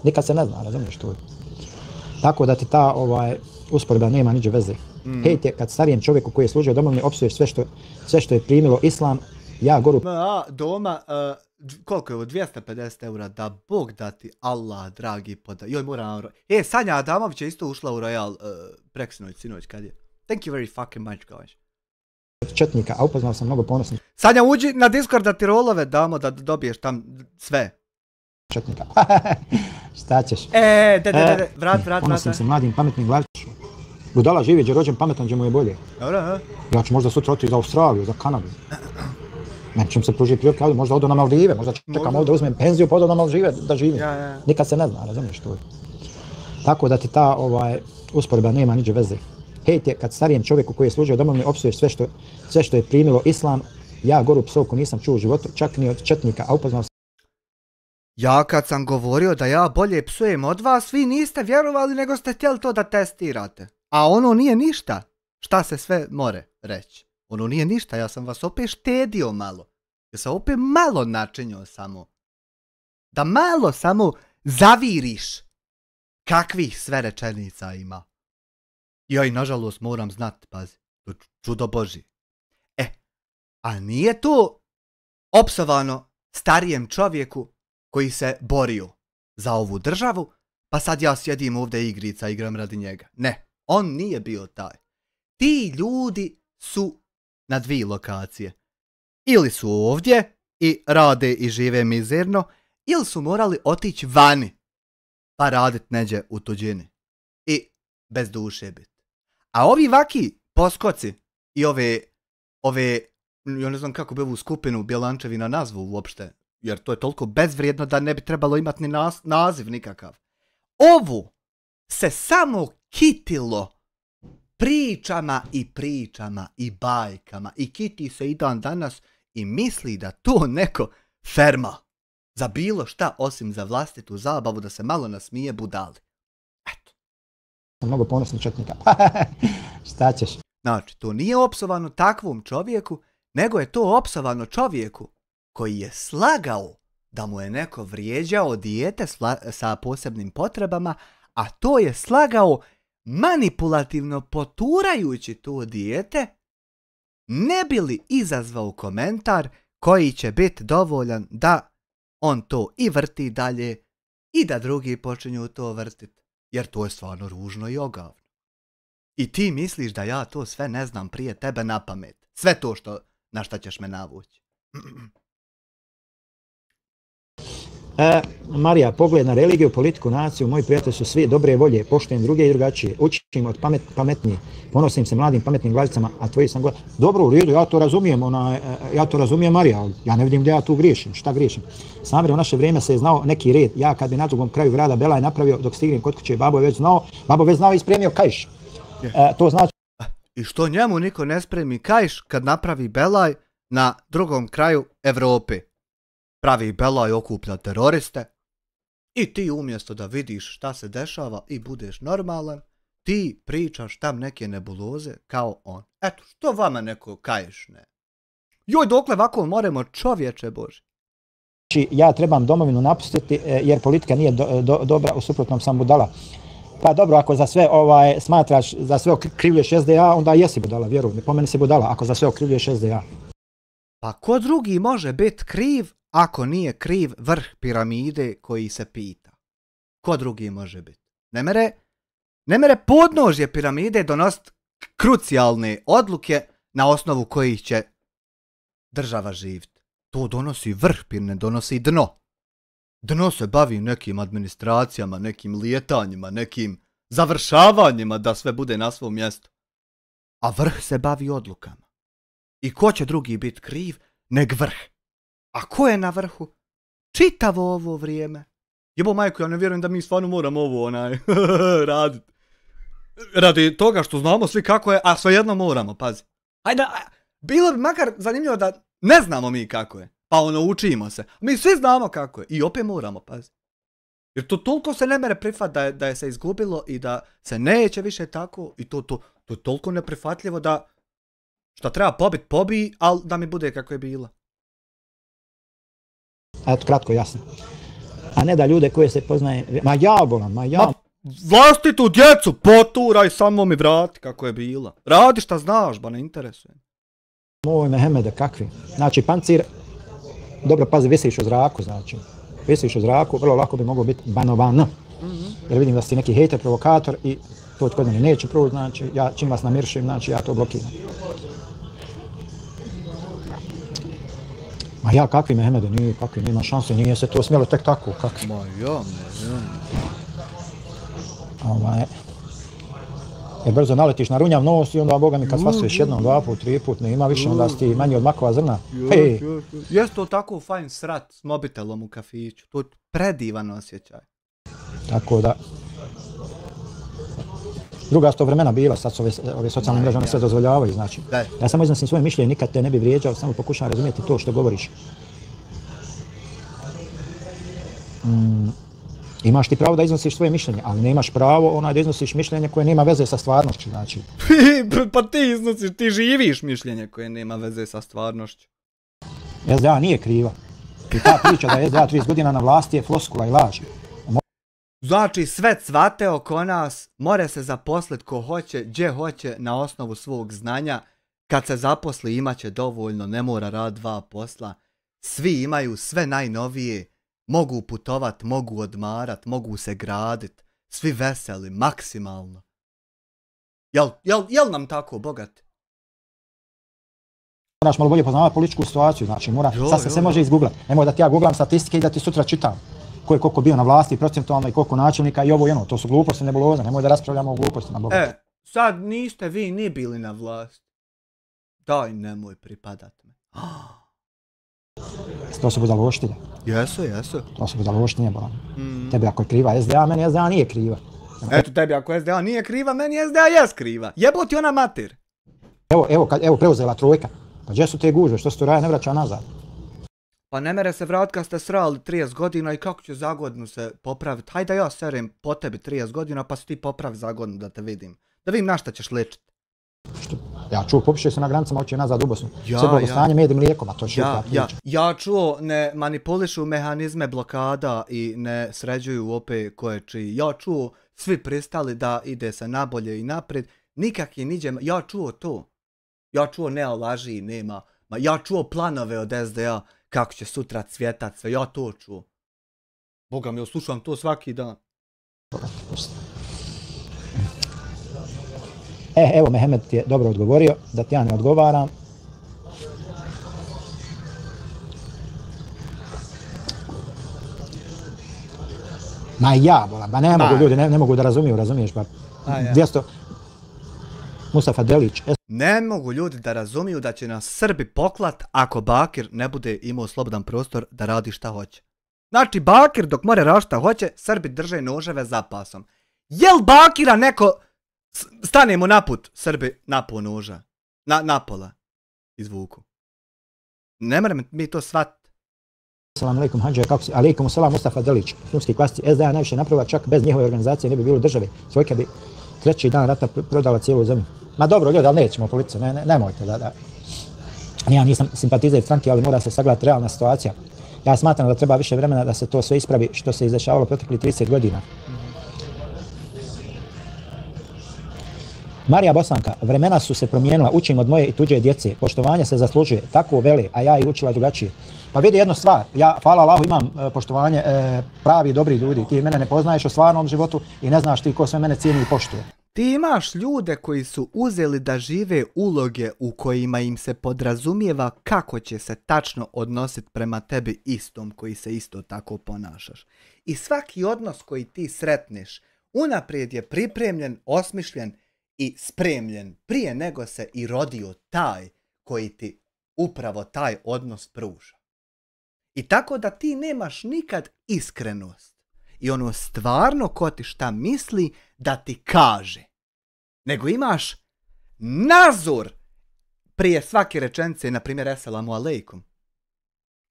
Nikad se ne zna, razumiješ to. Tako da ti ta usporedba nema niđe veze. Hejt je kad starijem čovjeku koji je služio domovini opsuješ sve što je primilo islam, ja goru... Doma, koliko je ovo, 250 eura, da Bog da ti Allah, dragi poda... Joj, moram... Sanja Adamović je isto ušla u Royal preksinoć, sinoć, kad je. Thank you very fucking much, guys. Četnika, a upoznao sam mnogo ponosni. Sanja, uđi na Discord da ti rolove damo, da dobiješ tam sve. Četnika. Šta ćeš? Vrat. Ponosim se mladim pametnim glaviću. Budala živi, gdje rođen pametan, gdje mu je bolje. Dobro, ja ću možda sutra otići za Australiju, za Kanadu. Meni će mi se pružiti prilike, ali možda odu na Maldive, možda čekam ovdje uzmem penziju, pa odu na Maldive da živim. Nikad se ne zna, razumiješ to. Tako da ti ta usporedba nema niđe veze. Hejt je kad starijem čovjeku koji je služio domovini opsuješ sve što je primilo islam, ja goru psovku nisam čuo u životu, čak ni od četnika, a upoznao sam. Ja kad sam govorio da ja bolje psujem od vas, vi niste vjerovali nego ste htjeli to da testirate. A ono nije ništa. Šta se sve more reći? Ono nije ništa, ja sam vas opet štedio malo. Ja sam opet malo načinio samo. Da malo samo zaviriš kakvih sve rečenica ima. Ja i nažalost moram znati, pazi, to čudo Božje. A nije to opsovano starijem čovjeku koji se borio za ovu državu, pa sad ja sjedim ovdje igrica, igram radi njega. Ne, on nije bio taj. Ti ljudi su na dvije lokacije. Ili su ovdje i rade i žive mizerno, ili su morali otići vani, pa radit neđe u tuđini. I bez duše bit. A ovi vaki poskoci i ove, ja ne znam kako bi ovu skupinu Bjelančevina nazvu uopšte, jer to je toliko bezvrijedno da ne bi trebalo imati ni naziv nikakav. Ovu se samo kitilo pričama i bajkama i kiti se i dan danas i misli da to neko ferma za bilo šta osim za vlastitu zabavu da se malo nasmije budali. Eto. Mnogo ponosni četnika. Šta ćeš? Znači, to nije opsovano takvom čovjeku, nego je to opsovano čovjeku koji je slagao da mu je neko vrijeđao dijete sa posebnim potrebama, a to je slagao manipulativno poturajući to dijete, ne bi li izazvao komentar koji će biti dovoljan da on to i vrti dalje i da drugi počinju to vrtiti, jer to je stvarno ružno i ogavno. I ti misliš da ja to sve ne znam prije tebe na pamet, sve to na šta ćeš me navući. Marija, pogled na religiju, politiku, naciju, moji prijatelji su svi dobre volje, poštujem druge i drugačije, učim od pametnije, ponosim se mladim pametnim glavicama, a tvoji sam god... Dobro, u redu, ja to razumijem, Marija, ali ja ne vidim gdje ja tu griješim, šta griješim. Samir, u naše vrijeme se je znao neki red, ja kad bi na drugom kraju grada Belaj napravio, dok stignem kod kuće, babo je već znao i spremio kajš. To znači... I što njemu niko ne spremi kajš kad napravi Belaj na drugom kraju Evrope? Pravi Belaj, okuplja teroriste i ti umjesto da vidiš šta se dešava i budeš normalan, ti pričaš tam neke nebuloze kao on. Eto, što vama neko kaješ, ne? Joj, dokle ovako moramo, čovječe Bože. Ja trebam domovinu napustiti jer politika nije dobra, u suprotnom sam budala. Pa dobro, ako za sve smatraš, za sve okrivljuješ SDA, onda jesi budala, vjerujem, po meni si budala, ako za sve okrivljuješ SDA. Pa ko drugi može biti kriv ako nije kriv vrh piramide koji se pita? Ko drugi može biti? Ne mere podnožje piramide donositi krucijalne odluke na osnovu kojih će država živjeti. To donosi vrh, ne donosi dno. Dno se bavi nekim administracijama, nekim lijetanjima, nekim završavanjima da sve bude na svom mjestu. A vrh se bavi odlukama. I ko će drugi biti kriv nek vrh? A ko je na vrhu? Čitavo ovo vrijeme. Jebo majko, ja ne vjerujem da mi stvarno moramo ovo raditi. Radi toga što znamo svi kako je, a svejedno moramo, pazi. Hajde, bilo bi makar zanimljivo da ne znamo mi kako je. Pa učimo se. Mi svi znamo kako je. I opet moramo, pazi. Jer to toliko se ne mere prihvat da je se izgubilo i da se neće više tako. I to je toliko neprihvatljivo da šta treba pobij, ali da mi bude kako je bilo. Eto, kratko, jasno. A ne da ljude koje se poznaje... Ma vlastitu djecu poturaj, samo mi vrati kako je bilo. Radi šta znaš, ba ne interesuje. Moj Mehmede, kakvi? Znači, pancir, dobro pazi, visiš u zraku, znači. Visiš u zraku, vrlo lako bi moglo biti banovan. Jer vidim da si neki hejter, provokator i to kod mene neće proći, znači, ja čim vas namiršim, znači, ja to blokiram. Ma ja, kakvi Mehmede, nije, kakvi, nema šanse, nije se to smjelo tek tako, kakvi. Ma ja. Jer brzo naletiš na runjav nos i onda, boga mi, kad spasuješ jednom, dva put, tri put, ne ima više, onda si ti manji od makova zrna. Jes to tako fajn srat s mobitelom u kafiću, to je predivan osjećaj. Tako da... Druga sto vremena bila, sad su ove socijalne mreže, one sve dozvoljavaju, znači. Ja samo iznosim svoje mišljenje, nikad te ne bi vrijeđao, samo pokušavam razumjeti to što govoriš. Imaš ti pravo da iznosiš svoje mišljenje, ali nemaš pravo da iznosiš mišljenje koje nema veze sa stvarnošću, znači. Pa ti živiš mišljenje koje nema veze sa stvarnošću. SDA nije kriva. I ta priča da je SDA 30 godina na vlasti je floskula i laž. Znači sve cvate oko nas, more se zaposlit ko hoće, gdje hoće, na osnovu svog znanja. Kad se zaposli imaće dovoljno, ne mora rad dva posla. Svi imaju sve najnovije, mogu putovat, mogu odmarat, mogu se gradit. Svi veseli, maksimalno. Jel nam tako, bogati? Moraš malo bolje poznavati političku situaciju, znači sad se sve može izgooglat. Nemoj da ti ja googlam statistike i da ti sutra čitam. Ko je koliko bio na vlasti procentualno i koliko načelnika i ovo i ono. To su gluposti, nebuloze, nemoj da raspravljamo o glupostima. Sad niste vi ni bili na vlasti. Daj, nemoj pripadat me. To su budaloštine. Jesu. To su budaloštine, bolam. Tebi ako je kriva SDA, meni SDA nije kriva. Eto, tebi ako SDA nije kriva, meni SDA jes kriva. Jeboti ona mater. Evo preuzela trojka. Pa gdje su te gužve, što se to raje ne vraća nazad? Pa ne mere se vrat kad ste srali 30 godina i kako će za godinu se popraviti. Hajde ja serem po tebi 30 godina pa se ti popravi za godinu da te vidim. Da vidim na šta ćeš ličiti. Ja čuo, popiše se na granicama, hoće nazad u Bosnu. Sve blagostanje med i mlijekom, a to je šuta priča. Ja čuo, ne manipulišu mehanizme blokada i ne sređuju opet ko je čiji. Ja čuo, svi pristali da ide se nabolje i naprijed. Nikak je niđe, ja čuo to. Ja čuo ne laži, nema. Ja čuo planove od SDA, kako će sutra cvjetat sve, ja to čuo. Boga mi, slušam to svaki dan. Evo, Mehmed ti je dobro odgovorio, da ti ja ne odgovaram. Ma ja, bolam, ba ne mogu ljudi, ne mogu da razumiju, razumiješ, pa 200... Mustafa Delić. Ne mogu ljudi da razumiju da će nas Srbi poklat ako Bakir ne bude imao slobodan prostor da radi šta hoće. Znači, Bakir dok more radi šta hoće, Srbi drže noževe za pasom. Jel Bakira neko... Stanemo naput, Srbi napo noža. Napola. Izvuku. Ne moramo mi to shvatiti. Salam alaikum, Hanđe, kako si? Alaikum salam, Mustafa Delić. Filmski klasici SDA najviše napravila, čak bez njihove organizacije ne bi bilo države. Svojka bi treći dan rata prodala cijelu zemlju. Ma dobro, ljudi, ali nećemo policiju, nemojte da... Ja nisam simpatizer stranke, ali mora se sagledati realna situacija. Ja smatram da treba više vremena da se to sve ispravi što se izdešavalo proteklih 30 godina. Marija Bosanka, vremena su se promijenila, učim od moje i tuđe djece, poštovanje se zaslužuje, tako vele, a ja ih učila drugačije. Pa vidi jednu stvar, ja, hvala Allahu, imam poštovanje pravi, dobri ljudi, ti mene ne poznaješ u stvarnom životu i ne znaš ti ko sve mene cijeni i poštuje. Ti imaš ljude koji su uzeli da žive uloge u kojima im se podrazumijeva kako će se tačno odnositi prema tebi istom koji se isto tako ponašaš. I svaki odnos koji ti sretneš unaprijed je pripremljen, osmišljen i spremljen prije nego se i rodio taj koji ti upravo taj odnos pruža. I tako da ti nemaš nikad iskrenost i ono stvarno ko ti šta misli da ti kaže. Nego imaš nazor prije svake rečenice, na primjer Esselamu alejkum.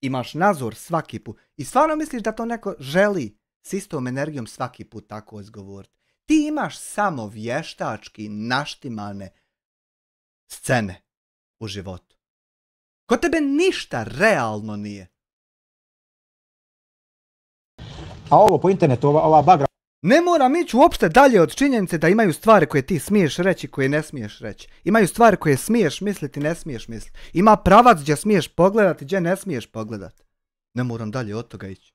Imaš nazor svaki put i stvarno misliš da to neko želi s istom energijom svaki put tako izgovoriti. Ti imaš samo vještački naštimane scene u životu. Kod tebe ništa realno nije. A ovo po internetu, ova bagra... Ne moram ići uopšte dalje od činjenice da imaju stvari koje ti smiješ reći, koje ne smiješ reći. Imaju stvari koje smiješ misliti, ne smiješ misliti. Ima pravac gdje smiješ pogledati, gdje ne smiješ pogledati. Ne moram dalje od toga ići.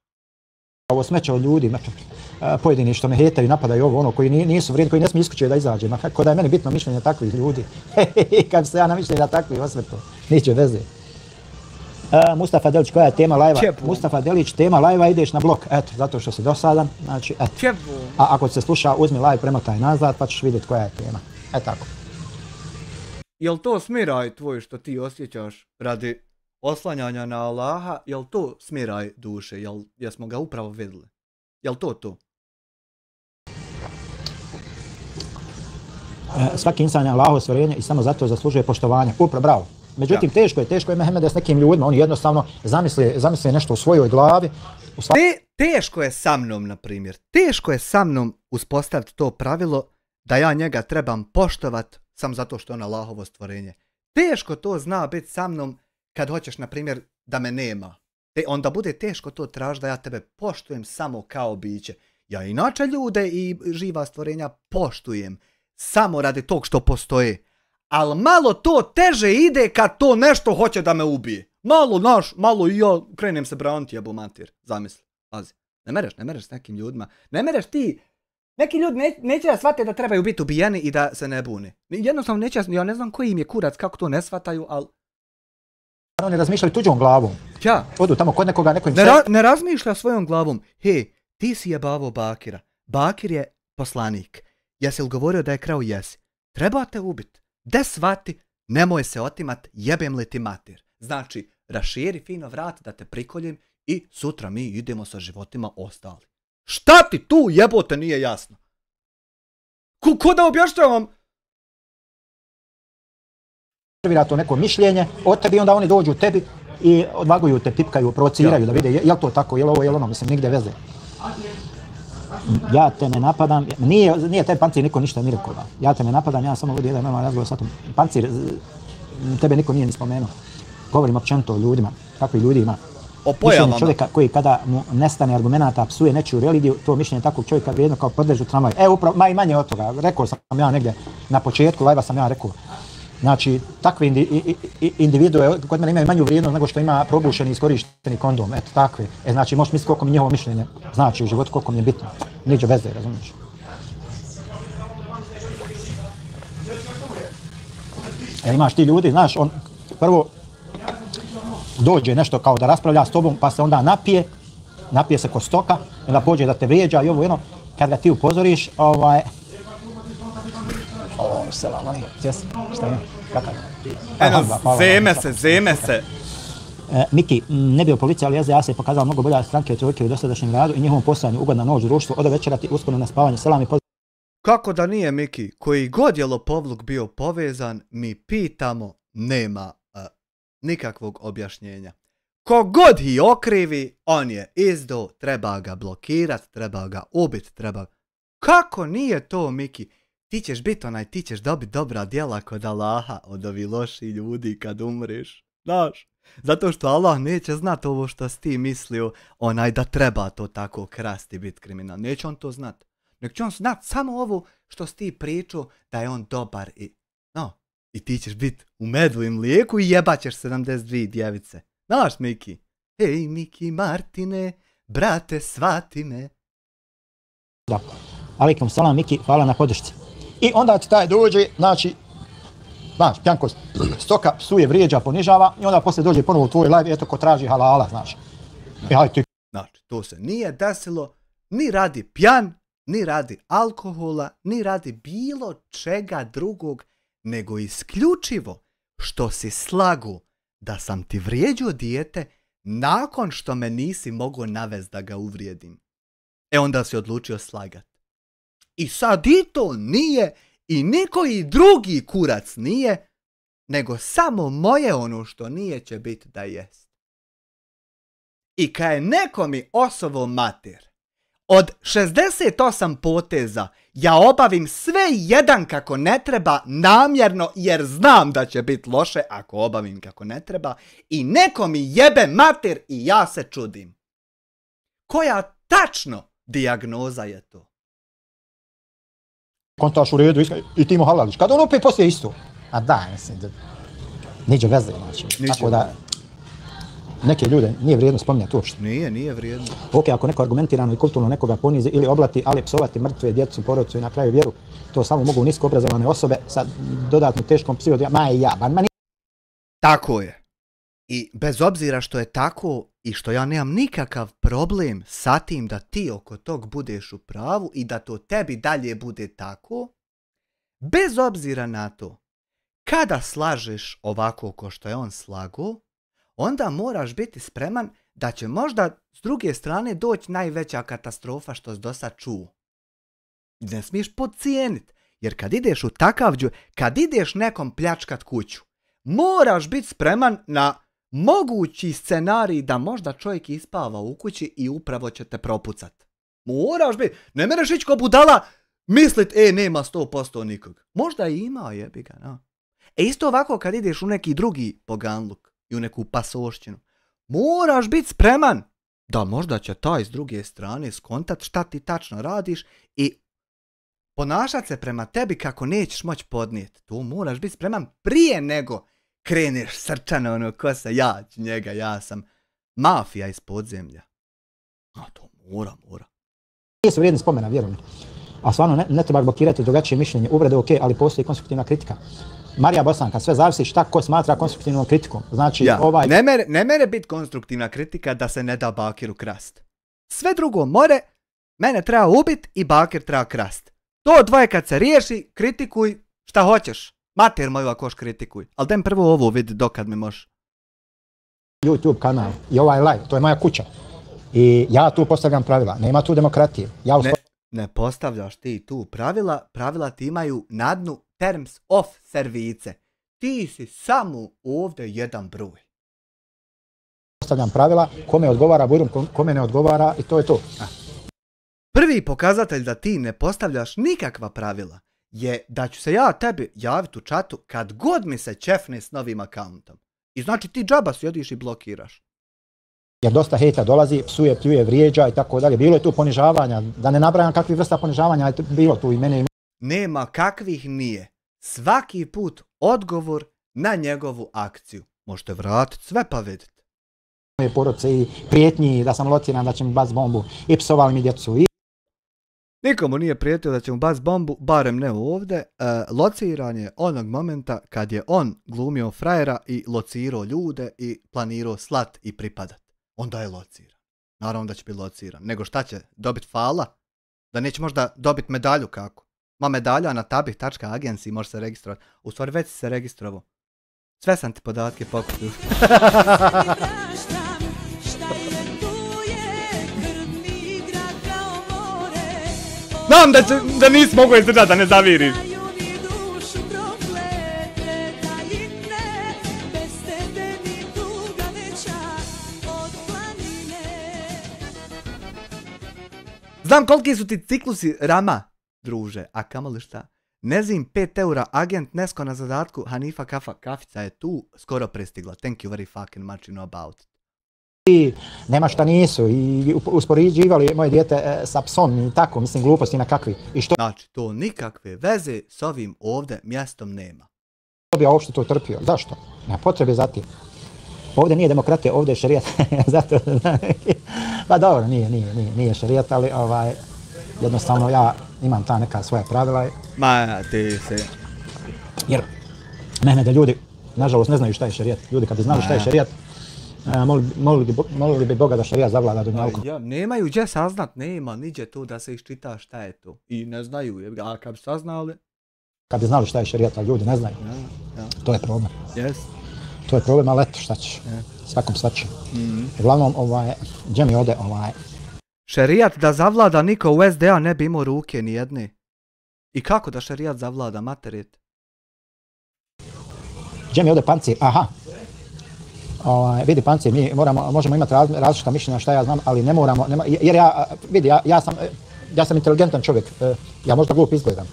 Ovo smeće od ljudi, pojedini što me hetaju, napadaju ovo, ono, koji nisu vrijedni, koji ne smiju iskućuje da izađe. Kako da je meni bitno mišljenje takvih ljudi. Kad se ja na mišljenja takvih osvrto, niće veze. Mustafa Delić, koja je tema live-a? Mustafa Delić, tema live-a, ideš na blok. Eto, zato što si dosadan. Znači, eto. A ako se sluša, uzmi live, premotaj nazad, pa ćeš vidjeti koja je tema. Tako. Jel to smiraj tvoj što ti osjećaš radi oslanjanja na Allaha? Jel to smiraj duše? Jesmo ga upravo vidjeli? Jel to? Svaki insan je Allahovo stvorenje i samo zato zaslužuje poštovanje. Upravo, bravo. Međutim, teško je Mehmede s nekim ljudima, oni jednostavno zamisle nešto u svojoj glavi. Teško je sa mnom, na primjer, teško je sa mnom uspostaviti to pravilo da ja njega trebam poštovat samo zato što je on Allahovo stvorenje. Teško to zna biti sa mnom kad hoćeš, na primjer, da me nema. Onda bude teško to tražiti da ja tebe poštujem samo kao biće. Ja inače ljude i živa stvorenja poštujem samo radi tog što postoje. Ali malo to teže ide kad to nešto hoće da me ubije. Malo i ja krenem se braniti, jebo mater. Zamisli, pazi. Ne mereš s nekim ljudima. Ne mereš ti. Neki ljudi neće da shvate da trebaju biti ubijeni i da se ne bune. Jednostavno neće, ja ne znam koji im je kurac, kako to ne shvataju, ali... Oni razmišljaju tuđom glavom. Ja. Odu tamo kod nekoga, neko im ne razmišlja svojom glavom. Hej, ti si jebavo Bakira. Bakir je poslanik. Jesi li govorio da je krao? Jesi. Treba te ubiti. De svati, nemoj se otimat, jebem li ti mater. Znači, raširi fino vrat da te prikoljem i sutra mi idemo sa životima ostali. Šta ti tu jebote nije jasno? Ko da objašnjavam? Servira to neko mišljenje od tebi, onda oni dođu tebi i odvaguju te, pipkaju, provociraju da vide je li to tako, je li ovo, je li ono, mislim, nigde veze. Ja te ne napadam, nije taj Pancir niko ništa ni rekao. Ja te ne napadam, ja samo vodim jedan normalan razgovor s tom. Pancir, tebe niko nije ni spomenuo. Govorim općenito o ljudima, kakvi ljudi ima. O pojavama. Mišljenje čovjeka koji kada mu nestane argumenata, psuje nečiju religiju, to mišljenje takvog čovjeka vrijedno kao podvežu tramvaj. Upravo, manje od toga, rekao sam ja negdje na početku live-a sam ja rekao. Znači, takve individue kod mene imaju manju vrijednost nego što ima probušeni i iskorišteni kondom. Eto, takve. Znači, možeš misliti koliko mi njihovo mišljenje znači u životu, koliko mi je bitno. Niđe veze, razumiješ? Imaš ti ljudi, znaš, on prvo dođe nešto kao da raspravlja s tobom, pa se onda napije se ko stoka, i onda pođe da te vrijeđa i ovo jedno, kad ga ti upozoriš, selam, šta je? Kakav? Zeme se. Miki, ne bio policija, ali SDA se je pokazala mnogo bolja stranke od trojke u dosadašnjem radu i njihovom postojanju. Ugodna noć u društvu, od večera ti uskoro na spavanje. Selam i pozdrav. Kako da nije, Miki? Koji god je lopovluk bio povezan, mi pitamo, nema nikakvog objašnjenja. Kogod ih okrivi, on je izdo, treba ga blokirat, treba ga ubit, treba... Kako nije to, Miki? Ti ćeš biti ti ćeš dobiti dobra djela kod Allaha od ovi loši ljudi kad umreš. Znaš? Zato što Allah neće znat ovo što si ti mislio, da treba to tako krasti, biti kriminal. Neće on to znat. Nek će on znat samo ovo što si ti pričao da je on dobar i ti ćeš biti u medu i mlijeku i jebaćeš 72 djevice. Znaš, Miki? Hej, Miki Martine, brate, svati me. Da. Alaikum salam, Miki, hvala na podršci. I onda ti taj dođe, znači, pjanko stoka psuje, vrijeđa, ponižava i onda poslije dođe ponovo u tvoj live, eto ko traži halala, znači. Znači, to se nije desilo ni radi pjan, ni radi alkohola, ni radi bilo čega drugog, nego isključivo što si slagu da sam ti vrijeđao dijete nakon što me nisi mogao navest da ga uvrijedim. Onda si odlučio slagat. I sad i to nije i nikoji drugi kurac nije, nego samo moje ono što nije će biti da jest. I kad je neko mi osovo mater, od 68 poteza ja obavim sve jedan kako ne treba namjerno jer znam da će biti loše ako obavim kako ne treba i neko mi jebe mater i ja se čudim. Koja tačno dijagnoza je to? Kontaš u redu i ti mu halališ. Kad on opet poslije isto. A da, mislim da... Niđe veze, znači. Tako da... Neke ljude nije vrijedno spominjati uopšte. Nije vrijedno. Ok, ako neko argumentirano i kulturno nekoga ponizi ili oblati, ali psovati mrtve, djecu, porodcu i na kraju vjeru, to samo mogu nisko obrazovane osobe sa dodatno teškom psihodijagnosom. Tako je. I bez obzira što je tako i što ja nemam nikakav problem sa tim da ti oko tog budeš u pravu i da to tebi dalje bude tako, bez obzira na to, kada slažeš ovako ko što je on slago, onda moraš biti spreman da će možda s druge strane doći najveća katastrofa što si do sad čuo. Ne smiješ podcijeniti, jer kad ideš u takav kad ideš nekom pljačkat kuću, moraš biti spreman na mogući scenarij da možda čovjek ispava u kući i upravo će te propucat. Moraš biti, ne mereš ići ko budala, mislit, nema 100% nikog. Možda i ima, jebi ga, no. Isto ovako kad ideš u neki drugi poganluk i u neku pasošćinu, moraš biti spreman da možda će taj s druge strane skontat šta ti tačno radiš i ponašat se prema tebi kako nećeš moći podnijeti. Tu moraš biti spreman prije nego kreneš srčano ko se ja njega, ja sam mafija iz podzemlja. A to mora. Nije se vrijedni spomena, vjerujem. A stvarno ne treba blokirati drugačije mišljenje, uvrede ok, ali postoji konstruktivna kritika. Marija Bosanka, sve zavisi šta ko smatra konstruktivnom kritikom. Znači, Ne mere biti konstruktivna kritika da se ne da Bakiru krast. Sve drugo more, mene treba ubit i Bakir treba krast. To dvoje kad se riješi, kritikuj šta hoćeš. Mater moju ako kritikuj. Ali dajem prvo ovo vidi dokad mi možeš. YouTube kanal i ovaj live, to je moja kuća. I ja tu postavljam pravila, nema tu demokratije. Ne postavljaš ti tu pravila ti imaju na dnu terms of service. Ti si samo ovdje jedan broj. Postavljam pravila, kome odgovara budem, kome ne odgovara i to je to. Prvi pokazatelj da ti ne postavljaš nikakva pravila je da ću se ja tebi javiti u čatu kad god mi se čefne s novim akauntom. I znači ti džaba sjediš i blokiraš. Jer dosta hejta dolazi, psuje, pljuje, vrijeđa i tako dalje. Bilo je tu ponižavanja, da ne nabrajam kakvih vrsta ponižavanja, bilo tu i mene. Nema kakvih nije. Svaki put odgovor na njegovu akciju. Možete vratiti sve pa vidjeti. Moje porodce i prijetnji da sam lociran da će mi baciti bombu i psovali mi djecu. Nikomu nije prijetio da će mu baciti bombu, barem ne ovdje. Lociran je onog momenta kad je on glumio frajera i locirao ljude i planirao slat i pripadat. Onda je lociran. Naravno da će biti lociran. Nego šta će? Dobit fala? Da neće možda dobit medalju kako? Ma medalja na tabih.agency može se registrovati. U stvari već si se registrovao. Sve sam ti podatke pokupio. Znam da nisi mogu izdržati da ne zaviriš. Znam koliki su ti ciklusi Rama, druže, a kamoli šta? Nezim 5 eura, agent Nesko na zadatku, Hanifa Kafica je tu skoro prestigla. Thank you very fucking much, you know about it. I nema šta nisu i uspoređivali moje dijete sa psom i tako, mislim gluposti na kakvi. I što... Znači, to nikakve veze s ovim ovdje mjestom nema. Što bi ja uopšte to trpio? Zašto? Nema potrebe za tim. Ovdje nije demokratija, ovdje je šerijat. Zato, pa dobro, nije šerijat, ali jednostavno ja imam ta neka svoja pravila. Ma, ti se... Jer mene da ljudi, nažalost, ne znaju šta je šerijat. Ljudi kad bi znali šta je šerijat, molili bi Boga da šerijat zavlada dunjalkom. Ja, nemaju gdje saznat, nema niđe tu da se iščita šta je to. I ne znaju, a kad bi saznali... Kad bi znali šta je šerijat, ali ljudi ne znaju. To je problem. To je problem, ali eto šta ćeš. Svakom svačim. Uglavnom, gdje mi ode Šerijat da zavlada niko u SDA ne bi imao ruke ni jedne. I kako da šerijat zavlada, materet? Gdje mi ode Pancir? Aha. Vidi Pancir, mi možemo imati različita mišljenja šta ja znam, ali ne moramo, jer ja sam inteligentan čovjek, ja možda glup izgledam,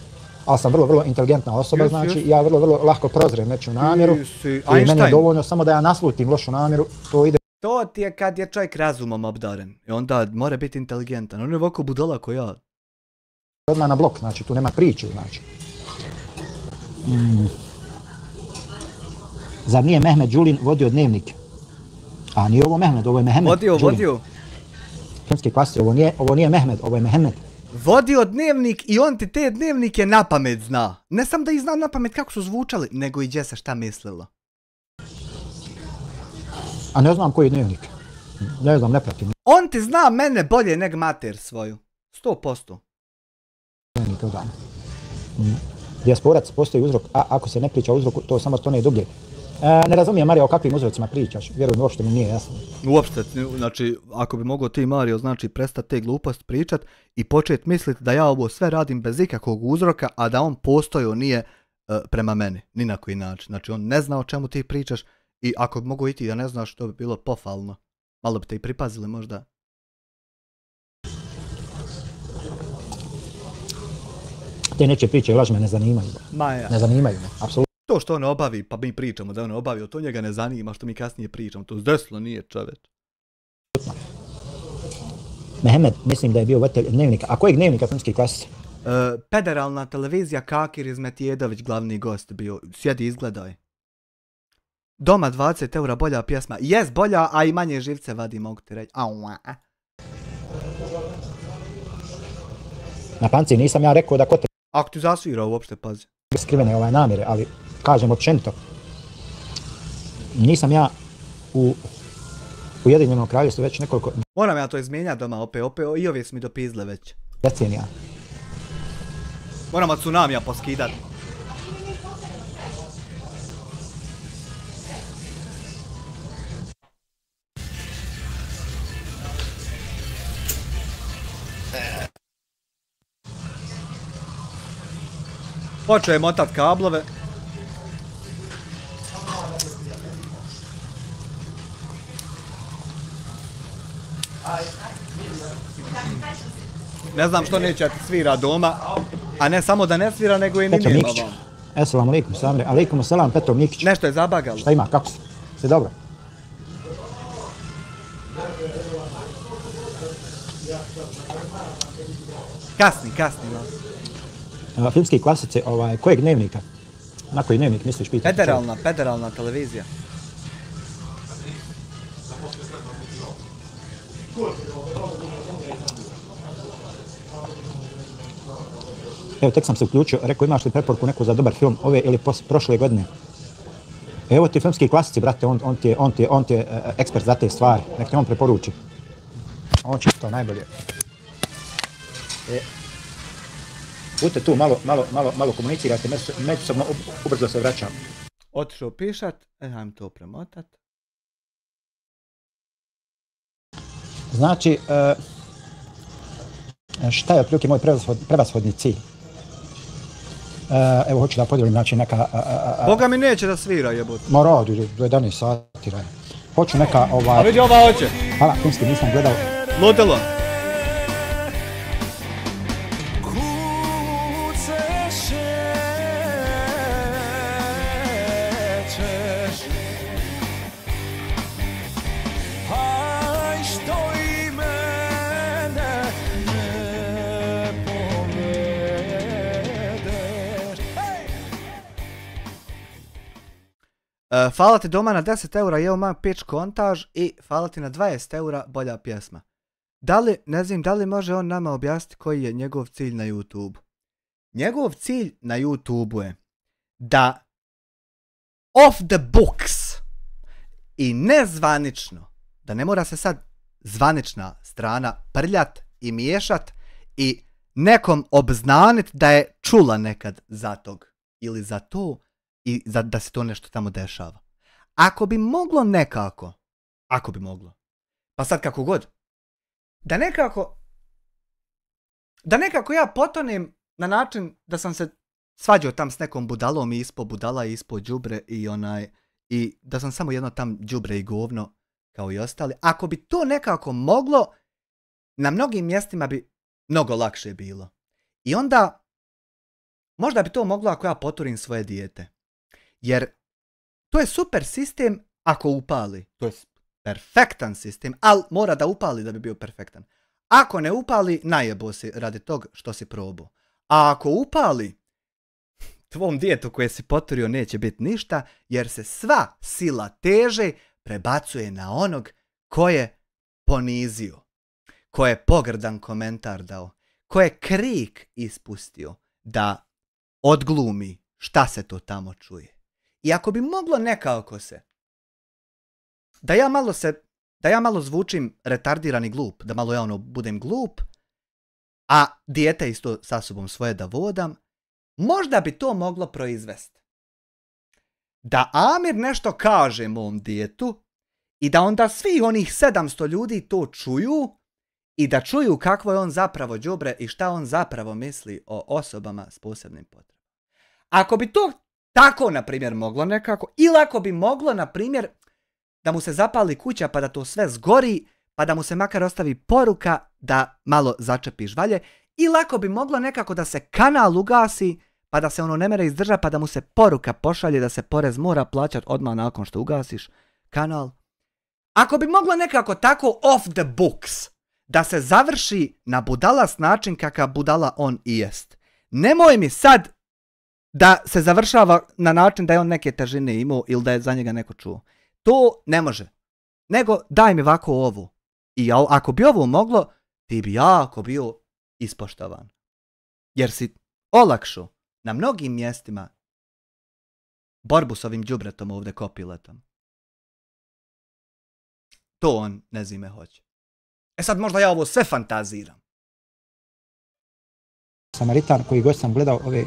ali sam vrlo inteligentna osoba, znači ja vrlo lahko prozrem nečiju namjeru i meni je dovoljno samo da ja naslutim lošu namjeru, to ide. To ti je kad je čovjek razumom obdaren i onda mora biti inteligentan, on je ovako budala ko ja. Odmah na blok, znači tu nema priče, znači. Zar nije Mehmed Đulin vodio dnevnik? A nije ovo Mehmed, ovo je Mehmed. Vodio. Filmski klasici, ovo nije Mehmed, ovo je Mehmed. Vodio dnevnik i on ti te dnevnike na pamet zna. Ne sam da ih znam na pamet kako su zvučali, nego i gdje se šta mislilo. A ne znam koji je dnevnik. Ne znam, ne pratim. On ti zna mene bolje nego mater svoju. 100%. Dijasporac postoji uzrok, a ako se ne priča o uzroku, to samo stone dublje. Ne razumijem, Mario, o kakvim uzrocima pričaš. Vjerujem, uopšte mi nije jasno. Uopšte, znači, ako bi mogao ti, Mario, znači, prestati te gluposti pričat i početi misliti da ja ovo sve radim bez ikakvog uzroka, a da on postojao nije prema meni, ni na koji način. Znači, on ne zna o čemu ti pričaš i ako bi mogao i ti da ne znaš, to bi bilo pofalno. Malo bi te i pripazili možda. Te neće priče laž me ne zanimaju. Ne zanimaju me, apsolutno. To što on obavi, pa mi pričamo da on obavio, to njega ne zanima što mi kasnije pričamo. To zdeslo nije, čoveč. Mehmed, mislim da je bio voditelj dnevnika. A kojeg dnevnika filmskih klasici? Federalna televizija, Kakir Izmetijedović, glavni gost bio. Sjedi, izgledaj. Doma 20 eura, bolja pjesma. Jes, bolja, a i manje živce vadi, mogu ti reći. Na Panci nisam ja rekao da ko te... Ako ti zasvirao uopšte, pazi. Skrivene namjere, ali kažem općenito. Nisam ja u Ujedinjenom Kraljevstvu već nekoliko... Moram ja to izmijenjati doma, opet, i ove su mi dopizle već. Decenija. Moramo tsunamija poskidati. Počeo je motat kablove. Ne znam što neće ti svira doma, a ne samo da ne svira, nego i ni nema vam. Assalamu alaikum, Samre. Alaikum salam, Petro Mikić. Nešto je zabagalo. Šta ima, kako si? Sve dobro? Kasni. Filmski klasice, kojeg dnevnika? Na koji dnevnik misliš pitati? Federalna televizija. Evo, tek sam se uključio, rekao imaš li preporuku neku za dobar film ove ili prošle godine? Evo ti filmski klasici, brate, on ti je ekspert za te stvari, nek te on preporuči. On će to najbolje. Budite tu, malo komunicirate, međusobno ubrzo se vraćam. Otišao pišat, ajmo to premotat. Znači, šta je otprilike moj prevashodni cilj? Evo, hoću da podijelim, znači neka... Boga mi neće da svira, jebote. Ma radi, do 11 sati radi. Hoću neka A vidi ova hoće. Hvala, filmski nisam gledao. Ludilo. Hvala ti doma na 10 eura, evo mam pitch kontaž i hvala ti na 20 eura bolja pjesma. Ne znam, da li može on nama objasniti koji je njegov cilj na YouTube? Njegov cilj na YouTube je da off the books i nezvanično, da ne mora se sad zvanična strana prljat i miješat i nekom obznanit da je čula nekad za tog ili za to i da se to nešto tamo dešava. Ako bi moglo nekako, pa sad kako god, da nekako ja potonem na način da sam se svađao tam s nekom budalom i ispod budala i ispod đubre i da sam samo jedno tam đubre i govno kao i ostali. Ako bi to nekako moglo, na mnogim mjestima bi mnogo lakše bilo. I onda, možda bi to moglo ako ja poturim svoje dijete. Jer to je super sistem ako upali. To je perfektan sistem, ali mora da upali da bi bio perfektan. Ako ne upali, najebo si radi tog što si probao. A ako upali, tvom djetetu koje si poturio neće biti ništa, jer se sva sila teže prebacuje na onog ko je ponizio, ko je pogrdan komentar dao, ko je krik ispustio da odglumi šta se to tamo čuje. I ako bi moglo nekako se, da ja malo zvučim retardiran i glup, da malo ja budem glup, a dijete isto sa sobom svoje da vodam, možda bi to moglo proizvesti. Da Amir nešto kaže mom djetu i da onda svi onih 700 ljudi to čuju i da čuju kakvo je on zapravo đubre i šta on zapravo misli o osobama s posebnim potrebama. Ako bi to tako, na primjer, moglo nekako, ili ako bi moglo, na primjer, da mu se zapali kuća pa da to sve zgori, pa da mu se makar ostavi poruka da malo začepi žvalje, ili ako bi moglo nekako da se kanal ugasi, pa da se ono ne mere izdrža, pa da mu se poruka pošalje da se porez mora plaćati odmah nakon što ugasiš kanal. Ako bi moglo nekako tako off the books, da se završi na budalas način kakav budala on i jest. Nemoj mi sad da se završava na način da je on neke težine imao ili da je za njega neko čuo. To ne može. Nego daj mi ovako ovo. I ako bi ovo moglo, ti bi jako bio ispoštovan. Jer si olakšao na mnogim mjestima borbu s ovim đubretom ovdje kopiletom. To on ne zime hoće. E sad možda ja ovo sve fantaziram. Samaritan koji god sam gledao ove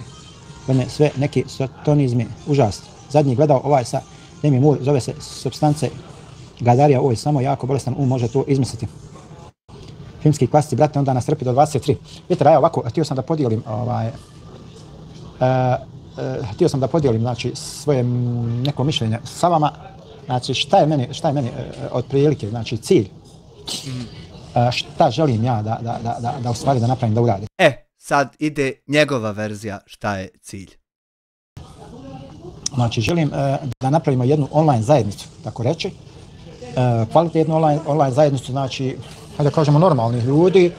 sve neki sotonizmi, užas. Zadnji gledao ovaj sa Demi Moore, zove se Supstance Gadarija, ovo je samo jako bolestan može to izmisliti. Filmski klasici, brate, onda nas trpi do 23. Vidite, ja ovako, htio sam da podijelim, znači, svoje neko mišljenje sa vama. Znači, šta je meni otprilike, znači, cilj. Šta želim ja da u stvari da napravim, da uradim. Sad ide njegova verzija šta je cilj. Znači, želim da napravimo jednu online zajednicu, tako reći. Kvalitetnu online zajednicu, znači, da kažemo normalnih ljudi.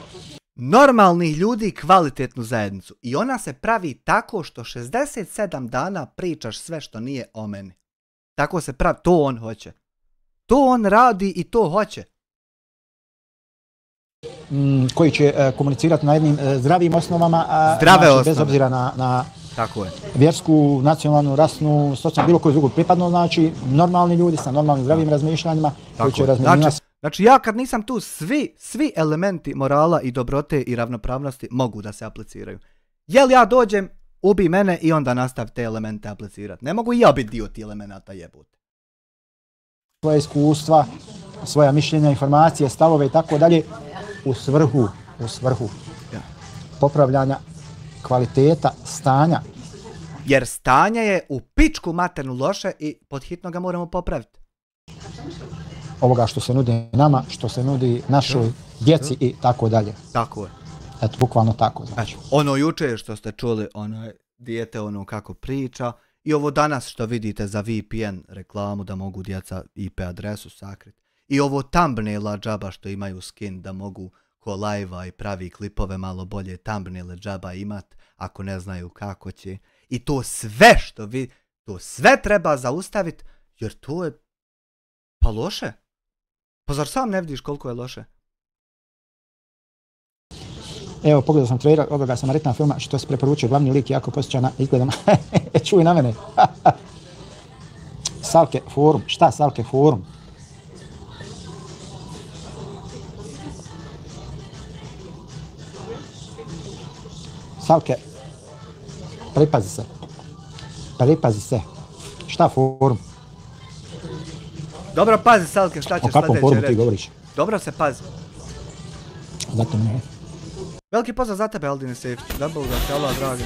Normalnih ljudi, kvalitetnu zajednicu. I ona se pravi tako što 67 dana pričaš sve što nije o meni. Tako se pravi, to on hoće. To on radi i to hoće. Koji će komunicirati na jednim zdravim osnovama, bez obzira na tako je. Vjersku, nacionalnu, rasnu, socijalnu, bilo koju drugu pripadnu, znači normalni ljudi sa normalnim zdravim razmišljanjima koji će razmišljati. Znači ja kad nisam tu, svi elementi morala i dobrote i ravnopravnosti mogu da se apliciraju. Jel ja dođem, ubi mene i onda nastav te elemente aplicirati. Ne mogu i ja biti dio ti elemenata jebote. Svoje iskustva, svoja mišljenja, informacije, stavove i tako dalje u svrhu popravljanja kvaliteta stanja. Jer stanje je u pičku maternu loše i podhitno ga moramo popraviti. Ovoga što se nudi nama, što se nudi našoj djeci i tako dalje. Tako je. Eto, bukvalno tako. Znači. Ono juče što ste čuli, ono dijete ono kako priča i ovo danas što vidite za VPN reklamu da mogu djeca IP adresu sakriti. I ovo thumbnaila džaba što imaju skin da mogu ko live-a i pravi klipove malo bolje thumbnaile džaba imat ako ne znaju kako će. I to sve što vi, to sve treba zaustaviti jer to je pa loše. Pa zar sam ne vidiš koliko je loše? Evo, pogledao sam trailer ovoga Samaritana filma što se preporučio, glavni lik jako posjeća na izgledama. Čuj na mene. Salke forum. Šta Salke forum? Salke, pripazi se. Šta forum? Dobro, pazi Salke, šta ćeš sljedeće reći? O kakvom forumu ti govoriš? Dobro se pazi. Zato ne. Veliki pozdrav za tebe, Aldine Sejfić. Da Bog da te Allah dragi.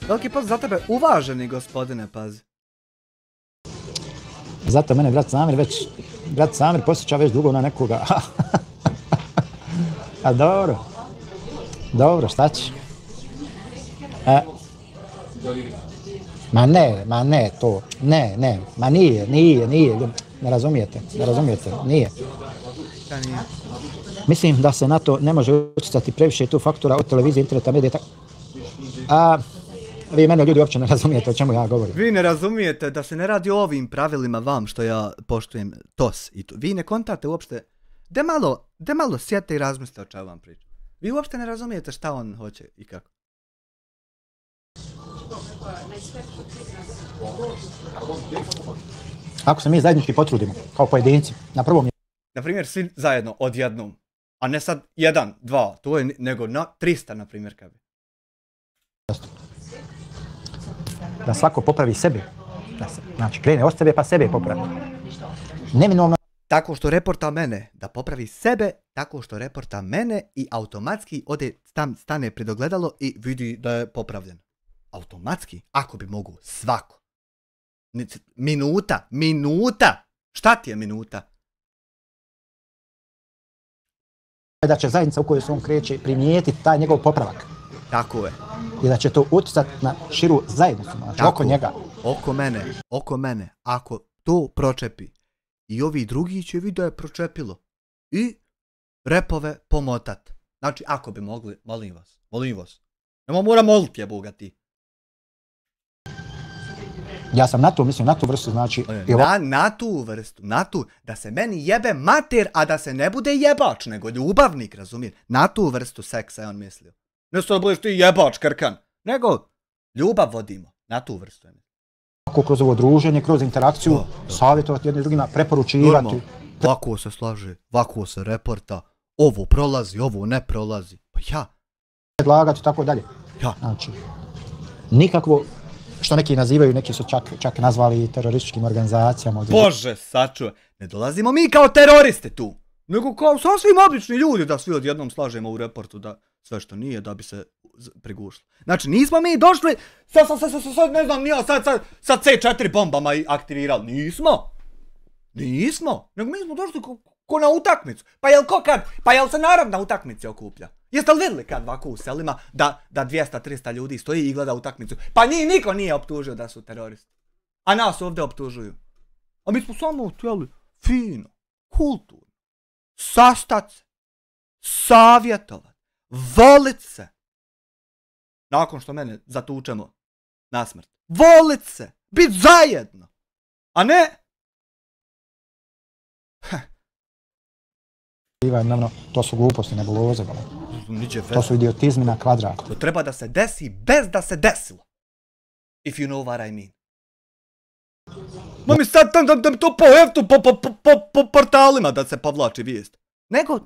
Veliki pozdrav za tebe, uvaženi gospodine, pazi. Zato mene brat Samir posjeća već dugo na nekoga. A dobro, šta će? Ma ne, to, ne, ma nije, ne razumijete, nije. Šta nije? Mislim da se na to ne može utjecati previše tu faktora od televizije, interneta, medija, a vi mene ljudi uopće ne razumijete o čemu ja govorim. Vi ne razumijete da se ne radi o ovim pravilima vam što ja poštujem TOS i to. Vi ne kontate uopšte, de malo sjete i razmislite o čemu vam pričam. Vi uopšte ne razumijete šta on hoće i kako. Ako se mi zajednički potrudimo, kao pojedinci, na prvom mjestu. Na primjer, svi zajedno, odjednom. A ne sad 1, 2, to je nego na 300, na primjer, kad bi. Da svako popravi sebe. Znači, krene od sebe pa sebe popravi. Neminovno. Tako što reporta mene, da popravi sebe, tako što reporta mene i automatski ode, stane pred ogledalo i vidi da je popravljen. Automatski, ako bi mogu, svako. Minuta! Šta ti je minuta? Da će zajednica u kojoj se on kreće primijetiti taj njegov popravak. Tako je. I da će to utjecati na širu zajednicu, znači oko njega. Oko mene. Ako to pročepi i ovi drugi će vidjeti da je pročepilo. I repove pomotat. Znači, ako bi mogli, molim vas. Nemo mora moliti je Boga ti. Ja sam na tu vrstu, znači... Na tu, da se meni jebe mater, a da se ne bude jebač, nego ljubavnik, razumije? Na tu vrstu seksa je on mislio. Ne sad budeš ti jebač, krkan, nego ljubav vodimo, na tu vrstu je. Ako kroz ovo druženje, kroz interakciju, savjetovati jedni drugima, preporučivati. Ovako se slaže, ovako se reporta, ovo prolazi, ovo ne prolazi. Pa ja. Predlagati, tako dalje. Ja. Znači, nikakvo, što neki nazivaju, neki su čak nazvali terorističkim organizacijama. Bože, sačuvaj, ne dolazimo mi kao teroriste tu, nego kao sasvim obični ljudi da svi odjednom slažemo u reportu da sve što nije da bi se prigušilo. Znači nismo mi došli, sad ne znam, nije sad C4 bombama i aktivirali. Nismo, nego mi smo došli ko na utakmicu. Pa jel se narod na utakmici okuplja? Jeste li vidjeli kad ovako u selima da 200-300 ljudi stoji i gleda utakmicu? Pa njih niko nije optužio da su teroristi. A nas ovdje optužuju. A mi smo samo htjeli fino, kulturno, sastat se, savjetovat, volit se. Nakon što mene zatučemo na smrt. Volit se, bit zajedno. A ne To su gluposti, nebuloze. To su idiotizmi na kvadrat. To treba da se desi bez da se desilo. If you know what I mean. No mi sad tam to po portalima da se povlači vijest. Nego...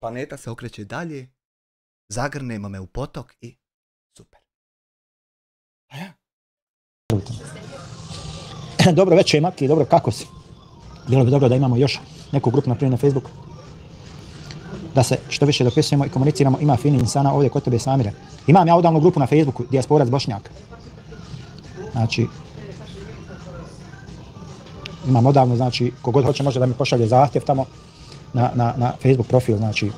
Planeta se okreće dalje, zagrnemo me u potok i super. A ja? Dobro večer, Maki, dobro, kako si? Bilo bi dobro da imamo još neku grupu, naprimjer na Facebooku. Da se što više dopisujemo i komuniciramo. Ima fini insana ovdje kod tebe, Samire. Imam ja odavnu grupu na Facebooku, Dijasporac Bošnjak. Znači, imam odavno, znači, kogod hoće može da mi pošalje zahtjev tamo na Facebook profil, znači,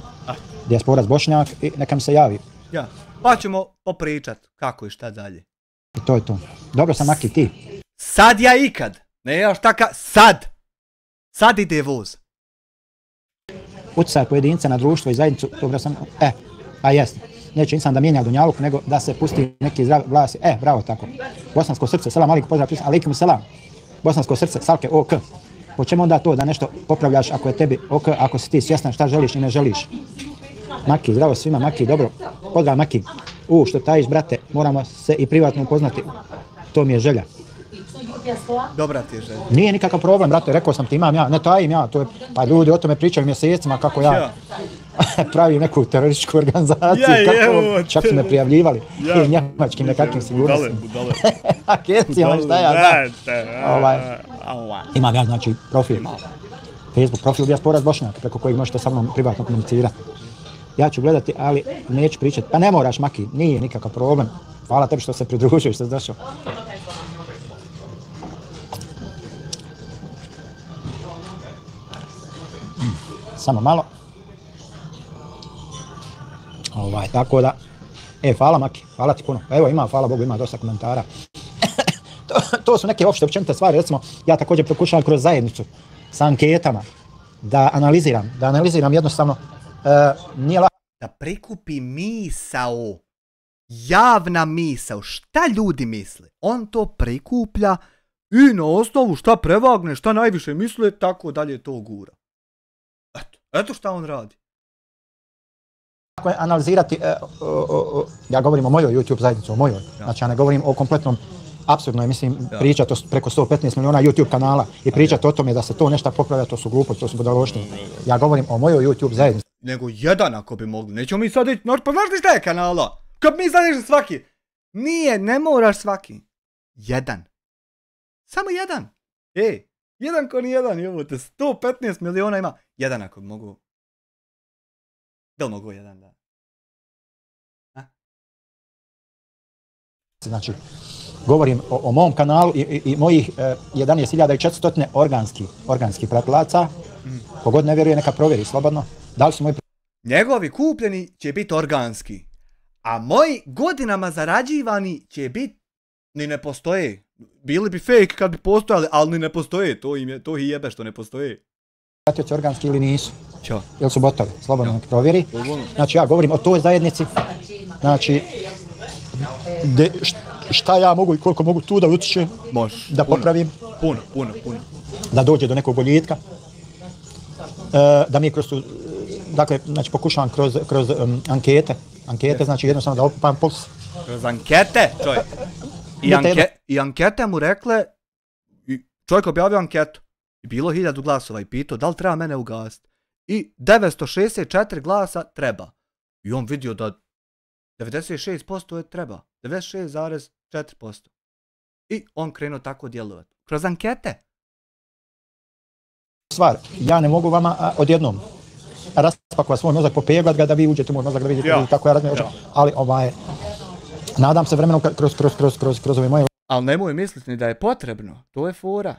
Dijasporac Bošnjak i neka mi se javi. Ja, pa ćemo popričat kako i šta dalje. I to je to. Dobro sam, Maki, ti. Sad ja ikad. Ne još taka, sad. Sad ide voz. Utjecaj pojedinca na društvo i zajednicu, dobro sam, jest. Neće insan da mijenja dunjaluk, nego da se pusti neki zdrav glas. Bravo tako. Bosansko srce, selam alikum, pozdrav, alikum selam. Bosansko srce, salke, ok. Po čemu onda to da nešto popravljaš ako je tebi ok, ako si ti svjestan šta želiš i ne želiš? Maki, zdravo svima, Maki, dobro. Pozdrav, Maki. Što tajiš, brate, moramo se i privatno upoznati. To mi je želja. Dobra ti je želja. Nije nikakav problem, brate, rekao sam ti, imam ja, ne tajim ja, to je, pa ljudi o tome pričaju mjesecima kako ja pravim neku terorističku organizaciju, kako, čak su me prijavljivali i njemačkim nekakvim sigurnostima. Agencijama, šta ja znam. Imam ja, znači, profil, Facebook profil Dijasporac Bošnjak, preko kojeg možete sa mnom privatno komunicirati. Ja ću gledati, ali neću pričati, pa ne moraš, Maki, nije nikakav problem. Hvala tebi što se pridružuješ, što si došao. Samo malo. Tako da. Hvala, Maki, hvala ti puno. Evo ima, hvala Bogu, ima dosta komentara. To su neke općenite stvari, recimo, ja također pokušavam kroz zajednicu sa anketama da analiziram jednostavno, nije lako. Da prikupi misao, javna misao, šta ljudi misle. On to prikuplja i na osnovu šta prevagne, šta najviše misle, tako dalje to gura. Eto šta on radi. Kako je analizirati, ja govorim o mojoj YouTube zajednici, o mojoj, znači ja ne govorim o kompletnom, apsurdno je, mislim, pričati preko 115 miliona YouTube kanala i pričati o tome da se to nešto popravlja, to su gluposti, to su budaloštine. Ja govorim o mojoj YouTube zajednici. Nego jedan ako bi mogli, nećemo mi sad ići, pa znaš ti šta je kanala? Kad mi sad ići svaki? Nije, ne moraš svaki. Jedan. Samo jedan. Jedan ko ni jedan, evo te, 115 miliona ima. Jedan ako mogu. Da li mogu jedan, da? Znači, govorim o mom kanalu i mojih 11.400 organskih pratilaca. Kogod ne vjeruje, neka provjeri slobodno. Da li su moji... Njegovi kupljeni će biti organski. A moji godinama zarađivani će biti... Ni ne postoje. Bili bi fake kad bi postojali, ali ni ne postoje. To ih jebe što ne postoje. Pratioci organski ili nisu? Čo? Ili su botovi? Slobodno nek provjeri. Znači ja govorim o toj zajednici. Znači, šta ja mogu i koliko mogu tu da utječem, da popravim. Puno. Da dođe do nekog boljitka. Da mi kroz tu, dakle, znači pokušavam kroz ankete, znači jednostavno da opipam puls. Kroz ankete, čovjek. I ankete mu rekle, čovjek objavio anketu, i bilo 1000 glasova i pitao da li treba mene ugasiti. I 964 glasa treba. I on vidio da 96% je treba. 96,4%. I on krenuo tako djelovati. Kroz ankete. Stvar, ja ne mogu vama odjednom raspakovati svoj mozak, popeglat ga da vi uđete u moj mozak, da vidite kako ja razmišljam. Ali nadam se vremenom kroz ove moje... Ali nemoj misliti ni da je potrebno, to je fora.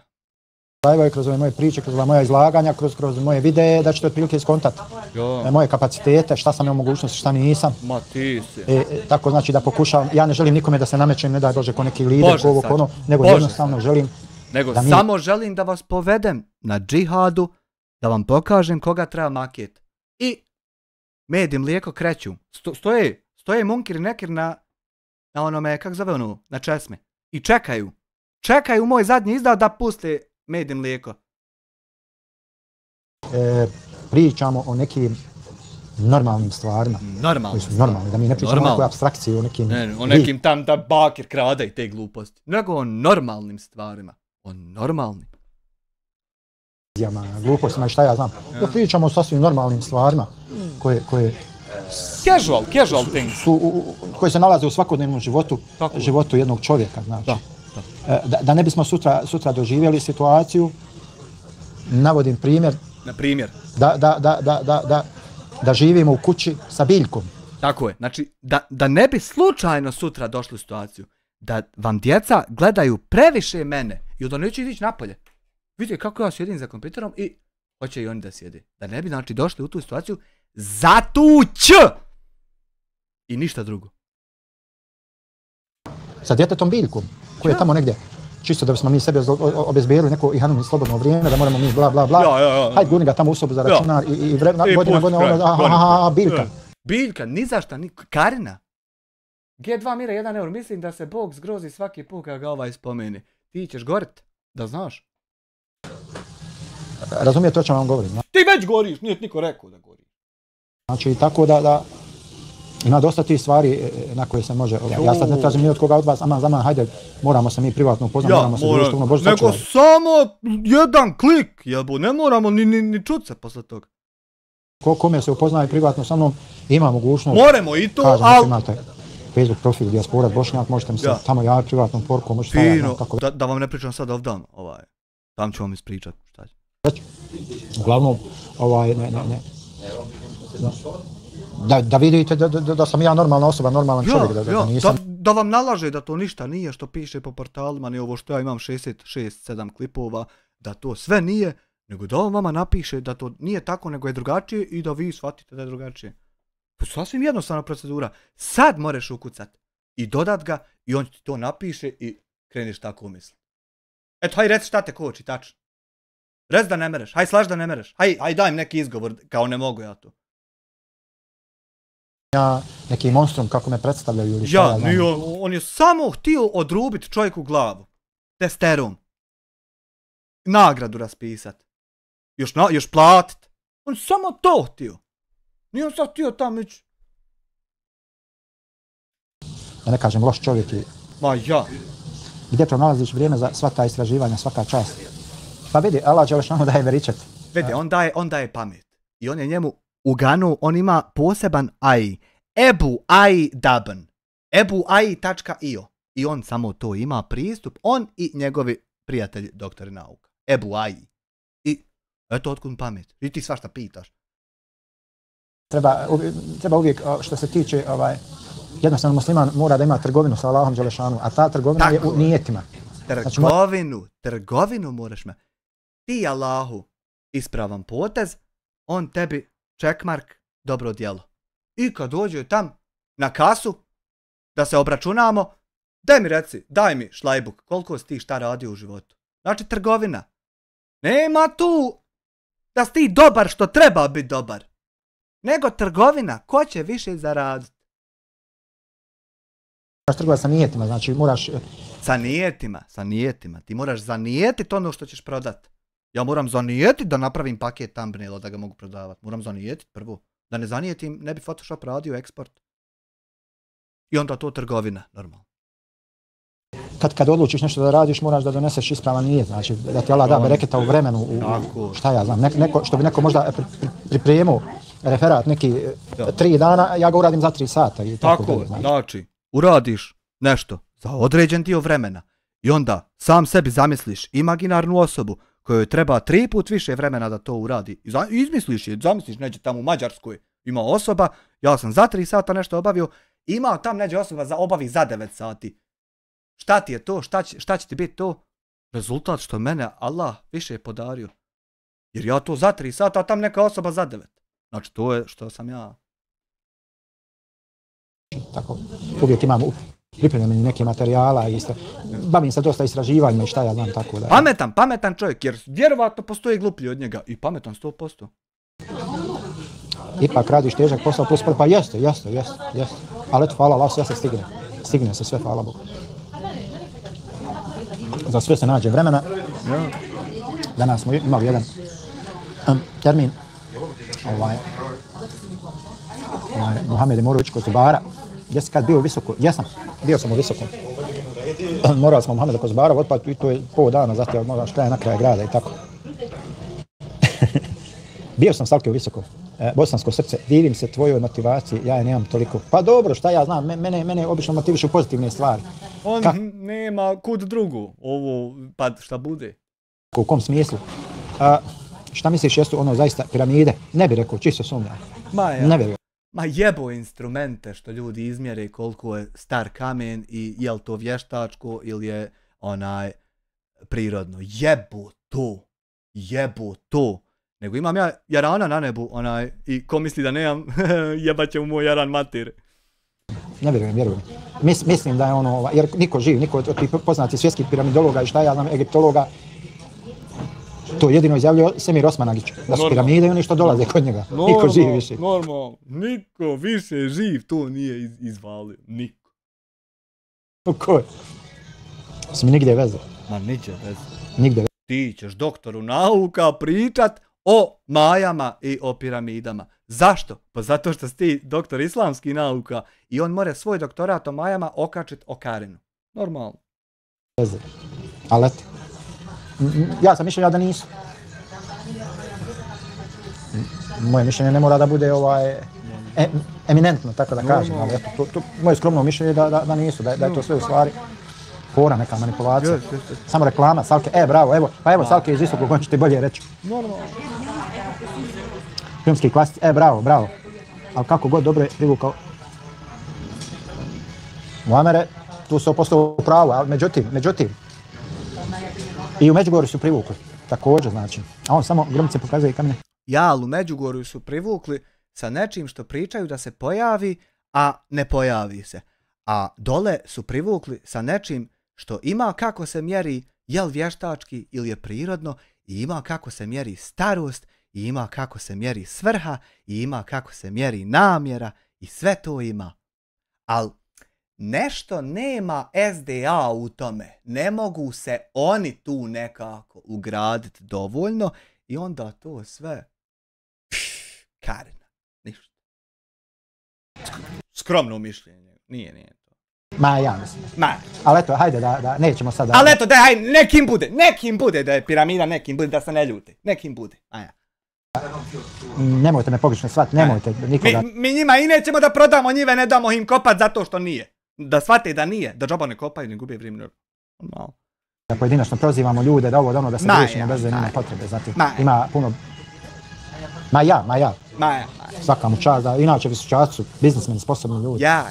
Kroz ove moje priče, kroz ove moje izlaganja, kroz moje videe, da ćete otprilike iskontati moje kapacitete, šta sam imao mogućnosti, šta nisam. Ma ti si. Tako znači da pokušavam, ja ne želim nikome da se namećem, ne daj Bože, ko neki lider, nego jednostavno želim... Nego samo želim da vas povedem na džihadu, da vam pokažem koga treba maket. I med i mlijeko kreću. Stoje munkiri nekir na onome, kak zove ono, na česme. I čekaju. Čekaju moj zadnji izdao da puste med i mlijeko. pričamo o nekim normalnim stvarima. Koji su normalni, da mi ne pričamo o nekoj apstrakciji, o nekim... Ne, o nekim tam da bakir krada i te gluposti. Nego o normalnim stvarima. O normalnim. Glupostima i šta ja znam. Da pričamo o sasvim normalnim stvarima koje casual things. Koje se nalaze u svakodnevnom životu jednog čovjeka, znači. Da ne bismo sutra doživjeli situaciju, navodim primjer. Na primjer. Da živimo u kući sa biljkom. Tako je, znači da ne bi slučajno sutra došli u situaciju da vam djeca gledaju previše mene i onda neće ići napolje. Vidite kako ja sjedim za kompjuterom i hoće i oni da sjede. Da ne bi znači došli u tu situaciju zatuć! I ništa drugo. Sa djetetom biljkom, koji je tamo negdje. Čisto da bismo mi sebi obezbijeli neko i Hanum slobodno vrijeme, da moramo mi bla bla bla. Hajde gurni ga tamo u sobu za računar i godina, biljka. Biljka, ni zašta, Karina. G2 mira 1 euro, mislim da se Bog zgrozi svaki put kada ga ovaj spomeni. Ti ćeš gorit, da znaš. Razumijete o čemu vam govorim? Ti već goriš, nije niko rekao da goriš. Znači, tako da ima dosta tih stvari na koje se može... Ja sad ne tražim ni od koga od vas, aman, hajde, moramo se mi privatno upoznati, moramo se društveno, Bože sačuvaj. Nego samo jedan klik, jebo, ne moramo ni čut se posle toga. Kome se upoznaje privatno sa mnom, ima mogućnost... Moramo i to, ali... Imate Facebook profil Dijasporat Bošnjak, možete mi se tamo javiti privatnom porukom, možete fino, da vam ne pričam sad ovdje, tam ću vam ispričat, šta će. Uglavnom, da vidite da sam ja normalna osoba, normalan čovjek, da nisam... Da vam nalaže da to ništa nije što piše po portalima, ni ovo što ja imam 66-7 klipova, da to sve nije, nego da on vama napiše da to nije tako, nego je drugačije i da vi shvatite da je drugačije. To je sasvim jednostavna procedura. Sad moreš ukucat i dodat ga i on ti to napiše i kreniš tako misli. Eto, haj reci šta te koči, tačno. Reci da ne mereš, haj slaž da ne mereš, haj daj mi neki izgovor, kao ne mogu ja to. Ja, neki monstrum, kako me predstavljaju ili šta. On je samo htio odrubiti čovjeku glavu. Testerom. Nagradu raspisat. Još platit. On samo to htio. Nije on sad htio tam ići. Da ne kažem loš čovjek i... Ma ja. Gdje pronalaziš vrijeme za sva ta istraživanja, svaka čast. Pa vidi, Allah Đelešanu daje veričet. Vidi, on daje pamet. I on je njemu u Ganu, on ima poseban AI. Ebu-AI-Daban. Ebu-AI.io. I on samo to ima pristup. On i njegovi prijatelji doktori nauka. Ebu-AI. I eto otkud pamet. I ti svašta pitaš. Treba uvijek, što se tiče, jednostavno musliman mora da ima trgovinu sa Allahom Đelešanu, a ta trgovina je u nijetima. Trgovinu moraš me. Ti Allahu ispravan potez, on tebi checkmark dobro djelo. I kad dođe tam na kasu, da se obračunamo, daj mi šlajbuk, koliko si ti šta radio u životu. Znači trgovina. Nema tu da si ti dobar što treba biti dobar. Nego trgovina, ko će više zaraditi. Moraš trgovati sa nijetima, znači moraš... Sa nijetima. Ti moraš zanijetiti ono što ćeš prodat. Ja moram zanijetiti da napravim paket thumbnaila da ga mogu prodavati. Moram zanijetiti prvo. Da ne zanijetim, ne bi Photoshop radio eksport. I onda to trgovina, normalno. Kad odlučiš nešto da radiš, moraš da doneseš ispravan nijet. Znači, da ti Allah da bereketa u vremenu, šta ja znam, što bi neko možda pripremio referat neki 3 dana, ja ga uradim za 3 sata. I tako, znači, uradiš nešto za određen dio vremena i onda sam sebi zamisliš imaginarnu osobu kojoj treba 3 put više vremena da to uradi. Izmisliš je, zamisliš neđe tamo u Mađarskoj ima osoba, ja sam za 3 sata nešto obavio, ima tam neđe osoba obavi za 9 sati. Šta ti je to? Šta će ti biti to? Rezultat što mene Allah više je podario. Jer ja to za 3 sata, a tam neka osoba za 9. Znači to je što sam ja. Tako, uvijek imam pripremljeni neke materijala i bavim se dosta istraživanjima i šta ja znam tako da... Pametan čovjek, jer vjerovatno postoji gluplji od njega i pametan 100%. Ipak radiš težak posao, pa jeste. Ali eto, hvala Allah, sve se stigne se sve, hvala Bogu. Za sve se nađe vremena. Danas smo imali jedan termin Muhammed Emorović kod Zubara. Jesi kad bio u Visoku? Jesam, bio sam u Visokom. Morali smo Muhameda kod Zubara, otpad i to je pol dana, zatim možda šta je na kraju grada i tako. Bio sam Salke u Visokom. Bosansko srce, divim se tvojoj motivaciji, ja je nemam toliko. Pa dobro, šta ja znam, mene obično motivišu pozitivne stvari. On nema kud drugu, ovo pa šta bude. U kom smislu? Šta misliš jesu ono zaista piramide? Ne bi rekao, čisto sumnjam. Ne vjerujem. Ma jebo instrumente što ljudi izmjere koliko je star kamen i je li to vještačko ili je prirodno. Jebo to. Nego imam ja jarana na nebu i ko misli da nemam, jebat će u moj jaran mater. Ne vjerujem. Mislim da je ono, jer niko živ, niko od tih poznatih svjetskih piramidologa i šta ja znam, egiptologa, to jedino izjavljio Semir Osmanagić, da su piramide i oni što dolaze kod njega. Niko živ više. Normalno, niko više živ to nije izvalio, niko. Ko je? Si mi nigdje veze. Ma niđe veze. Nigdje veze. Ti ćeš doktoru nauka pričat o Majama i o piramidama. Zašto? Pa zato što si ti doktor islamskih nauka i on mora svoj doktorat o Majama okačit o Karinu. Normalno. Veze. Ali eto. Ja sam mišljenja da nisu. Moje mišljenje ne mora da bude eminentno, tako da kažem, ali eto, moje skromno mišljenje je da nisu, da je to sve u stvari fora, neka manipulacija. Samo reklama, Salke, bravo, evo Salke iz Visokog, on će ti bolje reći. Normalno. Filmski klasici, bravo. Ali kako god dobro je privukao Muamere, tu se postao pravo, ali međutim, i u Međugorju su privukli, također znači. A on samo gromce pokazuje kamene. Ali u Međugorju su privukli sa nečim što pričaju da se pojavi, a ne pojavi se. A dole su privukli sa nečim što ima kako se mjeri jel vještački ili je prirodno, i ima kako se mjeri starost, i ima kako se mjeri svrha, i ima kako se mjeri namjera, i sve to ima. Ali nešto nema SDA u tome. Ne mogu se oni tu nekako ugraditi dovoljno i onda to sve Karina. Ništa. Skromno mišljenje. Nije to. Ma ja mislim. Ali eto, hajde da nećemo sada... Ali eto, hajde, nekim bude da je piramida, nekim bude da se ne ljute. Nekim bude. Nemojte me pogrešno shvatiti, nemojte nikoga... Mi njima i nećemo da prodamo njive, ne damo im kopat zato što nije. Da shvate da nije, da džoba ne kopaju, ne gube vrijeme. Malo. Da pojedinačno prozivamo ljude, da ovo da ono da se riješimo bez nema potrebe, znate. Ima puno... Ma ja. Svaka mu čast, da inače vi su čast, biznismeni, sposobni ljudi. Ja.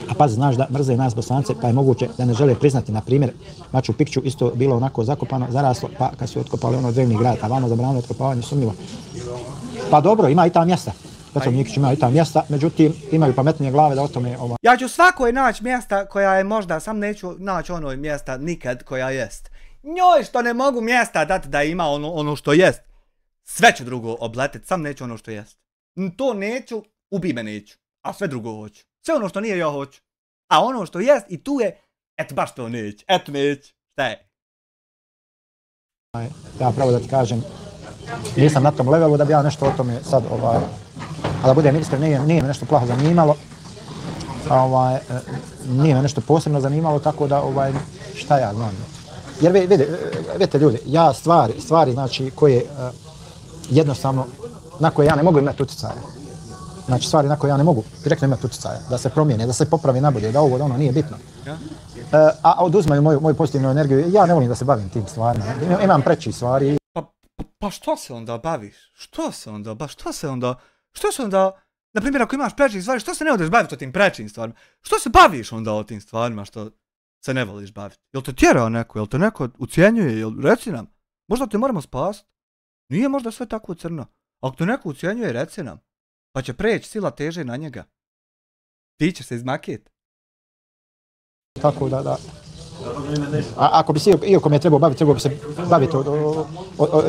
A pazi, znaš da mrze nas Bosance, pa je moguće da ne žele priznati, na primjer, Machu Picchu isto bilo onako zakopano, zaraslo, pa kad su otkopali ono drevni grad, a vamo zabranili otkopavanje sumnjivo. Pa dobro, ima i ta mjesta. Petrov Njikić ima i ta mjesta, međutim, imaju pametnije glave da o tome... Ja ću svakoj naći mjesta koja je možda, sam neću naći onoj mjesta nikad koja jest. Njoj što ne mogu mjesta dati da ima ono što jest. Sve ću drugo obletiti, sam neću ono što jest. To neću, ubij me neću, a sve drugo hoću. Sve ono što nije ja hoću. A ono što jest i tu je, eto baš to neću, šta je? Ja pravo da ti kažem, nisam na tom levelu da bi ja nešto o tome sad, a da budem iskren, nije me nešto plaho zanimalo, nije me nešto posebno zanimalo, tako da, šta ja znam. Jer vidite ljudi, ja stvari znači koje jednostavno, na koje ja ne mogu imati utjecaja. Znači stvari na koje ja ne mogu direktno imati utjecaja, da se promijene, da se popravi nabolje, da ovo, da ono nije bitno. A oduzmaju moju pozitivnu energiju, ja ne volim da se bavim tim stvarima, imam preći stvari. Pa što se onda baviš? Što se onda, na primjer ako imaš prečih stvari, što se ne odeš baviti o tim prečim stvarima? Što se baviš onda o tim stvarima što se ne voliš baviti? Jel te tjera neko, jel te neko ucijenjuje, reci nam, možda te moramo spasiti? Nije možda sve tako crno. Ako te neko ucijenjuje, reci nam, pa će preći sila teže na njega. Ti ćeš se izmakiti. Tako da. Ako bi se iako me trebao bi se baviti od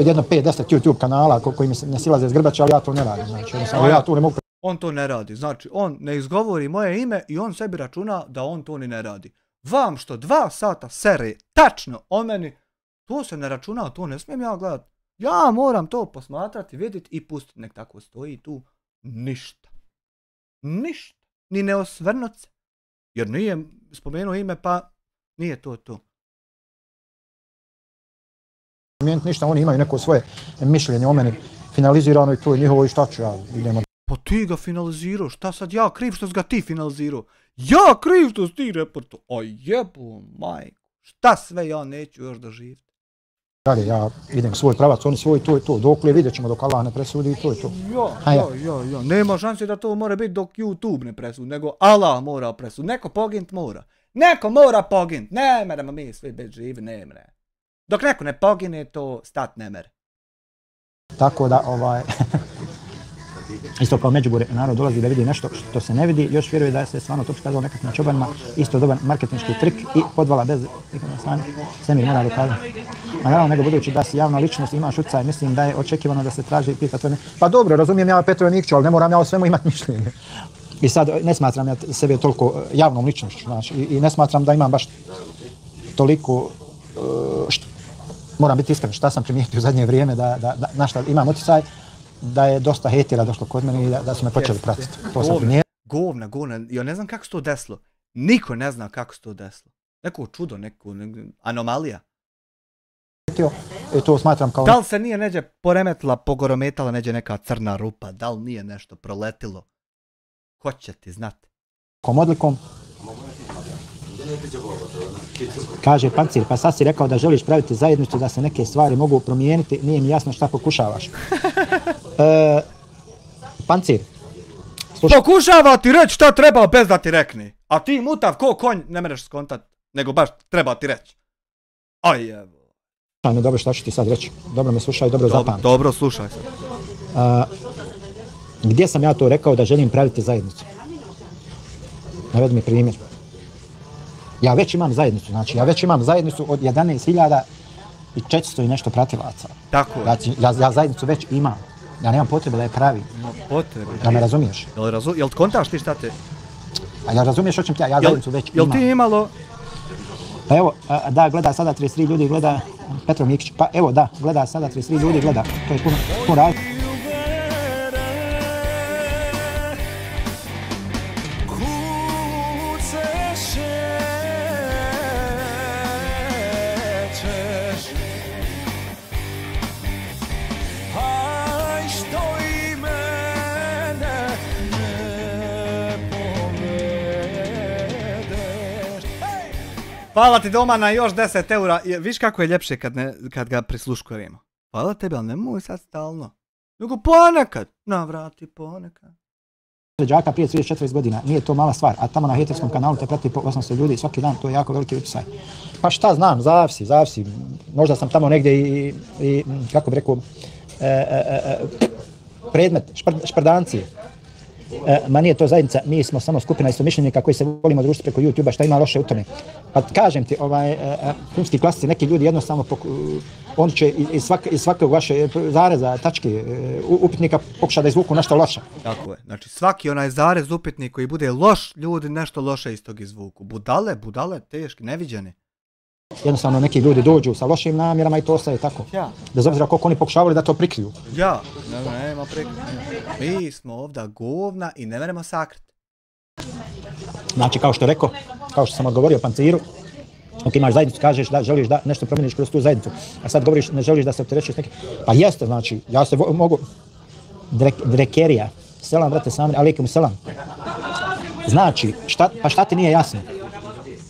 jedno 5-10 YouTube kanala koji mi ne silaze s grbača, ali ja to ne radim. Znači, ja to ne mogu... On to ne radi, znači on ne izgovori moje ime i on sebi računa da on to ni ne radi. Vam što 2 sata sere tačno o meni, to se ne računa, to ne smijem ja gledat. Ja moram to posmatrati, vidjeti i pustiti, nek tako stoji tu. Ništa. Ništa. Ni ne osvrnut se. Jer nije spomenuo ime, pa nije to to. Ništa, oni imaju neko svoje mišljenje o meni finalizirano i to je njihovo i šta ću ja, idemo. Pa ti ga finalizirao, šta sad ja kriv što si ga ti finalizirao? Ja kriv što si ti reporto, a jebo majku, šta sve ja neću još doživjeti. Dalje, ja idem svoj pravac, oni svoj, to je to, dokle vidjet ćemo dok Allah ne presudi i to je to. Ja, nema šanse da to mora biti dok YouTube ne presudi, nego Allah mora presudi, neko pogint mora. Neko mora pogint, ne meremo mi svi biti živi, ne mere. Dok neko ne pogine, to stat ne mere. Tako da, isto kao Međugorje, narod dolazi da vidi nešto što se ne vidi, još vjeruje da je se stvarno to pokazalo nekakvim čobanima, isto dobar marketinški trik i podvala bez ikada strane, Semir mora dokazati. A naravno, nego budući da si javna ličnost, imaš utjecaj, mislim da je očekivano da se traži i pita to ne. Pa dobro, razumijem ja Petru Nikću, ali ne moram ja o svemu imati mišljenje. I sad ne smatram ja sebe toliko javnom ličnošću, znači, i ne smatram da imam baš toliko, moram biti iskren, šta sam primijetio u zadnje vrijeme, na šta imam utjecaj, da je dosta hejtera došlo kod mene i da su me počeli pratiti. To sam primijetio. Govna. Ja ne znam kako se to desilo. Niko ne zna kako se to desilo. Neko čudo, neko anomalija. I to smatram kao... Da li se nije neđe poremetila, pogorometala neđe neka crna rupa? Da li nije nešto proletilo? Ko će ti znati? Kom odlikom. Kaže Pancir, pa sad si rekao da želiš praviti zajednicu, da se neke stvari mogu promijeniti, nije mi jasno šta pokušavaš. Pancir. Pokušava ti reći šta treba bez da ti rekni. A ti mutav ko konj ne mereš skontat, nego baš treba ti reći. Aj evo. Dobro, šta ću ti sad reći? Dobro me slušaj, dobro zapamti. Dobro, slušaj se. Gdje sam ja to rekao da želim praviti zajednicu? Navedi mi primjer. Ja već imam zajednicu, znači ja već imam zajednicu od 11.400 i nešto pratilaca. Tako. Ja zajednicu već imam. Ja nemam potrebe da je pravim. Potrebe? Ja me razumiješ? Jel kontaš ti šta te? A ja razumiješ što ćem ti, ja zajednicu već imam. Jel ti imalo? Pa evo, da, gleda sada 33 ljudi, gleda Petro Mikić. Pa evo, da, gleda sada 33 ljudi, gleda. To je puno razlika. Hvala ti doma na još 10 eura. Viš kako je ljepše kad ga prisluškujemo. Hvala tebi, ali nemoj sad stalno. Nego ponekad. Navrati ponekad. Đaka prije 34 godina, nije to mala stvar, a tamo na hejterskom kanalu te prati po 800 ljudi svaki dan, to je jako veliki utjecaj. Pa šta znam, zavisi. Možda sam tamo negdje i kako bi rekao, predmet, šprdanci. Ma nije to zajednica, mi smo samo skupina istomišljenika koji se volimo družiti preko YouTube-a, šta ima loše u tome. Pa kažem ti, filmski klasici, neki ljudi jednostavno, oni će iz svakog vaše zareza, tačke, upitnika pokuša da izvuku nešto loše. Tako je, znači svaki onaj zarez upitnik koji bude loš, ljudi nešto loše iz tog izvuku. Budale, teški, neviđeni. Jednostavno neki ljudi dođu sa lošim namjerama i to ostaje tako. Ja. Bez obzira koliko oni pokušavali da to prikriju. Ja, nema prikriju. Mi smo ovdje govna i ne meremo sakriti. Znači kao što rekao, kao što sam odgovorio Panciru, ako imaš zajednicu, kažeš da želiš da nešto promijeniš kroz tu zajednicu, a sad govoriš ne želiš da se opterećuješ neki. Pa jeste, znači, ja se mogu... Drekerija, selam, brate, sami, alaikum selam. Znači, šta ti nije jasno?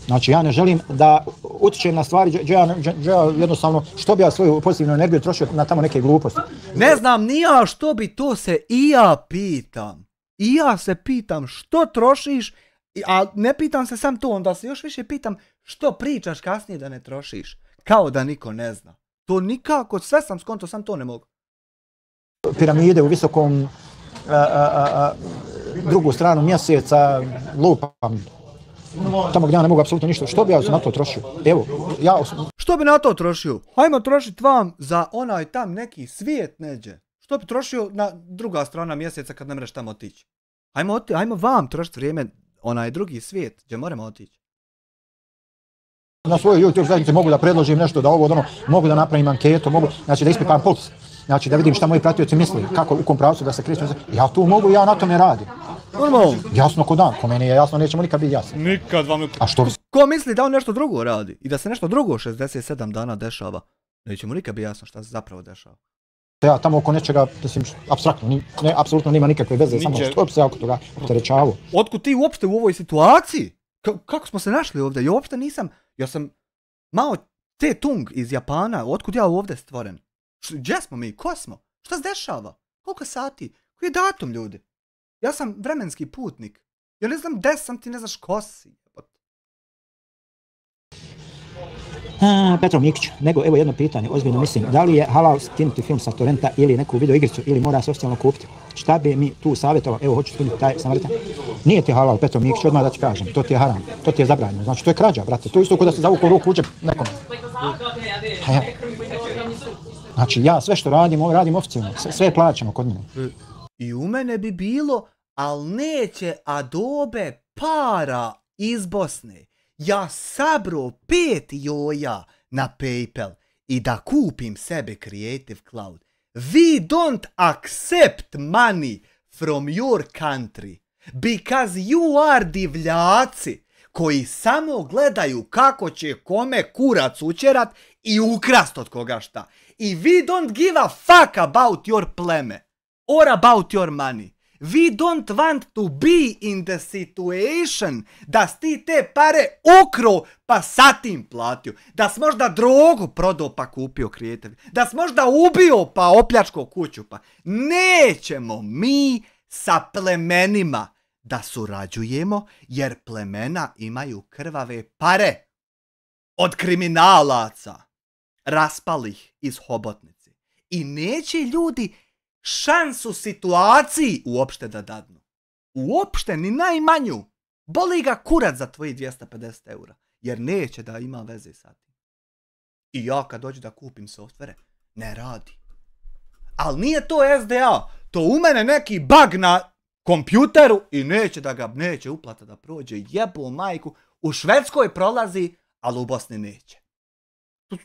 Znači, ja ne želim da utječem na stvari, ja jednostavno, što bi ja svoju pozitivnu energiju trošio na tamo neke gluposti. Ne znam ni ja što bi, to se i ja pitam. I ja se pitam što trošiš, a ne pitam se sam to, onda se još više pitam što pričaš kasnije da ne trošiš. Kao da niko ne zna. To nikako, sve sam skonto, sam to ne mogu. Piramide u visokom, drugu stranu mjeseca, lupam. Tamo gdje ja ne mogu apsolutno ništa. Što bi ja na to trošio? Evo, ja... Što bi na to trošio? Hajmo trošiti vam za onaj tam neki svijet neđe. Što bi trošio na druga strana mjeseca kad ne mreš tamo otići? Hajmo vam trošiti vrijeme onaj drugi svijet gdje moramo otići. na svojoj YouTube zajednici mogu da predložim nešto, da ovo, ono, mogu da napravim anketu, mogu, znači da ispitam puls, znači da vidim šta moji pratioci misle, kako, u kom pravcu da se kreću. Ja tu mogu, ja na tome radim. Normalno. Jasno ko dan, ko meni je jasno, nećemo nikad biti jasno. Nikad vam ne... A što? Ko misli da on nešto drugo radi i da se nešto drugo 67 dana dešava, nećemo nikad biti jasno šta se zapravo dešava. Ja tamo oko nečega, mislim, apstraktno, apsolutno nema nikakve veze, samo što bi se oko toga opterećavao. Otkud ti uopšte u ovoj situaciji? Kako smo se našli ovdje? Ja uopšte nisam, ja sam Mao Tse-tung iz Japana, otkud ja ovdje stvoren? Gdje smo mi? Ko smo? Šta se dešava? Koliko sati? Koji je datum, ljudi? Ja sam vremenski putnik. Ja ne znam gdje sam, ti ne znaš ko si. Petro Mikić, nego evo jedno pitanje, ozbiljno mislim, da li je halal skinuti film sa torrenta ili neku video igricu ili mora se oficijalno kupiti? Šta bi mi tu savjetovao, evo hoću skinuti taj Samaritan? Nije ti halal, Petro Mikić, odmah da ti kažem, to ti je haram, to ti je zabranjeno, znači to je krađa, brate, to isto kao da se zavuku ruku u džep nekome. Znači ja sve što radim oficijalno, sve plaćamo kod mene. I u mene bi bilo, ali neće Adobe para iz Bosne. Ja sabro 5 joja na PayPal i da kupim sebe Creative Cloud. We don't accept money from your country because you are divljaci koji samo gledaju kako će kome kurac učerat i ukrast od koga šta. I we don't give a fuck about your pleme or about your money. We don't want to be in the situation da si te pare ukro pa satim platio. Da si možda drogu prodao pa kupio Creative. Da si možda ubio pa opljačko kuću pa. Nećemo mi sa plemenima da surađujemo jer plemena imaju krvave pare od kriminalaca raspalih iz hobotnice. I neće ljudi šansu situaciji uopšte da dadnu. Uopšte, ni najmanju. Boli ga kurac za tvoji 250 eura. Jer neće da ima veze sa tim. I ja kad dođu da kupim softvere, ne radi. Ali nije to SDA. To u mene neki bug na kompjuteru i neće uplata da prođe. Jebo majku. U Švedskoj prolazi, ali u Bosni neće.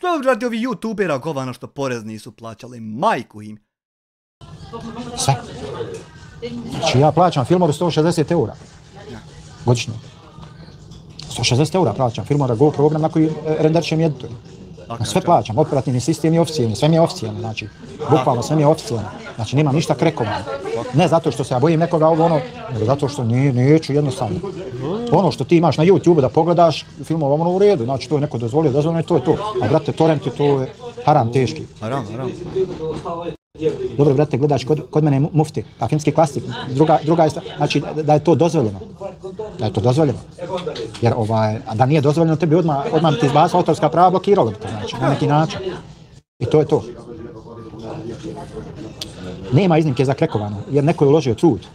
To radi ovi youtubera govano što porez nisu plaćali. Majku im. Sve. Znači ja plaćam filmove 160 eura. Godišnje. 160 eura plaćam filmove Go program na koji renderišem editor. Sve plaćam, operativni sistem je oficijalni, sve mi je oficijalno, znači, bukvalno sve mi je oficijalno. Znači, nemam ništa krekovano. Ne zato što se ja bojim nekoga ovo ono, nego zato što neću jednostavno. Ono što ti imaš na YouTube da pogledaš, filmova ono u redu, znači to je neko dozvoljeno je to je to. A brate, torrenti to je haram teški. Haram. Dobro, brate, gledaš kod mene mufti, a filmski klasik, druga je, znači da je to dozvoljeno. Da je to dozvoljeno. Jer da nije dozvoljeno, tebi odmah ti izbacilo autorska prava, blokiralo bi te, znači, na neki način. I to je to. Nema iznimke za krekovano, jer neko je uložio trud.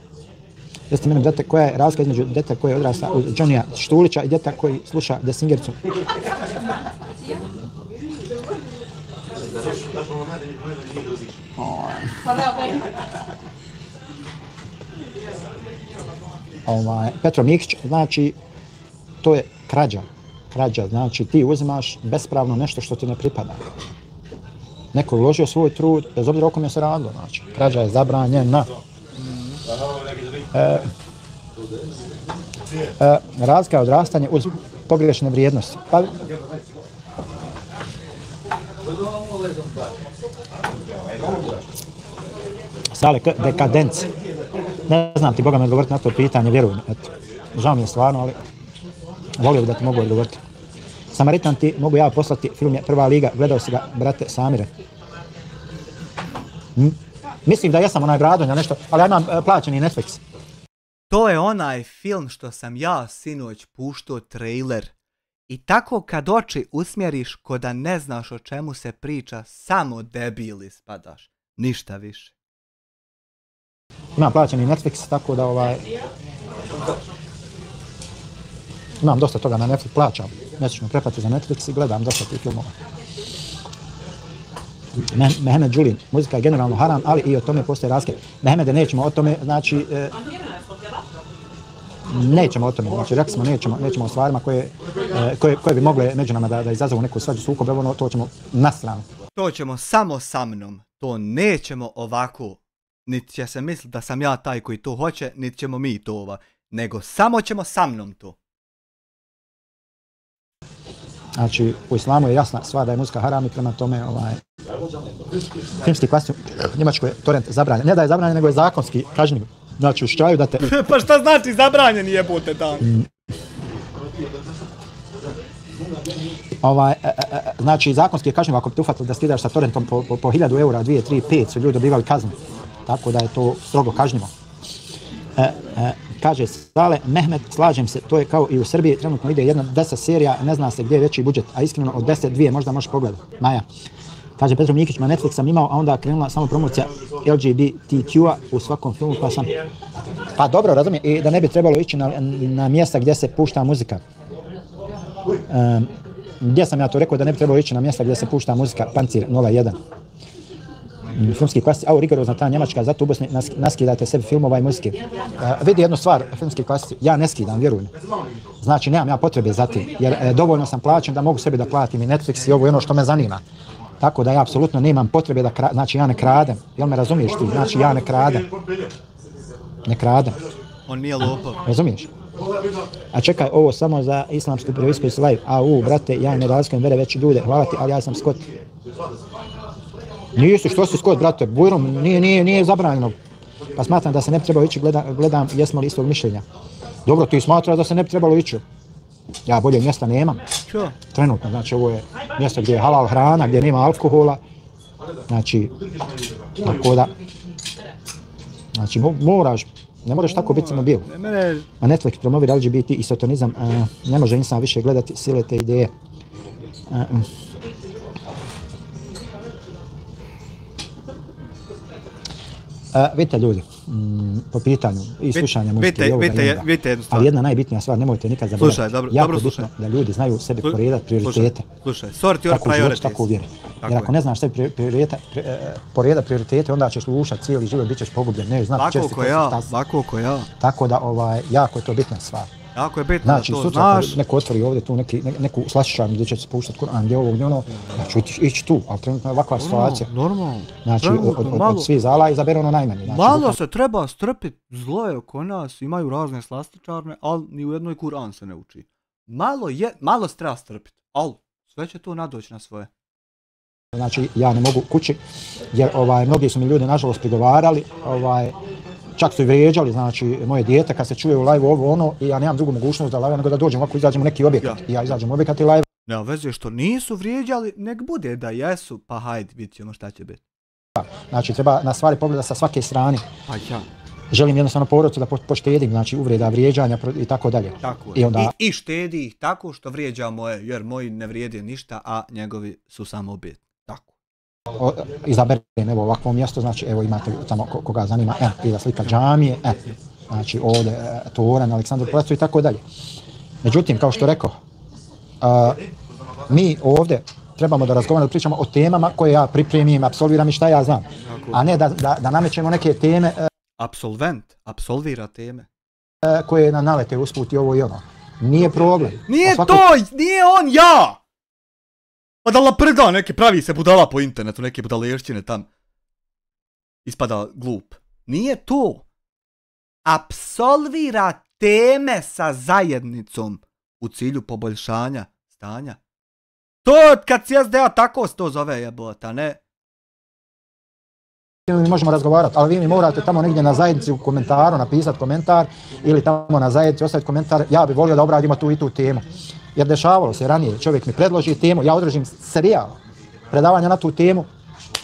Jeste meni, brate, koja je razlika između djeta koji je odrasta od Johnnyja Štulića i djeta koji sluša Desingericu? Petro Mikić, znači, to je krađa. Krađa, znači ti uzimaš bespravno nešto što ti ne pripada. Neko je uložio svoj trud, bez obzira o kome se radilo, znači, krađa je zabranjena. Razlika je odrastanje uz pogrešne vrijednosti. Pa, Sale, dekadenci. Ne znam ti, Boga me odgovoriti na to pitanje, vjerujem. Eto, žao mi je stvarno, ali volio bi da ti mogu odgovoriti. Samaritan ti mogu ja poslati, film je Prva liga, gledao si ga, brate, Samire. Mislim da jesam onaj Bradonja nešto, ali ja imam plaćeni Netflix. To je onaj film što sam ja sinoć puštao trailer. I tako kad oči usmjeriš ko da ne znaš o čemu se priča, samo debil ispadaš. Ništa više. Imam plaćeni Netflix, tako da imam dosta toga na Netflix, plaćam mjesečnu pretplatu za Netflix i gledam dosta tih filmova. Mehmed Đulin, muzika je generalno haram, ali i o tome postoje razlike. Mehmede, nećemo o tome, znači... nećemo o tome, znači rekli smo nećemo o stvarima koje bi mogle među nama da izazovu neku svađu, sukob, evo to ćemo na stranu. To ćemo samo sa mnom, to nećemo ovako, niti će se misliti da sam ja taj koji to hoće, niti ćemo mi to nego samo ćemo sa mnom to. Znači, u islamu je jasna stvar da je muzika haram i prema tome filmski klasični u Njemačkoj je torrent zabranjen. Ne da je zabranjen, nego je zakonski kažnjiv. Znači, u štraju da te... Pa šta znači zabranjen jebote dan? Znači, zakonski je kažnjiv ako bi te ufatili da skidaš sa torrentom po 1000 eura, 2, 3, 5 su ljudi dobivali kaznu. Tako da je to strogo kažnjivo. Kaže Sale Mehmet, slažem se, to je kao i u Srbiji, trenutno ide jedna 10 serija, ne zna se gdje je veći budžet, a iskreno od 10 2 možda možeš pogledati. Maja. Kaže Petro Mikić, na Netflix sam imao, a onda krenula samo promocija LGBTQ-a u svakom filmu, pa sam... Pa dobro, razumijem, i da ne bi trebalo ići na mjesta gdje se pušta muzika. Gdje sam ja to rekao da ne bi trebalo ići na mjesta gdje se pušta muzika? Pancir 01. Filmski klasici, rigorozna ta Njemačka, zato u Bosni naskidate sebi filmova i muzike. Vidi jednu stvar, filmski klasici, ja ne skidam, vjerujem. Znači, nemam ja potrebe za tim, jer dovoljno sam plaćen da mogu sebi da platim i Netflix i ovo je ono što me zanima. Tako da ja apsolutno nemam potrebe da znači ja ne kradem. Jel me razumiješ ti? Znači ja ne kradem. Ne kradem. On nije lopov. Razumiješ? A čekaj, ovo samo za islamsku previjsku se live. Brate, ja ne razlikujem vere veći ljude, hvala ti, ali ja sam Skot. Nisi, što si Skot, brate? Bujrum, nije zabranjeno. Pa smatram da se ne bi trebalo ići, gledam jesmo li istog mišljenja. Dobro, ti smatraš da se ne bi trebalo ići. Ja bolje mjesta nemam. Čo? Trenutno, znači ovo je mjesto gdje je halal hrana, gdje nema alkohola. Znači, tako da... Znači, ne moraš tako biti samo bil. A Netflix promovira LGBT i sotonizam, ne može insan više gledati sile te ideje. Vidite ljudi, po pitanju i slušanja muzike i ovoga vidite jednu stvar. Ali jedna najbitnija stvar, nemojte nikad zaboraviti. Jako je bitno da ljudi znaju sebi poredati prioritete. Slušaj, sort your priorities. Tako u vjeri. Jer ako ne znaš sebi poredati prioritete, onda ćeš slušati cijeli život, bit ćeš pogubljen. Ne, znaš, česti ovako ko ja. Tako da, jako je to bitna stvar. Jako je bitno znači, da to znaš. Znači, neko otvori ovdje tu neku slašičarnu gdje će se spuštati Kur'an, gdje ovog, gdje ono, ću ići tu, ali trenutno je ovakva situacija. Normalno. Znači, od svih zala izabere ono najmanje. Znači, malo se treba strpiti, zlo je oko nas, imaju razne slastičarne, ali ni u jednoj Kur'an se ne uči. Malo se treba strpiti, ali sve će to nadoći na svoje. Znači, ja ne mogu kući, jer mnogi su mi ljudi nažalost prigovarali, čak su i vrijeđali, znači, moje dijete kad se čuje u live ovo ono i ja nemam drugu mogućnost da live, nego da dođem ovako, izađem u neki objekat. I ja izađem u objekat i live. Ne veze što nisu vrijeđali, nek bude da jesu, pa hajde, vidit ćemo šta će biti. Znači, treba na stvari pogledati sa svake strane. Pa ja. Želim jednostavno porodicu da poštedim, znači uvreda, vrijeđanja i tako dalje. Tako je. I štedi ih tako što vrijeđa moje, jer moji ne vrijede ništa, a njegovi su samo bitni. Tako. Izaberem evo ovakvo mjesto, znači evo imate tamo koga zanima, prije slika džamije, znači ovdje Toran, Aleksandar Placu i tako dalje. Međutim, kao što rekao, mi ovdje trebamo da razgovaramo, da pričamo o temama koje ja pripremim, apsolviram i šta ja znam, a ne da namećemo neke teme. Absolvent absolvira teme. Koje nalete usput i ovo i ono. Nije problem. Nije nije on ja! Pa da laprda neke pravi se budala po internetu, neke budalešćine tam. Ispada glup. Nije to. Apsolvira teme sa zajednicom u cilju poboljšanja stanja. To kad si SDA tako se to zove jebota, ne? Mi možemo razgovarati, ali vi mi morate tamo negdje na zajednici u komentaru napisati komentar ili tamo na zajednici ostaviti komentar, ja bih volio da obradimo tu i tu temu. Jer dešavalo se ranije, čovjek mi predloži temu, ja održim serijal predavanja na tu temu,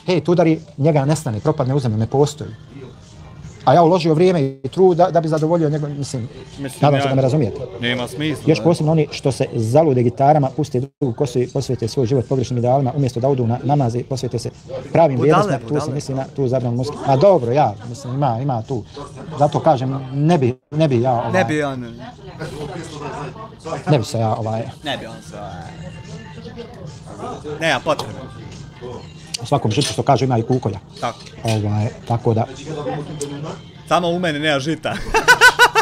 hej, tudari, njega nestane, propadne u zemlju, ne postoji. A ja uložio vrijeme i trud da bi zadovoljio njegov, mislim nadam se da me razumijete. Nema smisla. Još posebno oni što se zalude gitarama, puste drugu kosu i posvete svoj život pogrešnim idealima, umjesto da odu na namaze i posvete se pravim vrijednostima, tu se misli na tu zabranu muzike. A dobro, ja, mislim, ima tu. Zato kažem, ne bi ja Ne bi ja, Ne bi se ja Ne bi on se Nema potrebe. U svakom žitu što kaže ima i kukolja. Tako. Tako da... Samo u mene nema žita.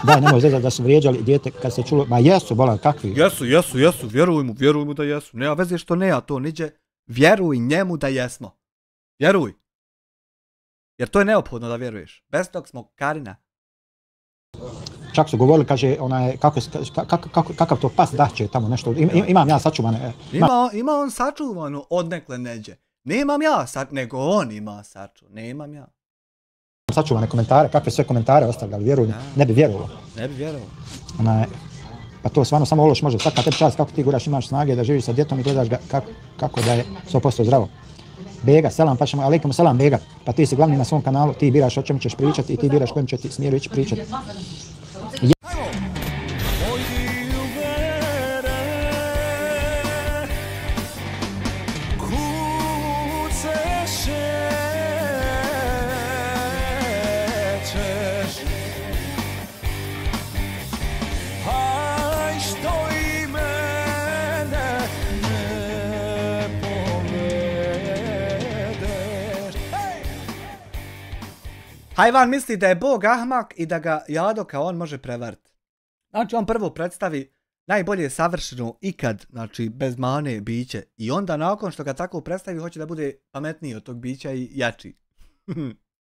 Daj, nemoj zezati da su vrijeđali dijete kad se čulo, ma jesu, bolan, kakvi? Jesu, vjeruj mu da jesu. Nema veze što ne, a to niđe. Vjeruj njemu da jesmo. Vjeruj. Jer to je neophodno da vjeruješ. Bez tog smo Karina. Čak su govorili, kaže, kakav to pas daće tamo nešto. Imam ja sačuvane. Ima on sačuvano odnekle neđe. Nemam ja, nego on ima nemam ja. Sačuvane komentare, kakve sve komentare ostavljali, vjeruj, ne bi vjerovao. Pa to stvarno samo Ološ može, svaka tebi čast kako ti guraš, imaš snage da živiš sa djetom i gledaš ga kako da je 100% zdravo. Bega, selam, pa ćemo, alejkum selam, Bega, pa ti si glavni na svom kanalu, ti biraš o čemu ćeš pričati i ti biraš kojem će ti smjeru ići pričati. Hajvan misli da je Bog ahmak i da ga Jadoka on može prevariti. Znači on prvo predstavi najbolje savršeno ikad, znači bez mane biće. I onda nakon što ga tako predstavi hoće da bude pametniji od tog bića i jači.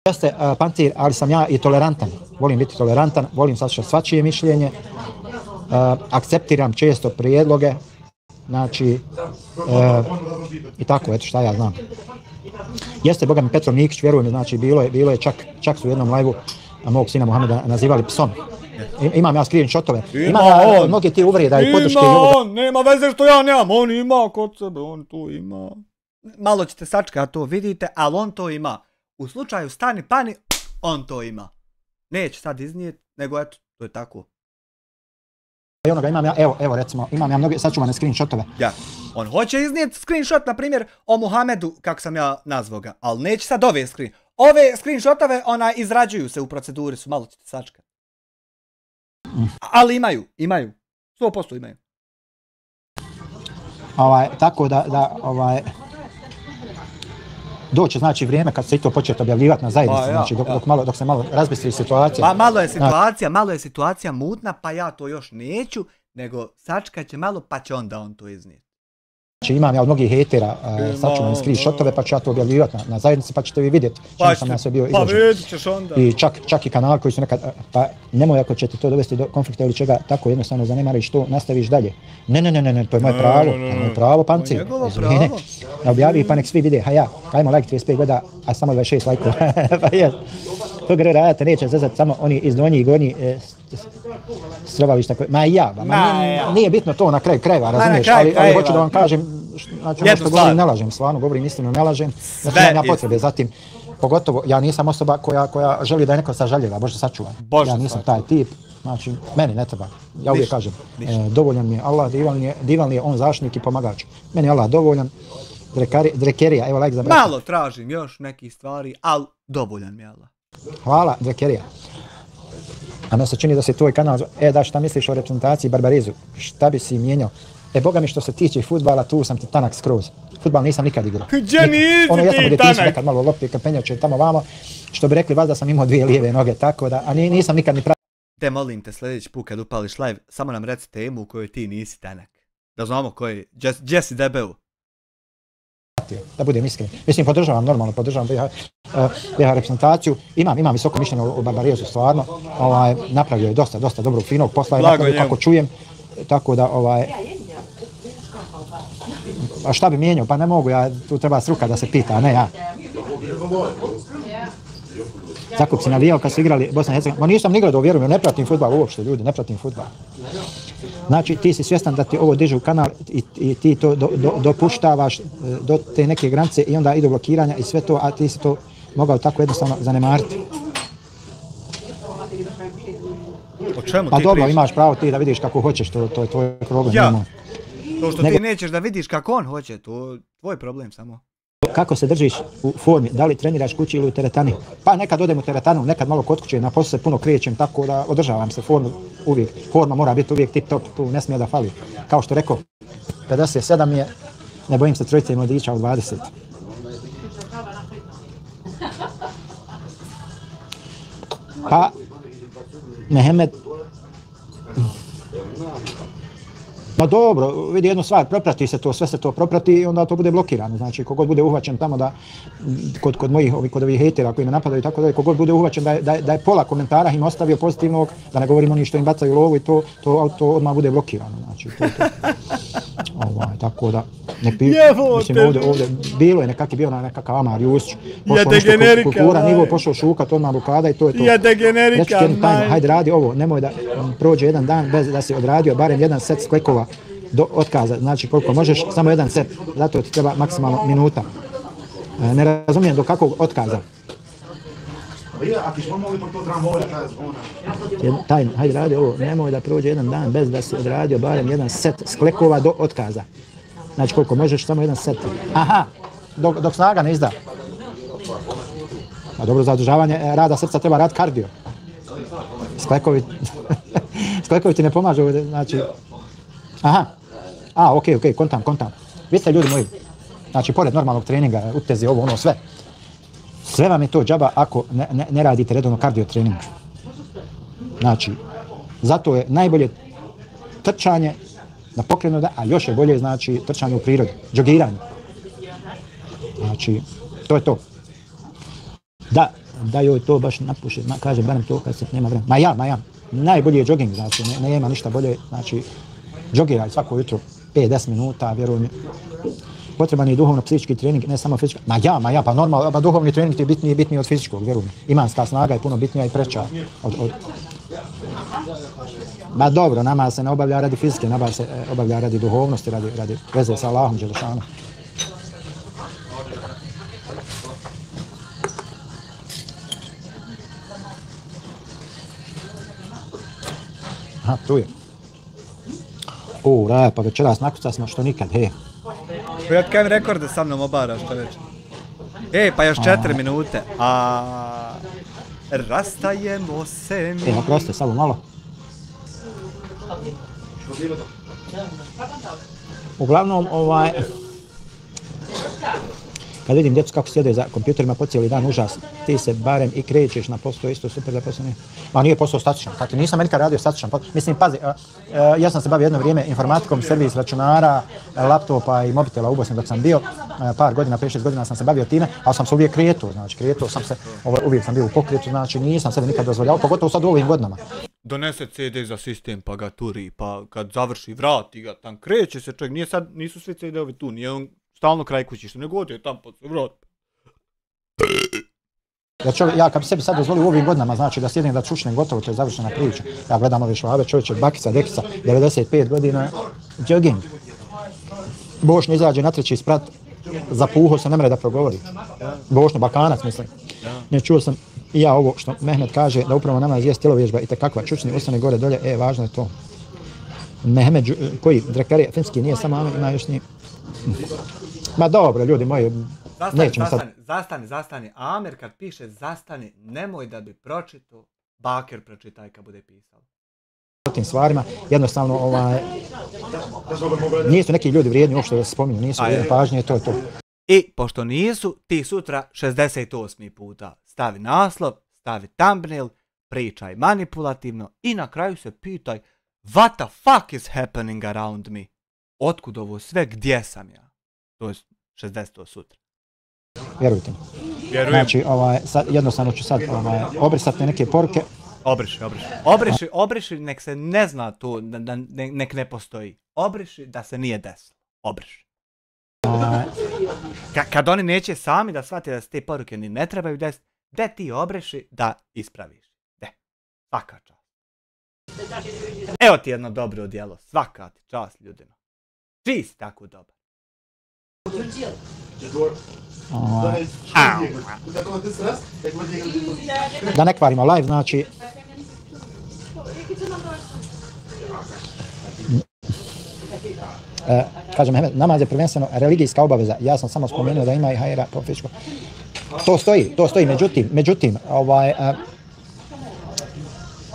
Jeste Pancir, ali sam ja i tolerantan. Volim biti tolerantan, volim saslušati svačije mišljenje. Akceptiram često prijedloge. Znači, i tako, eto šta ja znam. Jeste, boga mi, Petrov Nikić, vjerujem, znači bilo je čak su u jednom live-u mog sina Mohameda nazivali psom. Imam ja screenshotove. Ima mnogi ti uvreda i podrške. Nema veze što ja nemam, on ima kod sebe, on to ima. Malo ćete sačekati, to vidite, ali on to ima. U slučaju stani pani, on to ima. Neće sad iznijeti, nego eto, to je tako. I onoga imam ja, evo recimo, imam ja mnoge sačuvane screenshotove. Ja, on hoće iznijeti screenshot, na primjer, o Muhamedu, kako sam ja nazvao ga, ali neće sad ove Ove screenshotove, izrađuju se u proceduri, su malo ćete sačekati. Ali imaju. 100% imaju. Tako da doće znači vrijeme kad se i to početi objavljivati na zajednici, znači dok se malo razbistri situacija. Malo je situacija mutna, pa ja to još neću, nego sačekat će malo pa će onda on to iznijeti. Znači imam ja od mnogih hejtera sačuvane screenshotove, pa ću ja to objavljivati na zajednici, pa ćete vi vidjeti čemu sam ja sve bio izložen. Pa vidit ćeš onda. I čak i kanal koji su nekad, pa nemoj ako će ti to dovesti do konflikta ili čega, tako jednostavno zanemariš to, nastaviš dalje. Ne, to je moje pravo, pravo Pancir. Objavi pa nek svi vide, ajmo like 35 gleda, a samo 26 lajkova. Pa jes. To gre radite, neće zezati samo oni iz donji i gornji strovališta koji, nije bitno to na kraju krajeva, razumiješ, ali hoću da vam kažem, znači ono što govorim ne lažem, stvarno govorim istinu, ne lažem, znači nemam ja potrebe, zatim, pogotovo, ja nisam osoba koja želi da je neko sažaljeva, Bože sačuva, ja nisam taj tip, znači, meni ne treba, ja uvijek kažem, dovoljan mi je Allah, divan je on zaštitnik i pomagač, meni je Allah dovoljan, Drekerija, evo like za brata. Malo tražim još nekih stvari, ali dovoljan mi je Allah. Hvala, Drekerija. A meni se čini da se tvoj kanal, da šta misliš o reprezentaciji Barbarizu, šta bi si mijenjao? Boga mi što se tiče fudbala, tu sam ti tanak skroz. Fudbal nisam nikad igrao. Gdje nisi ti tanak? Nekad malo lopti, kad penjače tamo vamo, što bi rekli vas da sam imao 2 lijeve noge, tako da, a nisam nikad ni pravio. Te molim te sljedeći put kad upališ live, samo nam reci temu u kojoj ti nisi tanak. Da znamo koji, gdje si debel. Da budem iskren. Mislim, podržavam BiH reprezentaciju. Imam visoko mišljenje o Barbarizu, stvarno. Napravio je dosta dobrog, finog posla, napravio kako čujem. Tako da, a šta bi mijenjao? Pa ne mogu, tu treba struka da se pita, a ne ja. Zakup si navijao kad su igrali Bosna i Hercegovina. Ma nisam igrao, vjerujem, ne pratim fudbal uopšte, ljudi, ne pratim fudbal. Znači, ti si svjestan da ti ovo diže u kanal i ti to dopuštavaš do te neke granice i onda idu blokiranja i sve to, a ti si to mogao tako jednostavno zanemariti. O čemu ti pa dobro, imaš pravo ti da vidiš kako hoćeš, to je tvoj problem. Ja, to što ti nećeš da vidiš kako on hoće, to je tvoj problem samo. Kako se držiš u formi, da li treniraš kući ili u teretani? Pa nekad odem u teretanu, nekad malo kod kuće, na poslu se puno krećem, tako da održavam se formu uvijek. Forma mora biti uvijek tip top, tu ne smije da fali. Kao što rekao, 57 je, ne bojim se trojice mladića od 20. Pa, Mehmed, Ma dobro, vidi jednu stvar, proprati se to, sve se to proprati i onda to bude blokirano. Znači, kogod bude uhvaćen tamo da, kod ovih hejtera koji me napadaju i tako dalje, kogod bude uhvaćen da je pola komentara im ostavio pozitivnog, da ne govorimo oni što im bacaju lovu i to odmah bude blokirano. Znači, tako da, mislim ovdje, bilo je nekak je bio nekakav Amar Jusić, pošao nešto kultura, nivo pošao šukat, odmah blokada i to je to. Je degenerika, hajde radi ovo, nemoj da prođe jedan dan bez da si odradio barem jedan set sklekova do otkaza, znači koliko možeš, samo jedan set, zato ti treba maksimalno minuta. Ne razumijem do kakvog otkaza. Hajde radi ovo, nemoj da prođe jedan dan bez da si odradio barem jedan set sklekova do otkaza. Znači koliko možeš, samo jedan set. Aha, dok snaga ne izda. A dobro, za održavanje rada srca treba rad kardio. Sklekovi ti ne pomažu, znači... Aha, okej, kontam. Vidite ljudi moji, znači pored normalnog treninga, utezi, ovo, ono, sve vam je to džaba ako ne radite redovno kardio trening. Znači, zato je najbolje trčanje na pokrenu, a još je bolje, znači, trčanje u prirodi, džogiranje. Znači, to je to. Da joj to baš napuši, kažem, barem to kad se nema vremena. Ma ja, najbolji je džoging, znači, nema ništa bolje, znači, džogiraj svako jutro 5-10 minuta, vjerujem mi. Potreban je duhovno-psihički trening, ne samo fizički. Ma ja, pa normalno, pa duhovni trening ti je bitniji od fizičkog, vjerujem mi. Imanska snaga je puno bitnija i preča od... Ma dobro, nama se ne obavlja radi fizike, nama se obavlja radi duhovnosti, radi veze sa Allahom dželešanom. Aha, tu je. Pa večeras nakuca smo što nikad, hej. Ja ti kajem rekorde sa mnom obaraš, što već. Pa još 4 minute, rastajemo se mi. Oprosti, samo malo. Uglavnom, kad vidim djecu kako sjede za kompjuterima po cijeli dan, užas, ti se barem i krećeš na posao, isto super da posao nije. Ma nije posao statičan, dakle nisam nikad radio statičan posao. Mislim, pazi, ja sam se bavio jedno vrijeme informatikom, servis računara, laptopa i mobitela u Bosni dok sam bio, par godina, 5-6 godina sam se bavio time, ali sam se uvijek kretao sam se, uvijek sam bio u pokretu, znači nisam sebe nikad dozvoljavao, pogotovo sad u ovim godinama. Donese CD za sistem pa ga turi, pa kad završi vrati ga tam, kreće se čovjek, nisu svi CD-ovi tu, nije on stalno kraj kućišta, nego ode tam pod se vrati. Ja kad bi sebi sad dozvolio u ovim godinama, znači da sjedim da čučnem, gotovo, to je završena priča. Ja gledam ove švabe, čovječe, bakica, dekica, 95 godina, jogging. Bošnje izađe na treći sprat, zapuho se, ne mre da progovori. Bošnje, Balkanac, mislim. Ne čuo sam i ja ovo što Mehmet kaže, da upravo namaz jest tjelovježba i tekakva, čučni, ustane gore, dolje, važno je to. Mehmet, koji, Drakarija, finski, nije samo Amin, ima još nije. Ma dobro, ljudi moji, nećemo sad... Zastani. Amer kad piše zastani, nemoj da bi pročitao, Baker pročitaj kad bude pisao. O tim stvarima, jednostavno, nisu neki ljudi vrijedni uopšte da se spominju, nisu vrijedni pažnje, to je to. I pošto nisu, ti sutra 68. puta stavi naslov, stavi thumbnail, pričaj manipulativno i na kraju se pitaj what the fuck is happening around me? Otkud ovo sve, gdje sam ja? To je 60. sutra. Vjerujte mi. Znači, jednostavno ću sad obrisati neke poruke. Obriši, nek se ne zna to, nek ne postoji. Obriši da se nije desilo. Obriši. Kad oni neće sami da shvate da se te poruke ni ne trebaju desiti, de ti obriši da ispraviš. De. Svaka čast. Evo ti jedno dobro djelo. Svaka ti čast ljudima. Čist tako dobar. Da ne kvarimo live, znači... Kažem, namaz je prvenstveno religijska obaveza. Ja sam samo spomenuo da ima i hajera po fizičkom. To stoji, međutim,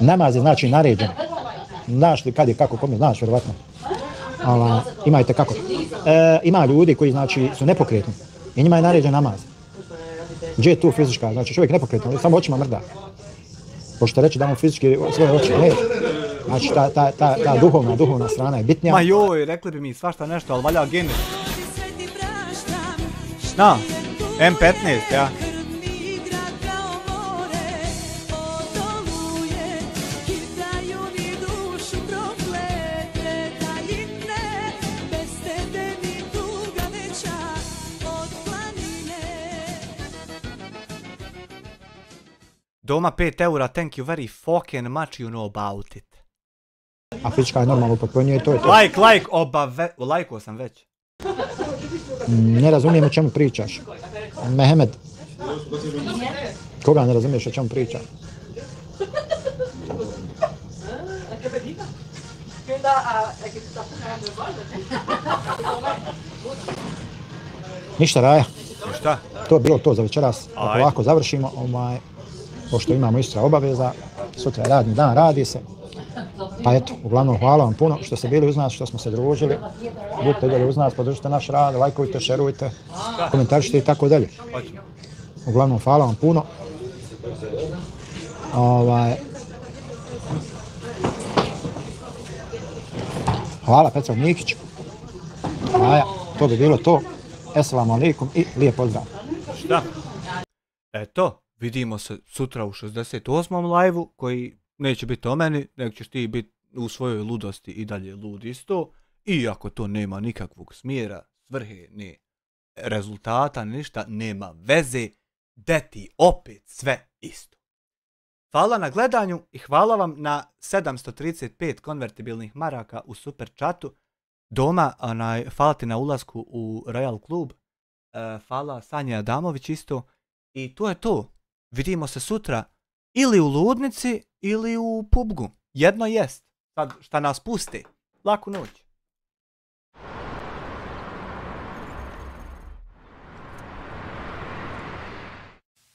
namaz je znači naređen. Znaš li kad je kako, kome znaš, vjerovatno. Imajte kako. Ima ljudi koji znači su nepokretni i njima je naređen namaz. Gdje je tu fizička? Znači čovjek nepokretan, samo očima mrda. Možete reći da on fizički svoje oči, ne. Znači ta duhovna strana je bitnija. Ma joj, rekli bi mi svašta nešto, ali valja Guinness. Na, M15, ja. Doma 5 eura, thank you very fucking much, you know about it. A Fička je normalno upotpunjuje i to je to. Like, lajkao sam već. Ne razumijem o čemu pričaš. Mehmed. Koga ne razumiješ o čemu priča? Ništa, Raja. Šta? To je bilo to za večeras. Ako ovako završimo, pošto imamo istra obaveza, sutra je radni dan, radi se. Pa eto, uglavnom hvala vam puno što ste bili uz nas, što smo se družili. Budite dalje uz nas, podržite naš rad, lajkujte, šerujte, komentarišite i tako dalje. Uglavnom hvala vam puno. Hvala Petrov Mikić. Aja, to bi bilo to. Esselamu alaikum i lijep pozdrav. Šta? Eto, vidimo se sutra u 68. live-u koji neće biti o meni, nego ćeš ti biti u svojoj ludosti i dalje lud isto. Iako to nema nikakvog smjera, svrhe, ni rezultata, ništa, nema veze, da ti opet sve isto. Hvala na gledanju i hvala vam na 735 konvertibilnih maraka u super chatu. Doma, hvala ti na ulasku u Royal Klub. Hvala Sanja Adamović isto. I to je to. Vidimo se sutra ili u Ludnici ili u PUBG-u. Jedno jest. Sad šta nas pusti. Laku noć.